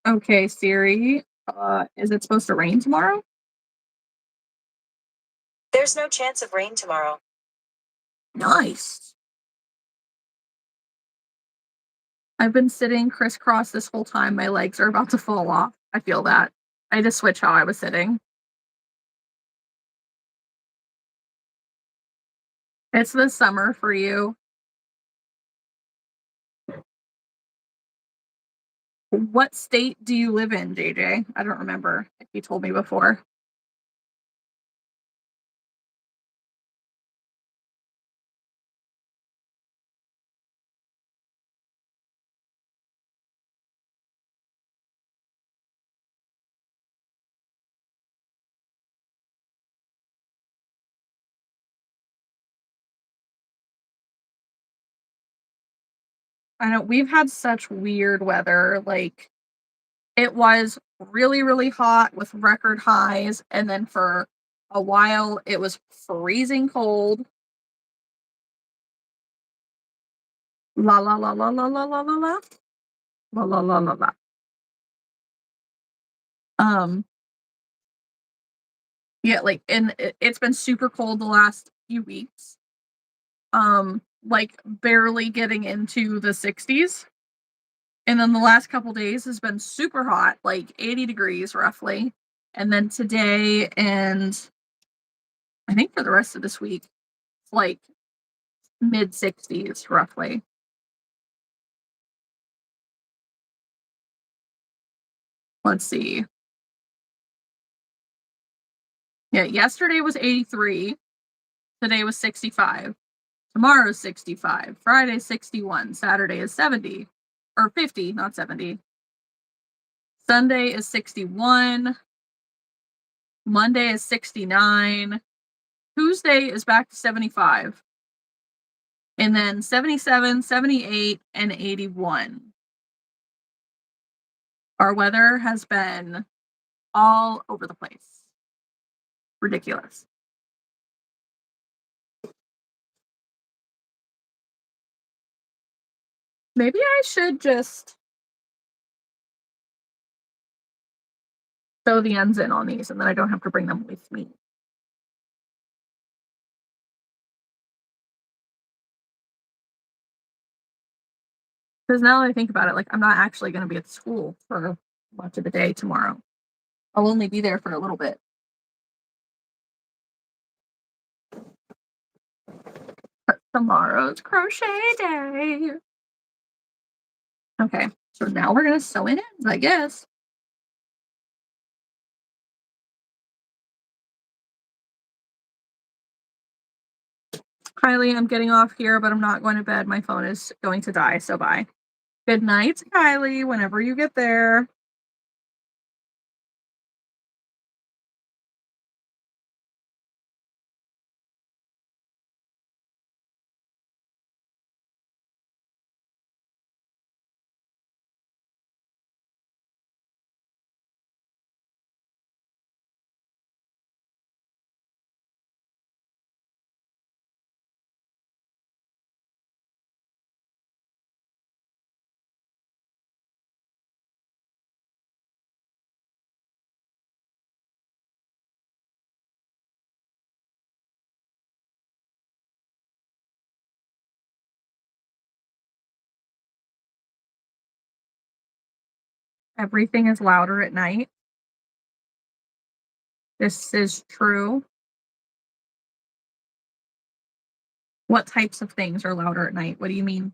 Okay, Siri, is it supposed to rain tomorrow? There's no chance of rain tomorrow. Nice. I've been sitting crisscross this whole time. My legs are about to fall off. I feel that. I had to switch how I was sitting. It's the summer for you. What state do you live in, JJ? I don't remember if you told me before. I know we've had such weird weather. Like, it was really, really hot with record highs, and then for a while it was freezing cold. La la la la la la la la la la la la la la. Um, yeah, like, and it's been super cold the last few weeks. Like barely getting into the 60s. And then the last couple days has been super hot, like 80 degrees roughly. And then today and I think for the rest of this week, it's like mid 60s roughly. Let's see. Yeah, yesterday was 83. Today was 65. Tomorrow's 65. Friday's 61. Saturday is 70. Or 50, not 70. Sunday is 61. Monday is 69. Tuesday is back to 75. And then 77, 78, and 81. Our weather has been all over the place. Ridiculous. Maybe I should just sew the ends in on these and then I don't have to bring them with me. Because now that I think about it, like, I'm not actually going to be at school for much of the day tomorrow. I'll only be there for a little bit. But tomorrow's crochet day. Okay, so now we're going to sew in ends, I guess. Kylie, I'm getting off here, but I'm not going to bed. My phone is going to die, so bye. Good night, Kylie, whenever you get there. Everything is louder at night. This is true. What types of things are louder at night? What do you mean?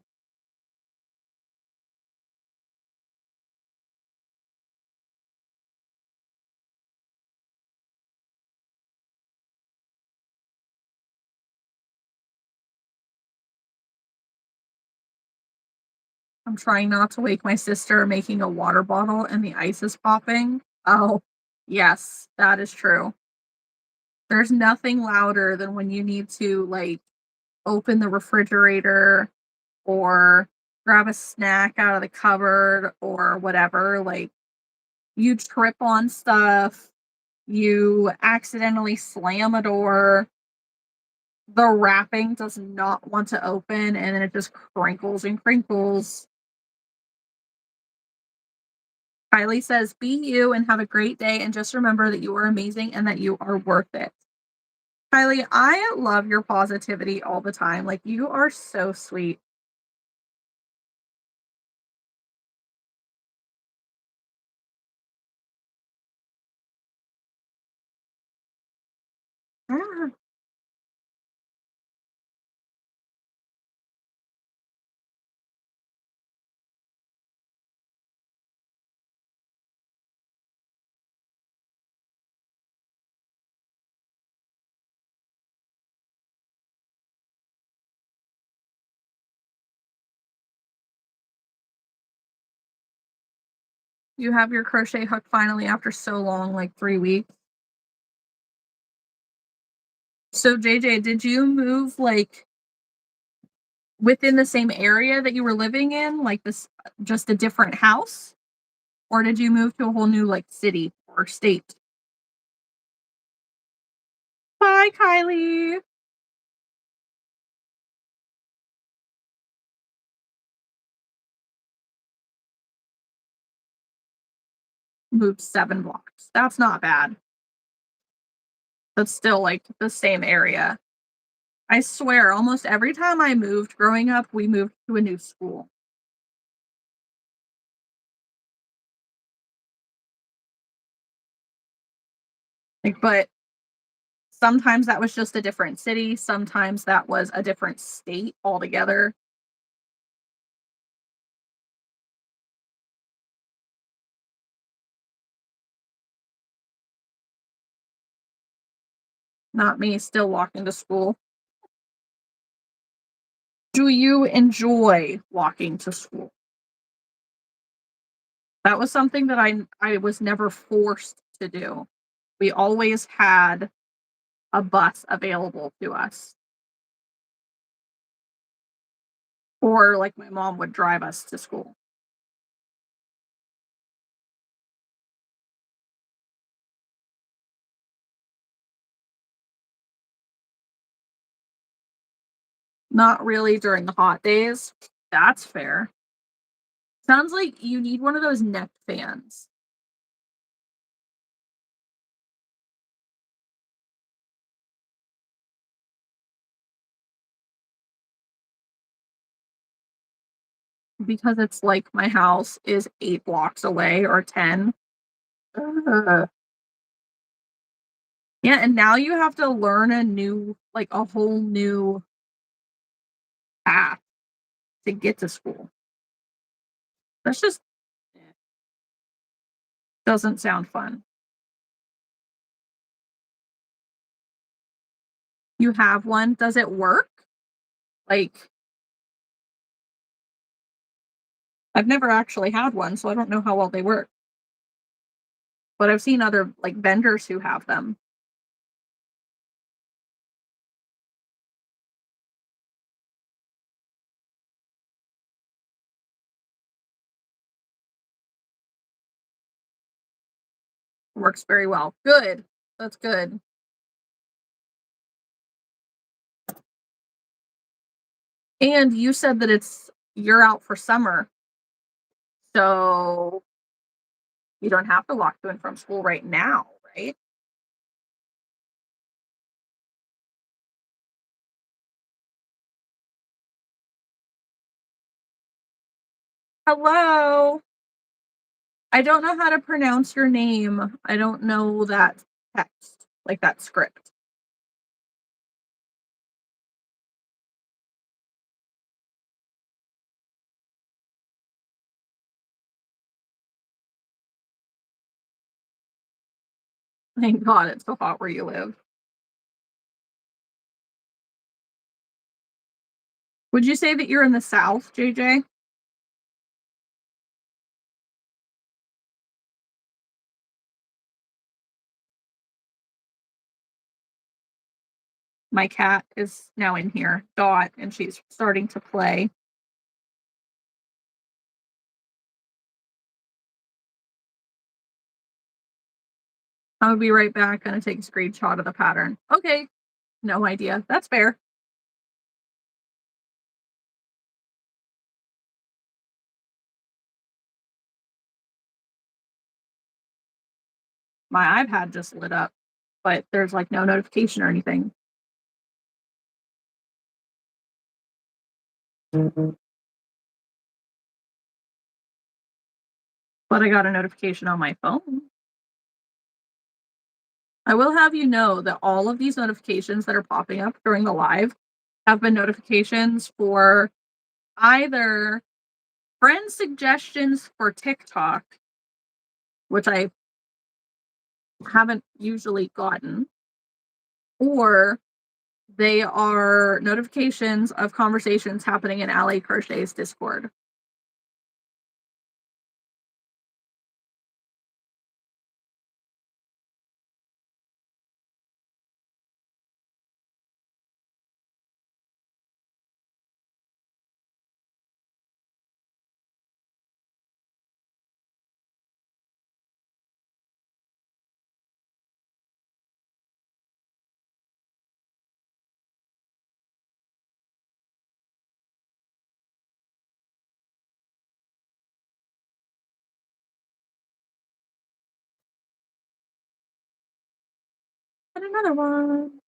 I'm trying not to wake my sister making a water bottle and the ice is popping. Oh, yes, that is true. There's nothing louder than when you need to, like, open the refrigerator or grab a snack out of the cupboard or whatever. Like, you trip on stuff, you accidentally slam a door, the wrapping does not want to open, and then it just crinkles and crinkles. Kylie says, "Be you and have a great day, and just remember that you are amazing and that you are worth it." Kylie, I love your positivity all the time. Like, you are so sweet. Yeah. You have your crochet hook finally after so long, like 3 weeks. So, JJ, did you move like within the same area that you were living in, like this, just a different house? Or did you move to a whole new like city or state? Bye, Kylie. Moved 7 blocks. That's not bad. That's still like the same area. I swear, almost every time I moved growing up, we moved to a new school. Like, but sometimes that was just a different city, sometimes that was a different state altogether. Not me still walking to school. Do you enjoy walking to school? That was something that I was never forced to do. We always had a bus available to us, or like my mom would drive us to school. Not really during the hot days. That's fair. Sounds like you need one of those neck fans because it's like my house is 8 blocks away or 10. Ugh. Yeah, and now you have to learn like a whole new path to get to school. That's just doesn't sound fun. You have one? Does it work? Like, I've never actually had one, so I don't know how well they work, but I've seen other, like, vendors who have them. Works very well. Good. That's good. And you said that you're out for summer, so you don't have to walk to and from school right now, right? Hello. I don't know how to pronounce your name. I don't know that text, like that script. Thank God it's so hot where you live. Would you say that you're in the South, JJ? My cat is now in here, Dot, and she's starting to play. I'll be right back. Gonna take a screenshot of the pattern. Okay, no idea. That's fair. My iPad just lit up, but there's like no notification or anything. But I got a notification on my phone. I will have you know that all of these notifications that are popping up during the live have been notifications for either friend suggestions for TikTok, which I haven't usually gotten, or they are notifications of conversations happening in Ally Crochet's Discord. And another one.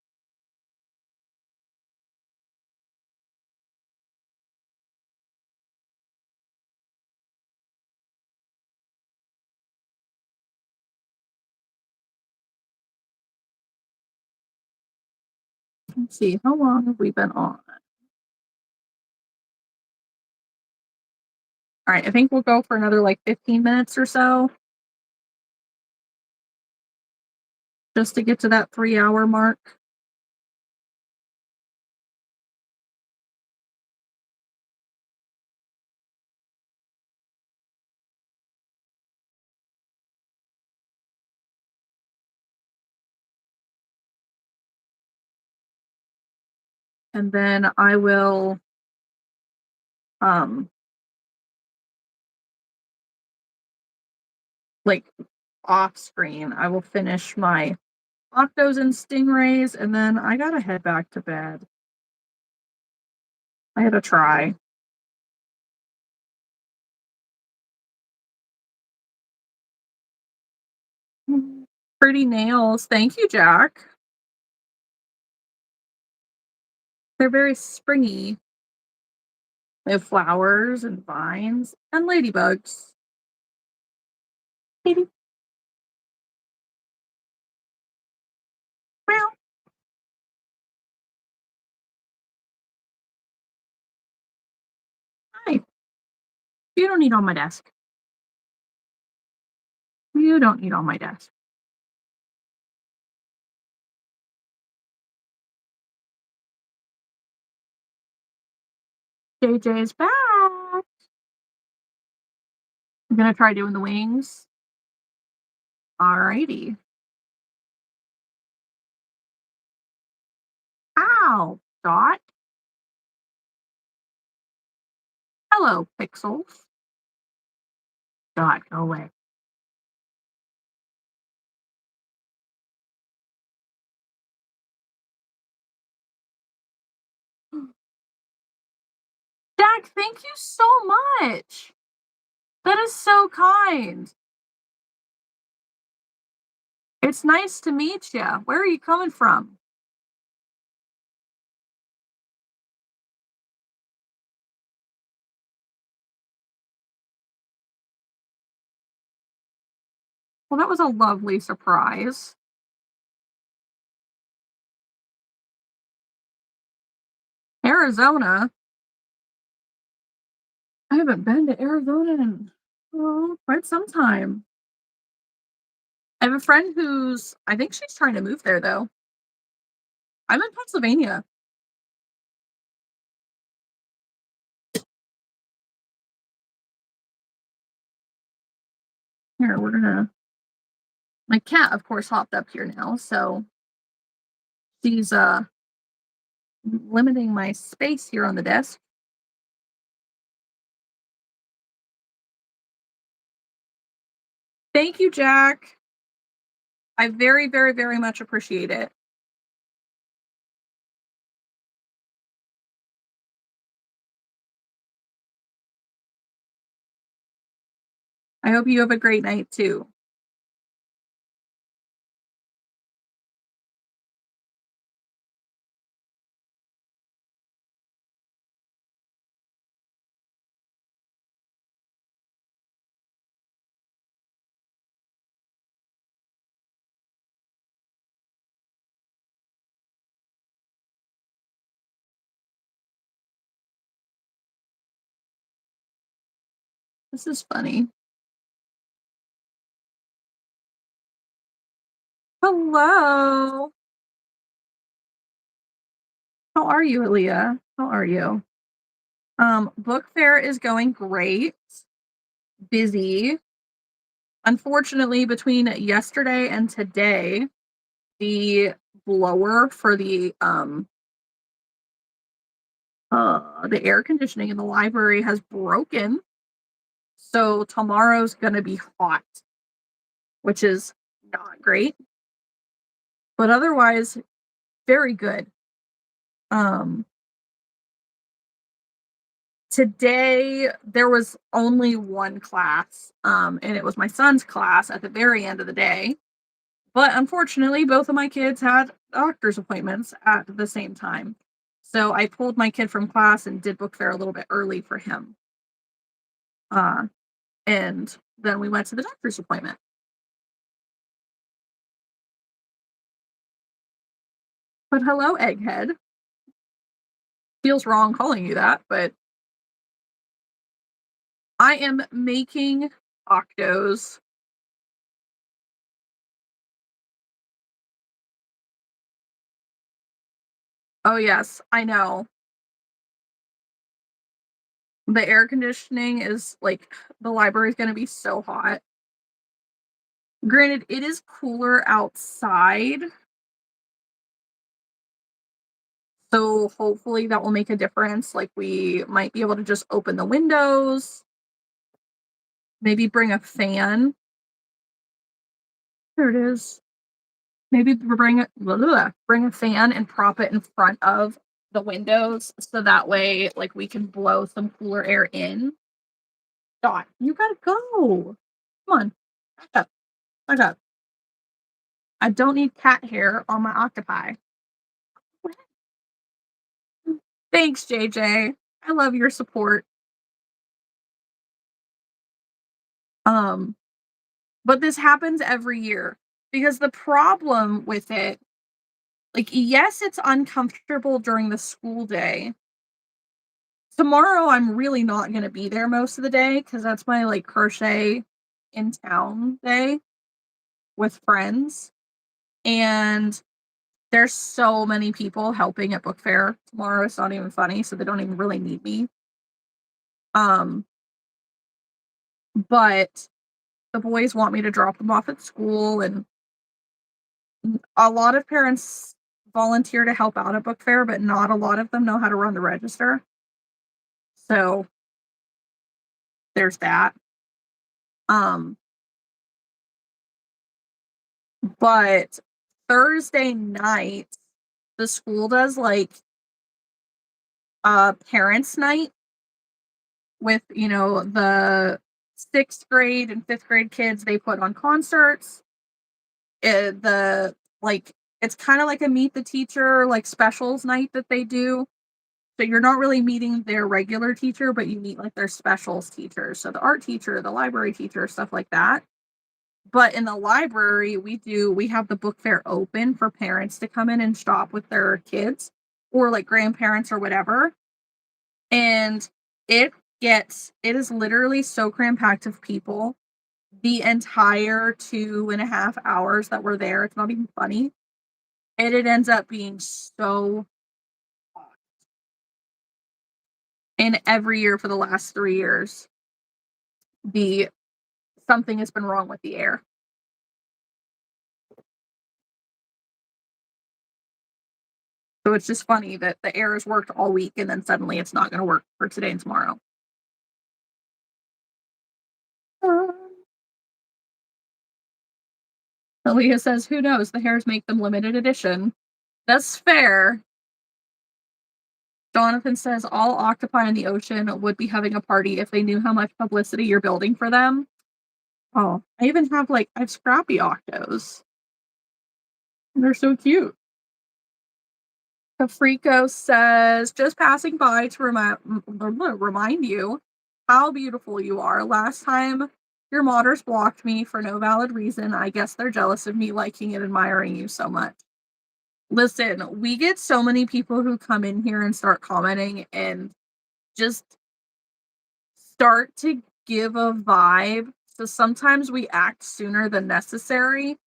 Let's see, how long have we been on? All right, I think we'll go for another like 15 minutes or so just to get to that 3 hour mark. And then I will um like off screen, I will finish my octos and stingrays, and then I gotta head back to bed. I had to try. Pretty nails. Thank you, Jack. They're very springy. They have flowers and vines and ladybugs. Well, hi. You don't need on my desk. You don't need on my desk. JJ's back. I'm gonna try doing the wings. Alrighty. Ow, Dot. Hello, Pixels. Dot, go away. Jack, thank you so much. That is so kind. It's nice to meet you. Where are you coming from? Well, that was a lovely surprise. Arizona? I haven't been to Arizona in, oh, quite some time. I have a friend who's I think she's trying to move there, though. I'm in Pennsylvania. Here, we're gonna my cat, of course, hopped up here now, so she's, limiting my space here on the desk. Thank you, Jack. I very, very, very much appreciate it. I hope you have a great night too. This is funny. Hello. How are you, Aaliyah? How are you? Book fair is going great. Busy. Unfortunately, between yesterday and today, the blower for the air conditioning in the library has broken. So tomorrow's gonna be hot, which is not great, but otherwise very good. Um, Today there was only one class, and it was my son's class at the very end of the day. But unfortunately, both of my kids had doctor's appointments at the same time. So I pulled my kid from class and did book fair a little bit early for him. Uh, and then we went to the doctor's appointment. But hello, Egghead. Feels wrong calling you that, but I am making octos. Oh, yes, I know. The air conditioning is like the library is going to be so hot. Granted, it is cooler outside, so hopefully that will make a difference. Like we might be able to just open the windows, maybe bring a fan. There it is. Maybe bring a fan and prop it in front of the windows so that way like we can blow some cooler air in. Dot, you gotta go. Come on, back up, back up. I don't need cat hair on my octopi. Thanks, JJ. I love your support. Um, but this happens every year because the problem with it, like, yes, it's uncomfortable during the school day. Tomorrow, I'm really not going to be there most of the day because that's my like crochet in town day with friends. And there's so many people helping at book fair tomorrow. It's not even funny. So they don't even really need me. Um, but the boys want me to drop them off at school, and a lot of parents volunteer to help out at book fair, but not a lot of them know how to run the register. So there's that. Um, but Thursday night, the school does like a parents' night with, the sixth grade and fifth grade kids. They put on concerts. The like it's kind of like a meet the teacher like specials night that they do. So you're not really meeting their regular teacher, but you meet like their specials teacher. So the art teacher, the library teacher, stuff like that. But in the library, we have the book fair open for parents to come in and shop with their kids or like grandparents or whatever. And it it is literally so cram-packed of people the entire 2.5 hours that we're there. It's not even funny. And it ends up being so hot. And every year for the last 3 years, the something has been wrong with the air. So it's just funny that the air has worked all week and then suddenly it's not going to work for today and tomorrow. Um, Aaliyah says, "Who knows? The hairs make them limited edition." That's fair. Jonathan says, "All octopi in the ocean would be having a party if they knew how much publicity you're building for them." Oh, I have scrappy octos. They're so cute. Africo says, "Just passing by to remind you how beautiful you are. Last time your modders blocked me for no valid reason. I guess they're jealous of me liking and admiring you so much." Listen, we get so many people who come in here and start commenting and just start to give a vibe. So sometimes we act sooner than necessary.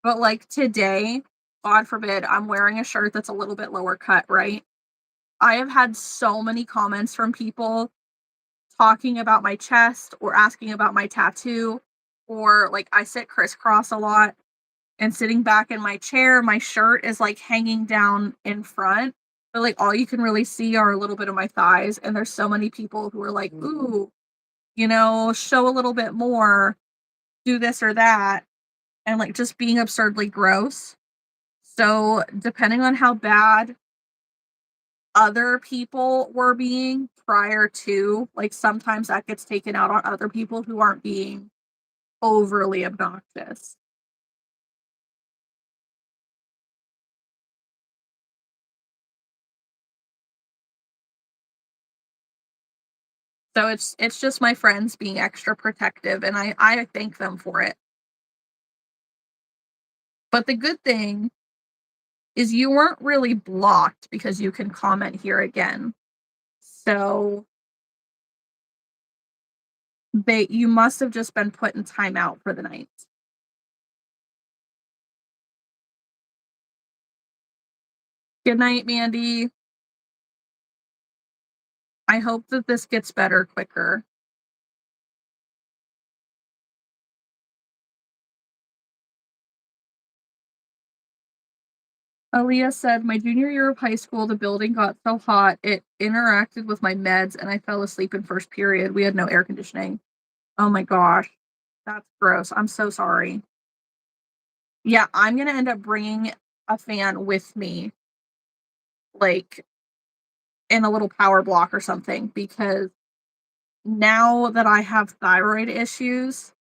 But like today, God forbid, I'm wearing a shirt that's a little bit lower cut, right? I have had so many comments from people talking about my chest or asking about my tattoo, or like I sit crisscross a lot and sitting back in my chair, my shirt is like hanging down in front. But like all you can really see are a little bit of my thighs. And there's so many people who are like, "Ooh, show a little bit more, do this or that," and like just being absurdly gross. So, depending on how bad other people were being prior to, like sometimes that gets taken out on other people who aren't being overly obnoxious. So it's just my friends being extra protective and I thank them for it. But the good thing is you weren't really blocked because you can comment here again. So they you must have just been put in timeout for the night. Good night, Mandy. I hope that this gets better quicker. Aaliyah said, "My junior year of high school, the building got so hot it interacted with my meds and I fell asleep in first period. We had no air conditioning." Oh my gosh. That's gross. I'm so sorry. Yeah, I'm going to end up bringing a fan with me, like in a little power block or something, because now that I have thyroid issues,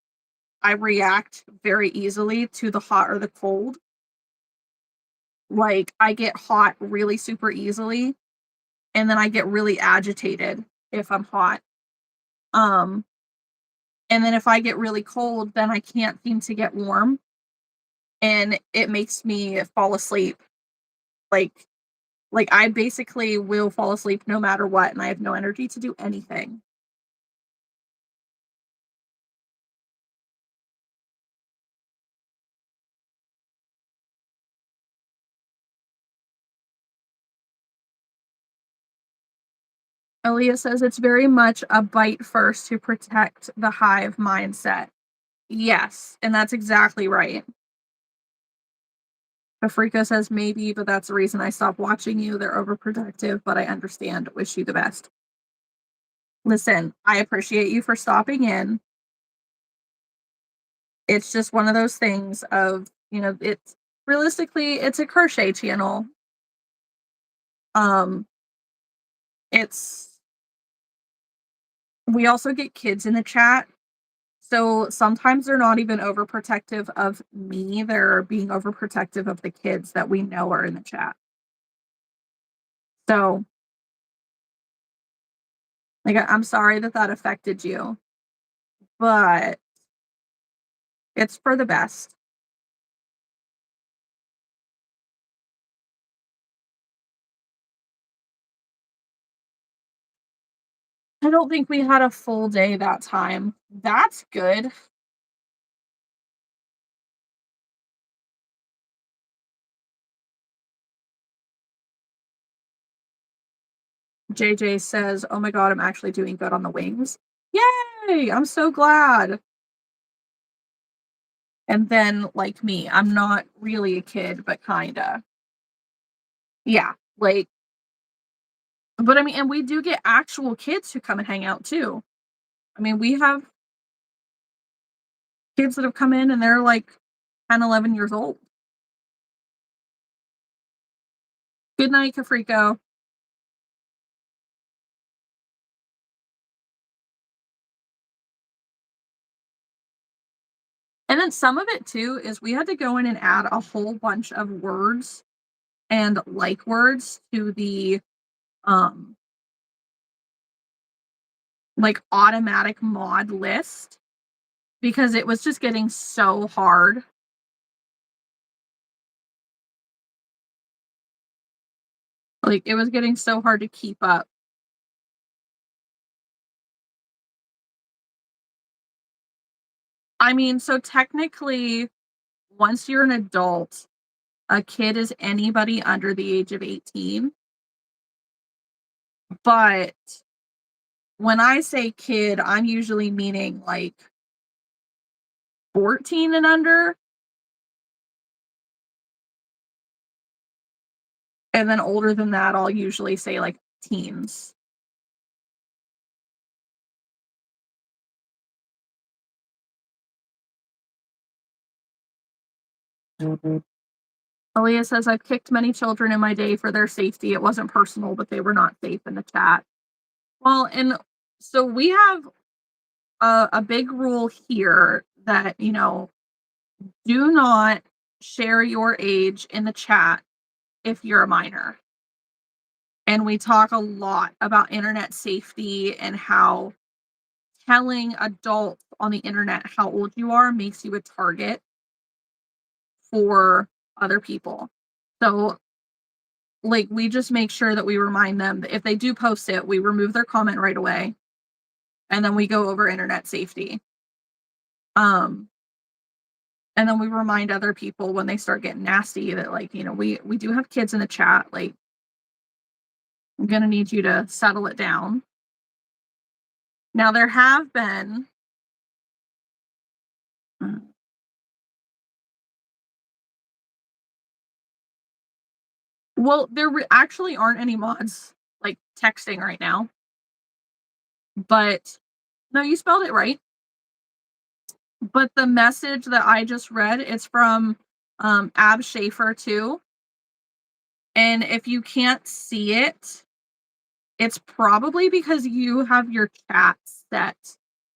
I react very easily to the hot or the cold. Like, I get hot really super easily, and then I get really agitated if I'm hot. Um, and then if I get really cold, then I can't seem to get warm, and it makes me fall asleep. Like I basically will fall asleep no matter what, and I have no energy to do anything. Aaliyah says it's very much a bite first to protect the hive mindset. Yes, and that's exactly right. Afrika says maybe, but that's the reason I stopped watching you. They're overprotective, but I understand. Wish you the best. Listen, I appreciate you for stopping in. It's just one of those things of, it's realistically it's a crochet channel. Um it's we also get kids in the chat. So sometimes they're not even overprotective of me. They're being overprotective of the kids that we know are in the chat. So, like I'm sorry that that affected you, but It's for the best. I don't think we had a full day that time. That's good. JJ says, "Oh my god, I'm actually doing good on the wings." Yay! I'm so glad. And then, like me, I'm not really a kid, but kinda. Yeah, like, but I mean, and we do get actual kids who come and hang out too. I mean, we have kids that have come in and they're like 10, 11 years old. Good night, Cafrico. And then some of it too is we had to go in and add a whole bunch of words and like words to the um like automatic mod list because it was just getting so hard. Like it was getting so hard to keep up. I mean, so technically, once you're an adult, a kid is anybody under the age of 18. But when I say kid, I'm usually meaning like 14 and under. And then older than that, I'll usually say like teens. Mhm. Aaliyah says, I've kicked many children in my day for their safety. It wasn't personal, but they were not safe in the chat. Well, and so we have a big rule here that, do not share your age in the chat if you're a minor. And we talk a lot about internet safety and how telling adults on the internet how old you are makes you a target for other people. So, like, we just make sure that we remind them that if they do post it, we remove their comment right away, and then we go over internet safety. Um, and then we remind other people when they start getting nasty that, like, we do have kids in the chat. Like, I'm gonna need you to settle it down. Now, there have been. uh, Well, actually aren't any mods like texting right now, but no, you spelled it right. But the message that I just read is from Ab Schaefer too. And if you can't see it, it's probably because you have your chat set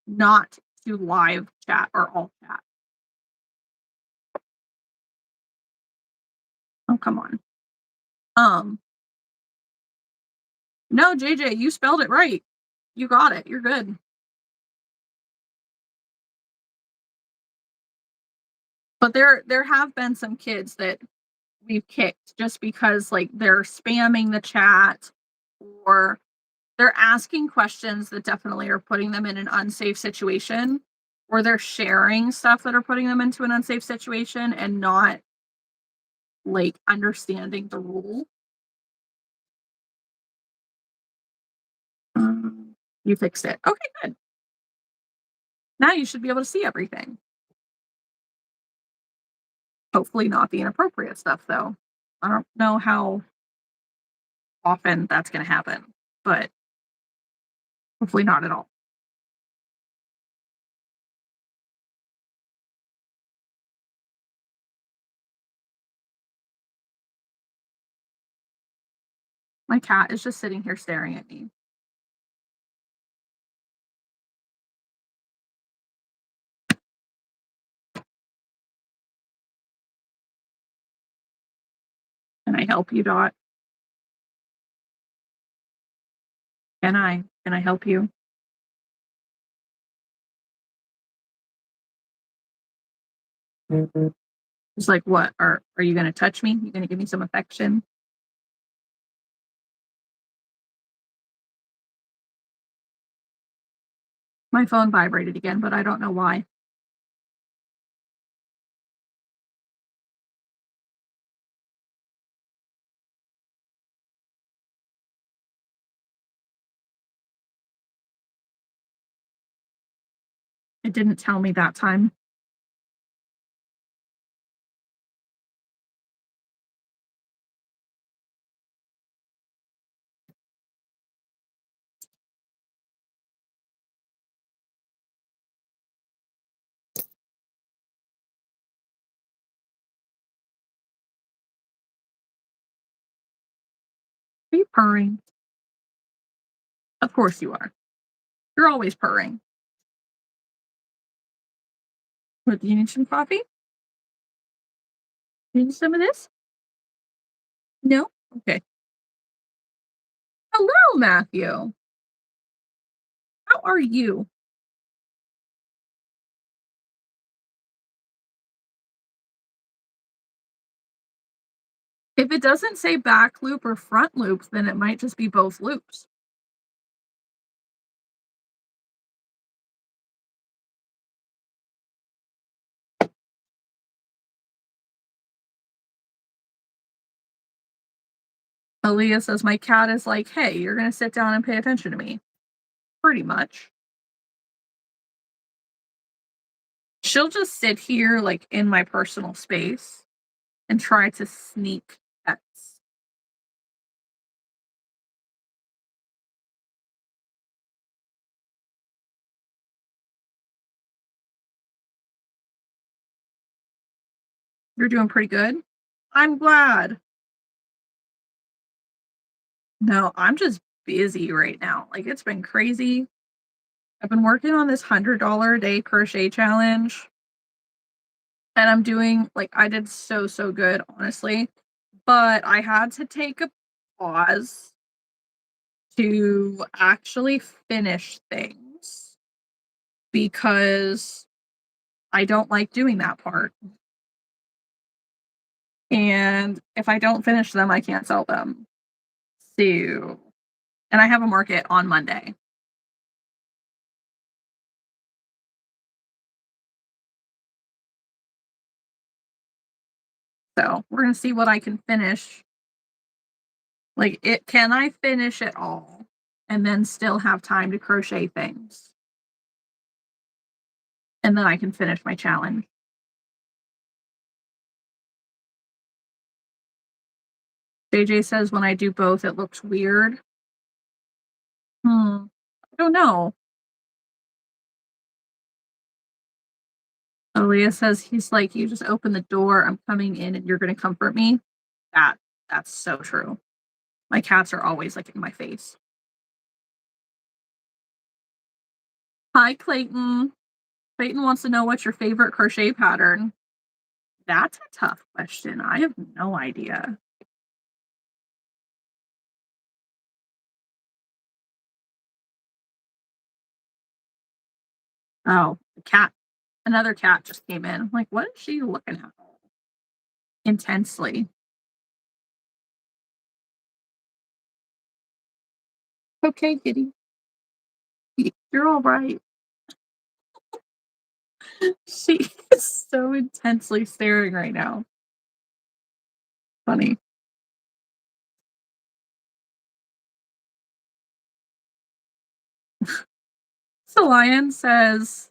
not to live chat or all chat. Oh, come on. Um, no, JJ, you spelled it right. You got it. You're good. But there have been some kids that we've kicked just because like they're spamming the chat or they're asking questions that definitely are putting them in an unsafe situation or they're sharing stuff that are putting them into an unsafe situation and not like understanding the rule. You fixed it. Okay, good. Now you should be able to see everything. Hopefully not the inappropriate stuff though. I don't know how often that's going to happen, but hopefully not at all. My cat is just sitting here staring at me. Can I help you, Dot? Can I? Can I help you? It's like, what? Are you gonna touch me? You gonna give me some affection? My phone vibrated again, but I don't know why. It didn't tell me that time. Are you purring? Of course you are. You're always purring. What, do you need some coffee? You need some of this? No? Okay. Hello, Matthew. How are you? If it doesn't say back loop or front loops, then it might just be both loops. Aaliyah says, my cat is like, hey, you're going to sit down and pay attention to me. Pretty much. She'll just sit here, like in my personal space, and try to sneak pets. You're doing pretty good. I'm glad. No, I'm just busy right now. Like, it's been crazy. I've been working on this $100 a day crochet challenge, and I'm doing like I did so good, honestly. But I had to take a pause to actually finish things because I don't like doing that part. And if I don't finish them, I can't sell them. So, and I have a market on Monday. So we're going to see what I can finish. Like, it can I finish it all and then still have time to crochet things? And then I can finish my challenge. JJ says when I do both, it looks weird. I don't know. Aaliyah says he's like, you just open the door, I'm coming in and you're gonna comfort me. That that's so true. My cats are always like in my face. Hi, Clayton. Clayton wants to know what's your favorite crochet pattern. That's a tough question. I have no idea. Oh, the cat. Another cat just came in. I'm like, what is she looking at? Intensely. Okay, kitty. You're all right. She is so intensely staring right now. Funny. So Lion says,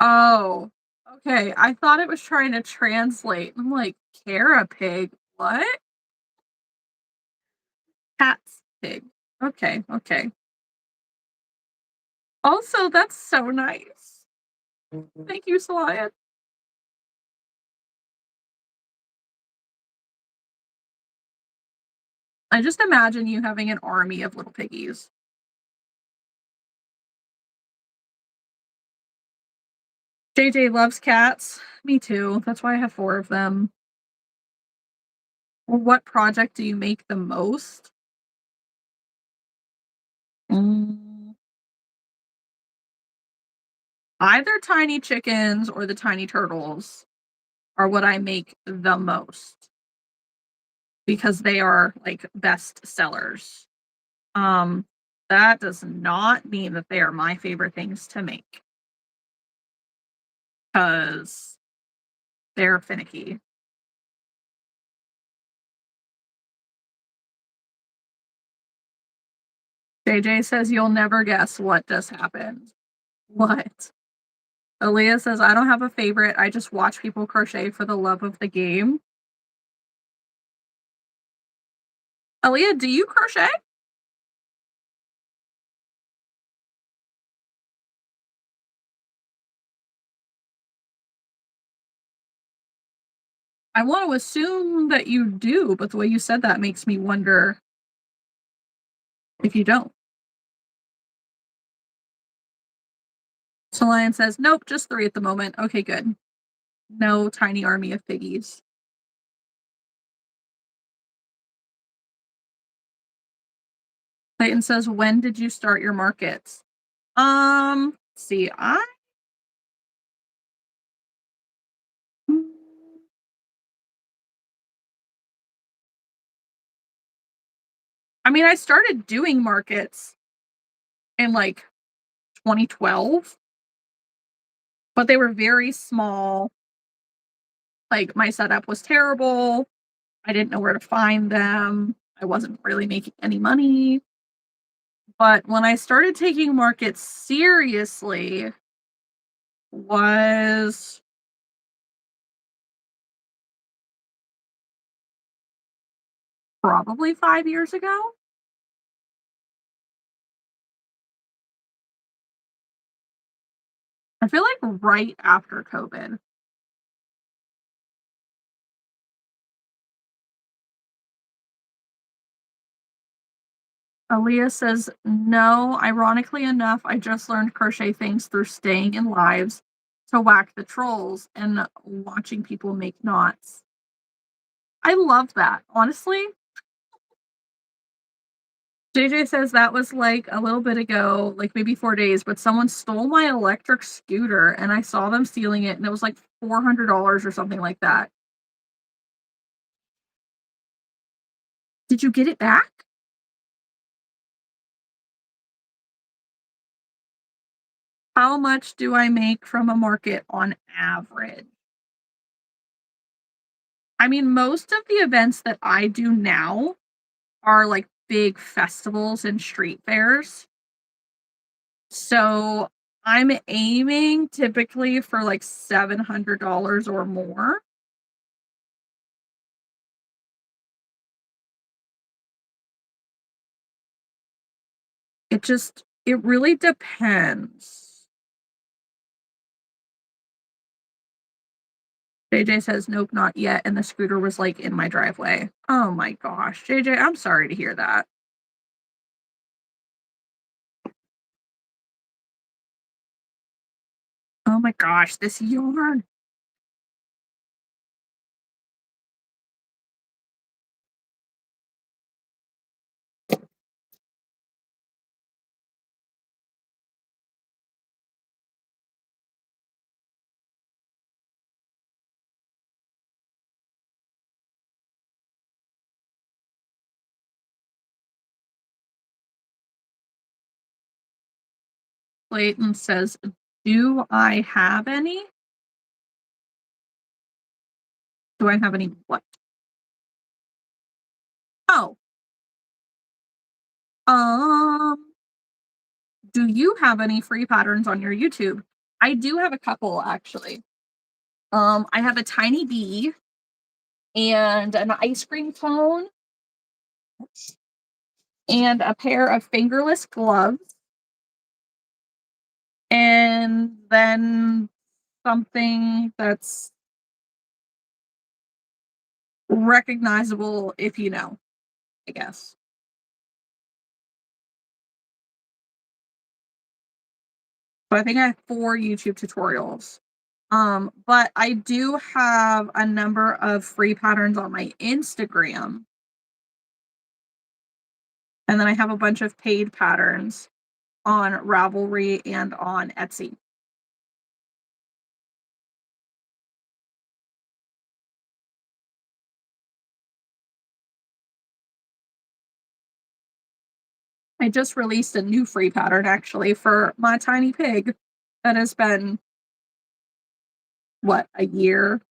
oh, okay. I thought it was trying to translate. I'm like, Kara pig. What? Cat's pig. Okay, okay. Also, that's so nice. Thank you, Lion. I just imagine you having an army of little piggies. JJ loves cats. Me too. That's why I have 4 of them. Well, what project do you make the most? Mm, Either tiny chickens or the tiny turtles are what I make the most because they are like best sellers. Um, that does not mean that they are my favorite things to make because they're finicky. JJ says you'll never guess what just happened. What? Aaliyah says I don't have a favorite. I just watch people crochet for the love of the game. Aaliyah, do you crochet? I want to assume that you do, but the way you said that makes me wonder if you don't. So Lion says, nope, just three at the moment. Okay, good. No tiny army of piggies. Clayton says, when did you start your markets? See, I mean, I started doing markets in like 2012, but they were very small. Like my setup was terrible. I didn't know where to find them. I wasn't really making any money. But when I started taking markets seriously was probably 5 years ago. I feel like right after COVID. Aaliyah says, no, ironically enough, I just learned crochet things through staying in lives to whack the trolls and watching people make knots. I love that. Honestly, JJ says that was like a little bit ago, like maybe 4 days, but someone stole my electric scooter and I saw them stealing it and it was like $400 or something like that. Did you get it back? How much do I make from a market on average? I mean, most of the events that I do now are like big festivals and street fairs. So I'm aiming typically for like $700 or more. It really depends. JJ says, nope, not yet. And the scooter was like in my driveway. Oh my gosh. JJ, I'm sorry to hear that. Oh my gosh, this yarn. Clayton says, do I have any? Do I have any what? Oh, um, do you have any free patterns on your YouTube? I do have a couple actually. I have a tiny bee and an ice cream cone and a pair of fingerless gloves and then something that's recognizable if you know, I guess. So I think I have 4 YouTube tutorials. But I do have a number of free patterns on my Instagram. And then I have a bunch of paid patterns on Ravelry and on Etsy. I just released a new free pattern actually for my tiny pig that has been, what, a year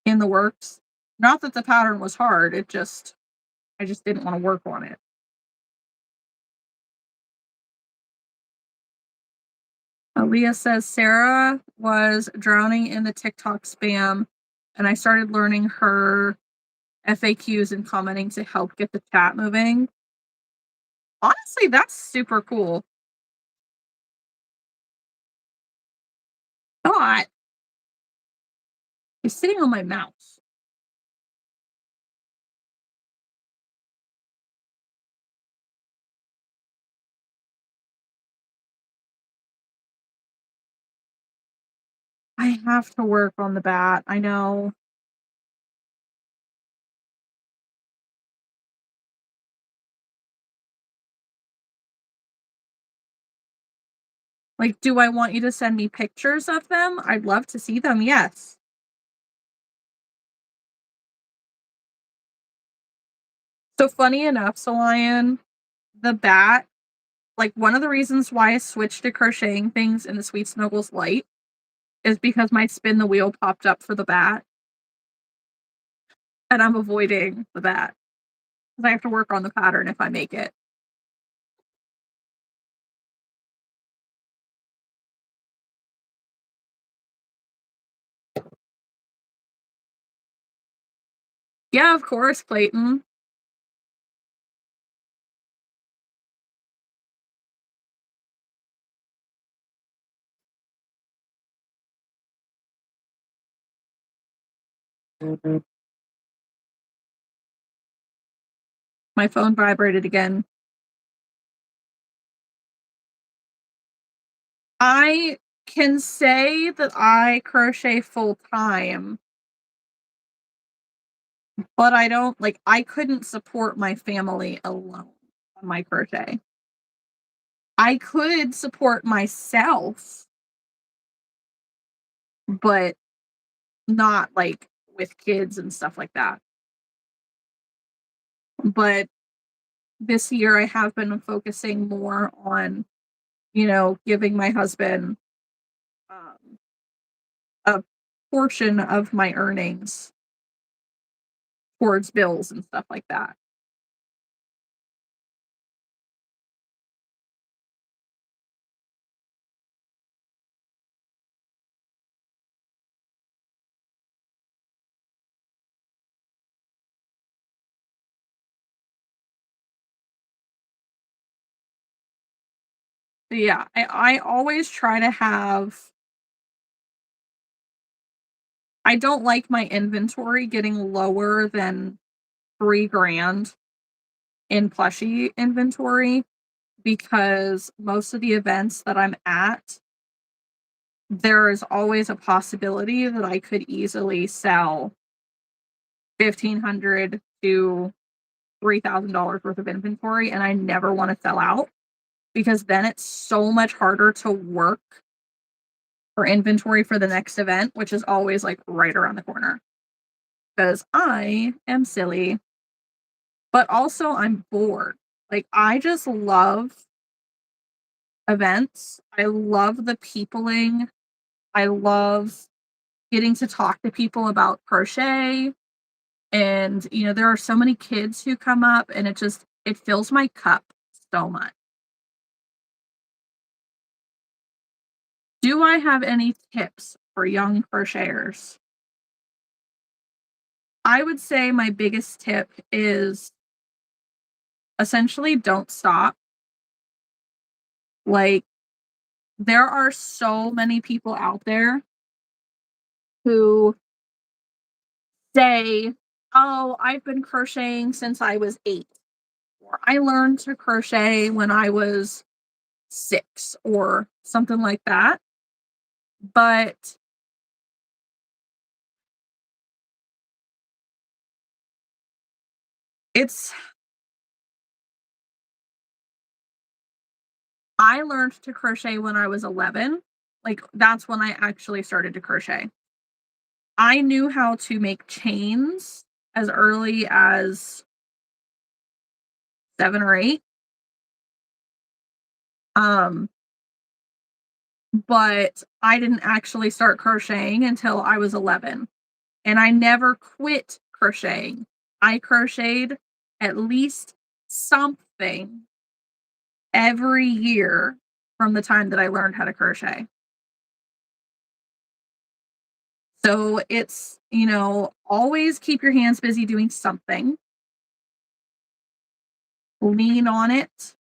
in the works. Not that the pattern was hard, I just didn't want to work on it. Aaliyah says Sarah was drowning in the TikTok spam, and I started learning her FAQs and commenting to help get the chat moving. Honestly, that's super cool. Thought is sitting on my mouse. I have to work on the bat. I know. Like, do I want you to send me pictures of them? I'd love to see them. Yes. So funny enough, so Lion, the bat, like one of the reasons why I switched to crocheting things in the Sweet Snuggles Light is because my spin the wheel popped up for the bat, and I'm avoiding the bat because I have to work on the pattern if I make it. Yeah, of course, Clayton. My phone vibrated again. I can say that I crochet full time, but I don't like I couldn't support my family alone on my crochet. I could support myself, but not like with kids and stuff like that. But this year I have been focusing more on, giving my husband um, a portion of my earnings towards bills and stuff like that. But yeah, I always try to have, I don't like my inventory getting lower than 3 grand in plushie inventory because most of the events that I'm at, there is always a possibility that I could easily sell 1,500 to $3,000 worth of inventory, and I never want to sell out because then it's so much harder to work for inventory for the next event, which is always like right around the corner because I am silly, but also I'm bored. Like, I just love events. I love the peopling. I love getting to talk to people about crochet. And, there are so many kids who come up and it fills my cup so much. Do I have any tips for young crocheters? I would say my biggest tip is essentially don't stop. Like, there are so many people out there who say, "Oh, I've been crocheting since I was 8," or "I learned to crochet when I was 6," or something like that. But it's I learned to crochet when I was 11. Like, that's when I actually started to crochet. I knew how to make chains as early as 7 or 8. Um, but I didn't actually start crocheting until I was 11, and I never quit crocheting. I crocheted at least something every year from the time that I learned how to crochet. So it's, always keep your hands busy doing something, lean on it,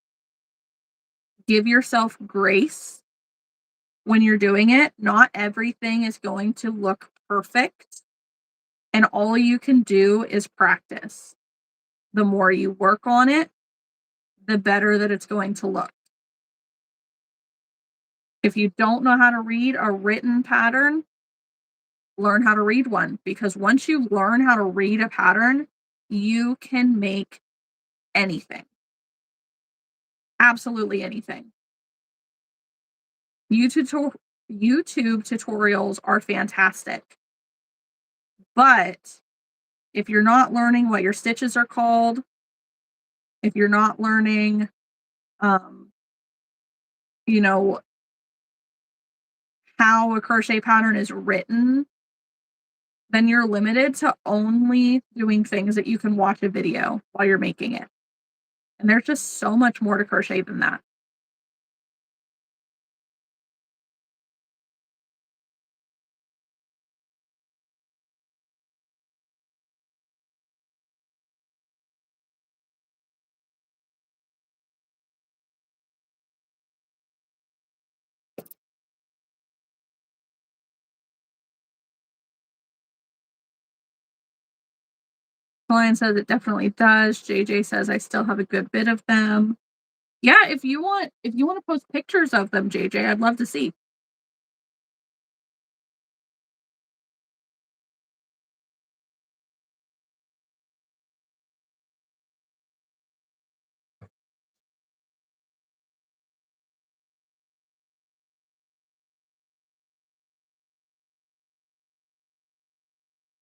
give yourself grace when you're doing it. Not everything is going to look perfect, and all you can do is practice. The more you work on it, the better that it's going to look. If you don't know how to read a written pattern, learn how to read one, because once you learn how to read a pattern, you can make anything. Absolutely anything. YouTube YouTube tutorials are fantastic. But if you're not learning what your stitches are called, if you're not learning, um, you know, how a crochet pattern is written, then you're limited to only doing things that you can watch a video while you're making it. And there's just so much more to crochet than that. Lion says it definitely does. JJ says I still have a good bit of them. Yeah, if you want to post pictures of them, JJ, I'd love to see.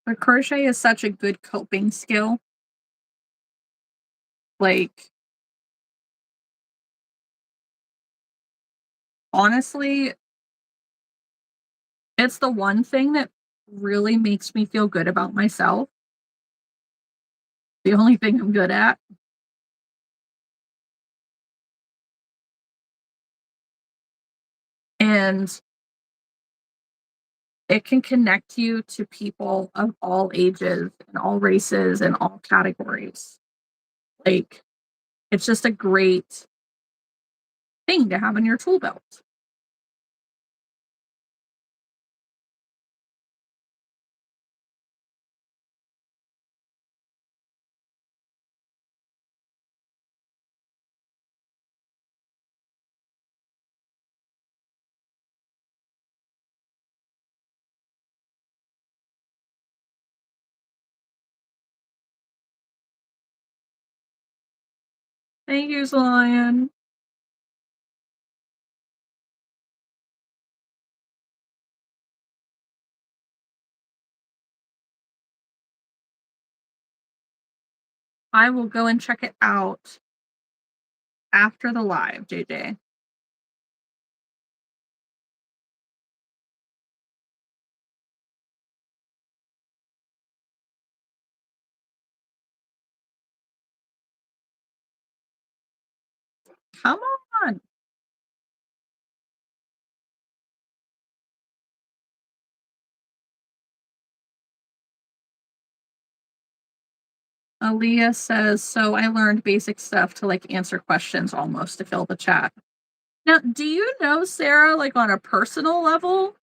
But crochet is such a good coping skill. Like, honestly, it's the one thing that really makes me feel good about myself. The only thing I'm good at. And it can connect you to people of all ages and all races and all categories. Like, it's just a great thing to have in your tool belt. Thank you, Lion. I will go and check it out after the live, JJ. Come on. Aaliyah says, so I learned basic stuff to like answer questions almost to fill the chat. Now, do you know Sarah like on a personal level?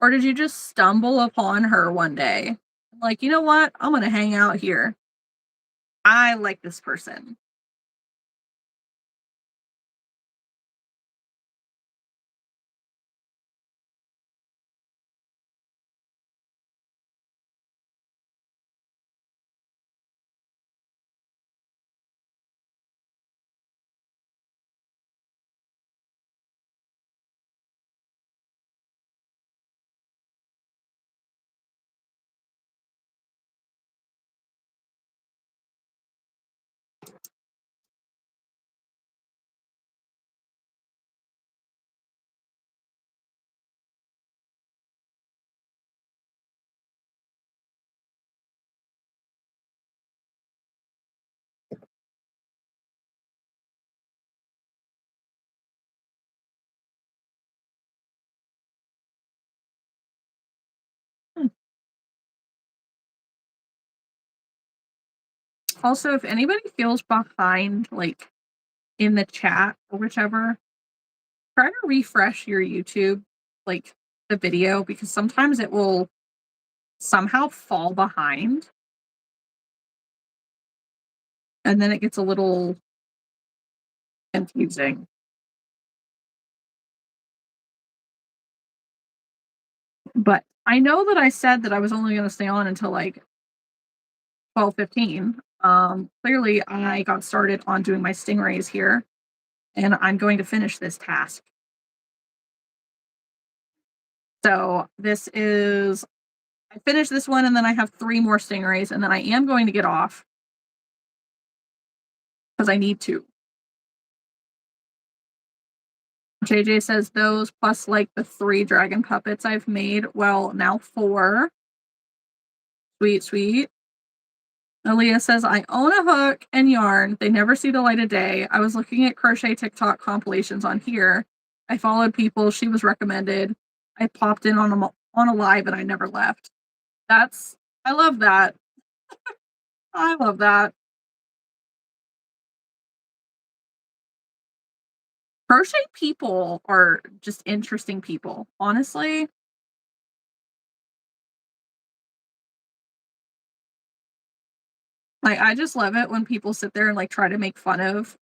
Or did you just stumble upon her one day? Like, you know what? I'm going to hang out here. I like this person. Also, if anybody feels behind, like, in the chat or whichever, try to refresh your YouTube, like, the video, because sometimes it will somehow fall behind, and then it gets a little confusing. But I know that I said that I was only gonna stay on until, like, 12:15. Clearly, I got started on doing my stingrays here, and I'm going to finish this task. So, this is I finished this one, and then I have 3 more stingrays, and then I am going to get off because I need to. JJ says those plus, like, the 3 dragon puppets I've made, well, now 4. Sweet, sweet. Aaliyah says, I own a hook and yarn. They never see the light of day. I was looking at crochet TikTok compilations on here. I followed people she was recommended. I popped in on a live and I never left. That's I love that. I love that. Crochet people are just interesting people, honestly. Like, I just love it when people sit there and, like, try to make fun of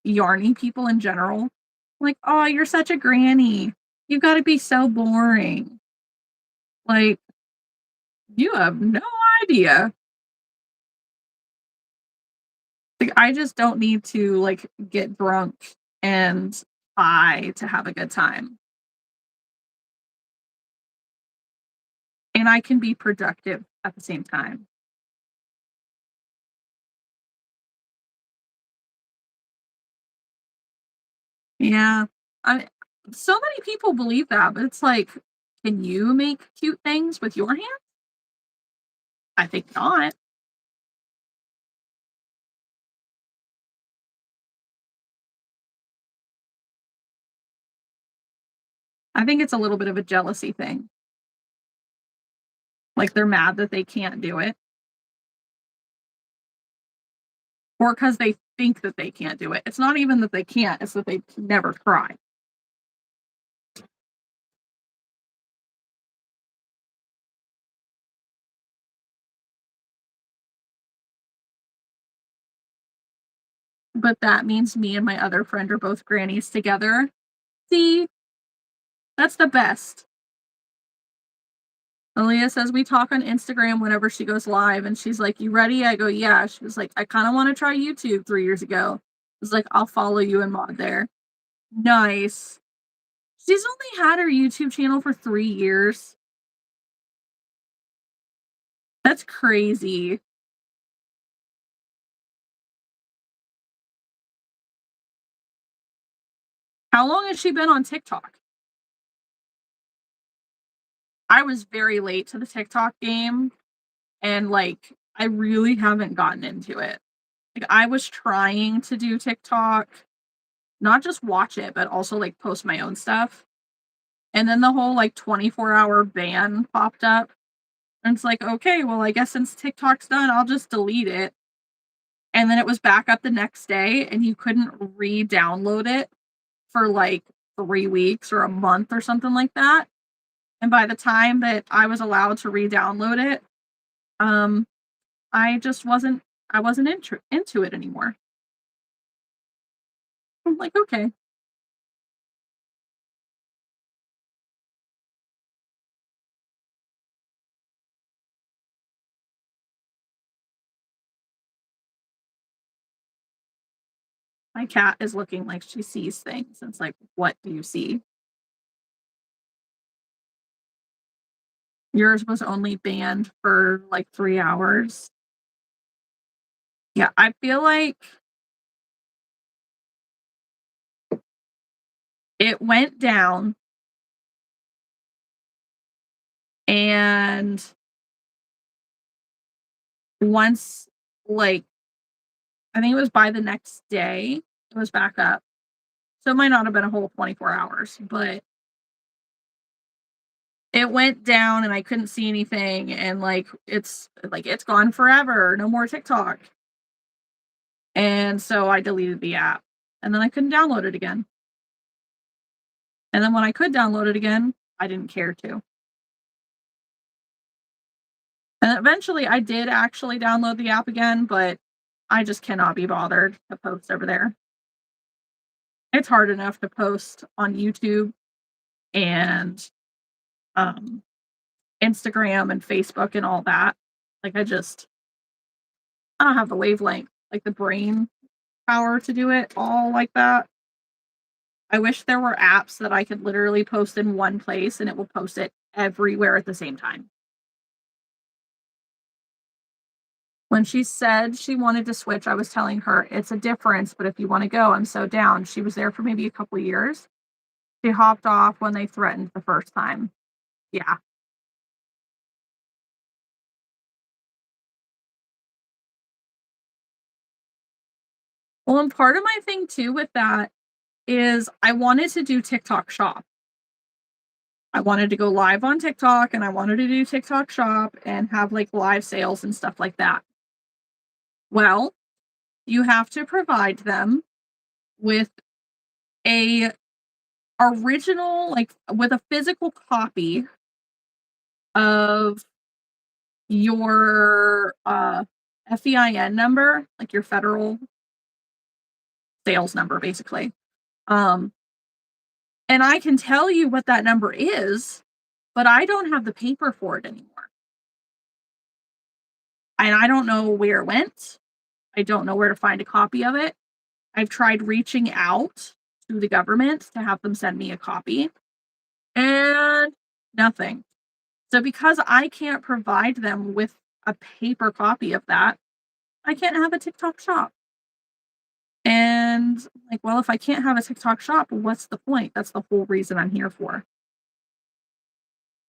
yarny people in general. Like, "Oh, you're such a granny. You gotta be so boring." Like, you have no idea. Like, I just don't need to, like, get drunk and high to have a good time, and I can be productive at the same time. Yeah. I so many people believe that, but it's like, can you make cute things with your hands? I think not. I think it's a little bit of a jealousy thing. Like, they're mad that they can't do it, or because they think that they can't do it. It's not even that they can't, it's that they never try. But that means me and my other friend are both grannies together. See, that's the best. Aaliyah says we talk on Instagram whenever she goes live, and she's like, "You ready?" I go, "Yeah." She was like, "I kind of want to try YouTube 3 years ago." I was like, "I'll follow you and mod there." Nice. She's only had her YouTube channel for 3 years. That's crazy. How long has she been on TikTok? I was very late to the TikTok game, and like, I really haven't gotten into it. Like, I was trying to do TikTok, not just watch it, but also like post my own stuff. And then the whole like 24-hour ban popped up. And it's like, okay, well, I guess since TikTok's done, I'll just delete it. And then it was back up the next day, and you couldn't re download it for like 3 weeks or a month or something like that. And by the time that I was allowed to re download it, um, I just wasn't, I wasn't into it anymore. I'm like, okay, my cat is looking like she sees things. It's like, what do you see? Yours was only banned for like 3 hours. Yeah, I feel like it went down, and once, like, I think it was by the next day, it was back up. So it might not have been a whole 24 hours, but it went down and I couldn't see anything, and like it's gone forever. No more TikTok. And so I deleted the app, and then I couldn't download it again. And then when I could download it again, I didn't care to. And eventually I did actually download the app again, but I just cannot be bothered to post over there. It's hard enough to post on YouTube and um, Instagram and Facebook and all that. Like I don't have the wavelength, like the brain power to do it all like that. I wish there were apps that I could literally post in one place and it will post it everywhere at the same time. When she said she wanted to switch, I was telling her it's a difference, but if you want to go, I'm so down. She was there for maybe a couple years. She hopped off when they threatened the first time. Yeah. Well, and part of my thing too with that is I wanted to do TikTok shop. I wanted to go live on TikTok and I wanted to do TikTok shop and have like live sales and stuff like that. Well, you have to provide them with a original, like with a physical copy of your FEIN number, like your federal sales number, basically. Um, and I can tell you what that number is, but I don't have the paper for it anymore. And I don't know where it went. I don't know where to find a copy of it. I've tried reaching out to the government to have them send me a copy and nothing. So because I can't provide them with a paper copy of that, I can't have a TikTok shop. And like, well, if I can't have a TikTok shop, what's the point? That's the whole reason I'm here for.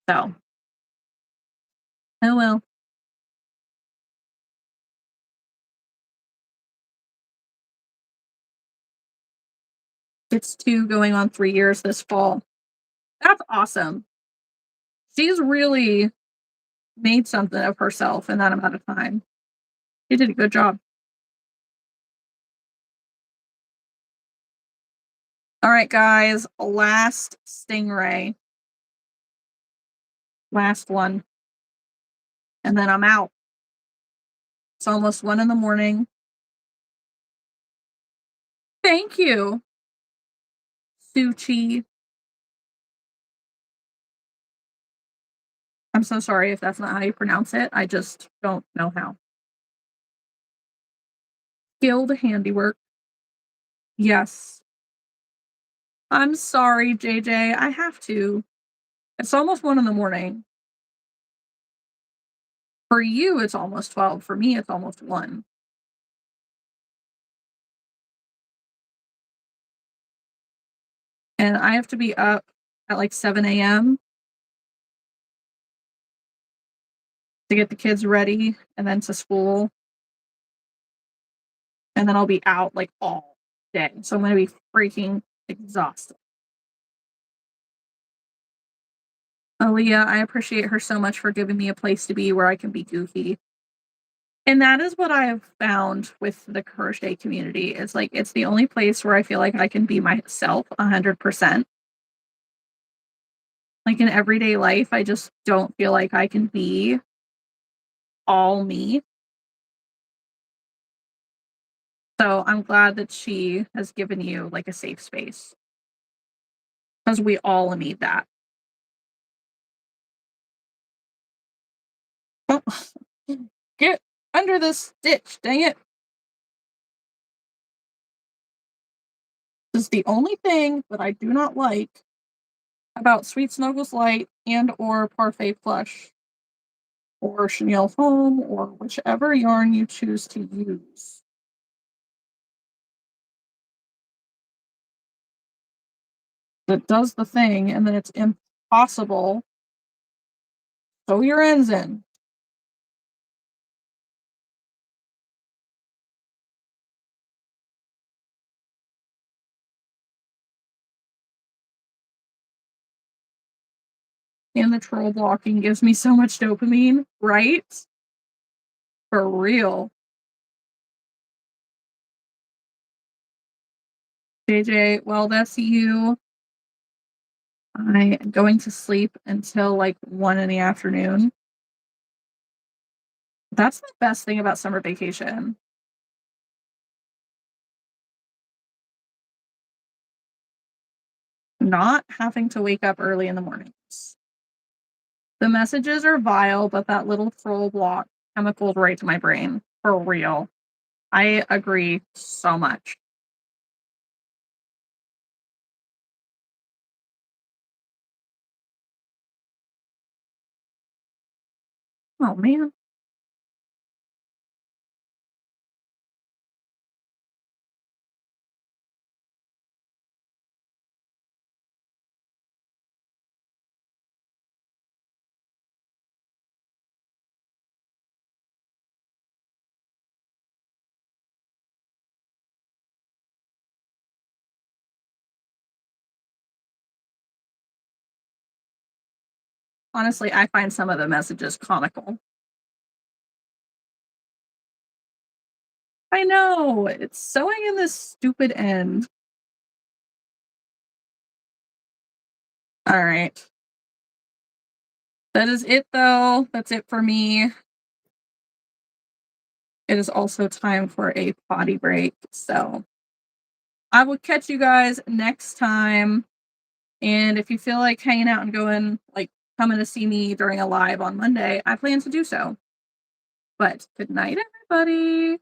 So, oh well. It's 2 going on 3 years this fall. That's awesome. She's really made something of herself in that amount of time. She did a good job. All right, guys, last stingray, last one, and then I'm out. It's almost 1 in the morning. Thank you, Suchi. I'm so sorry if that's not how you pronounce it. I just don't know how. Skilled handiwork. Yes. I'm sorry, JJ. I have to. It's almost 1 in the morning. For you, it's almost 12. For me, it's almost 1. And I have to be up at like 7 a.m. to get the kids ready and then to school. And then I'll be out like all day. So I'm going to be freaking exhausted. Aaliyah, I appreciate her so much for giving me a place to be where I can be goofy. And that is what I have found with the crochet community. It's like it's the only place where I feel like I can be myself 100%. Like in everyday life, I just don't feel like I can be all me. So I'm glad that she has given you like a safe space because we all need that. Oh, get under the stitch, dang it. This is the only thing that I do not like about Sweet Snuggles Light and or Parfait Plush or Chenille Foam or whichever yarn you choose to use. That does the thing and then it's impossible. Sew your ends in. And the troll blocking gives me so much dopamine, right? For real. JJ, well, that's you. I am going to sleep until like 1 in the afternoon. That's the best thing about summer vacation. Not having to wake up early in the mornings. The messages are vile, but that little troll block chemicals right to my brain. For real. I agree so much. Oh man. Honestly, I find some of the messages comical. I know. It's sewing in this stupid end. All right. That is it though. That's it for me. It is also time for a potty break. So I will catch you guys next time. And if you feel like hanging out and going, like coming to see me during a live on Monday, I plan to do so. But good night, everybody.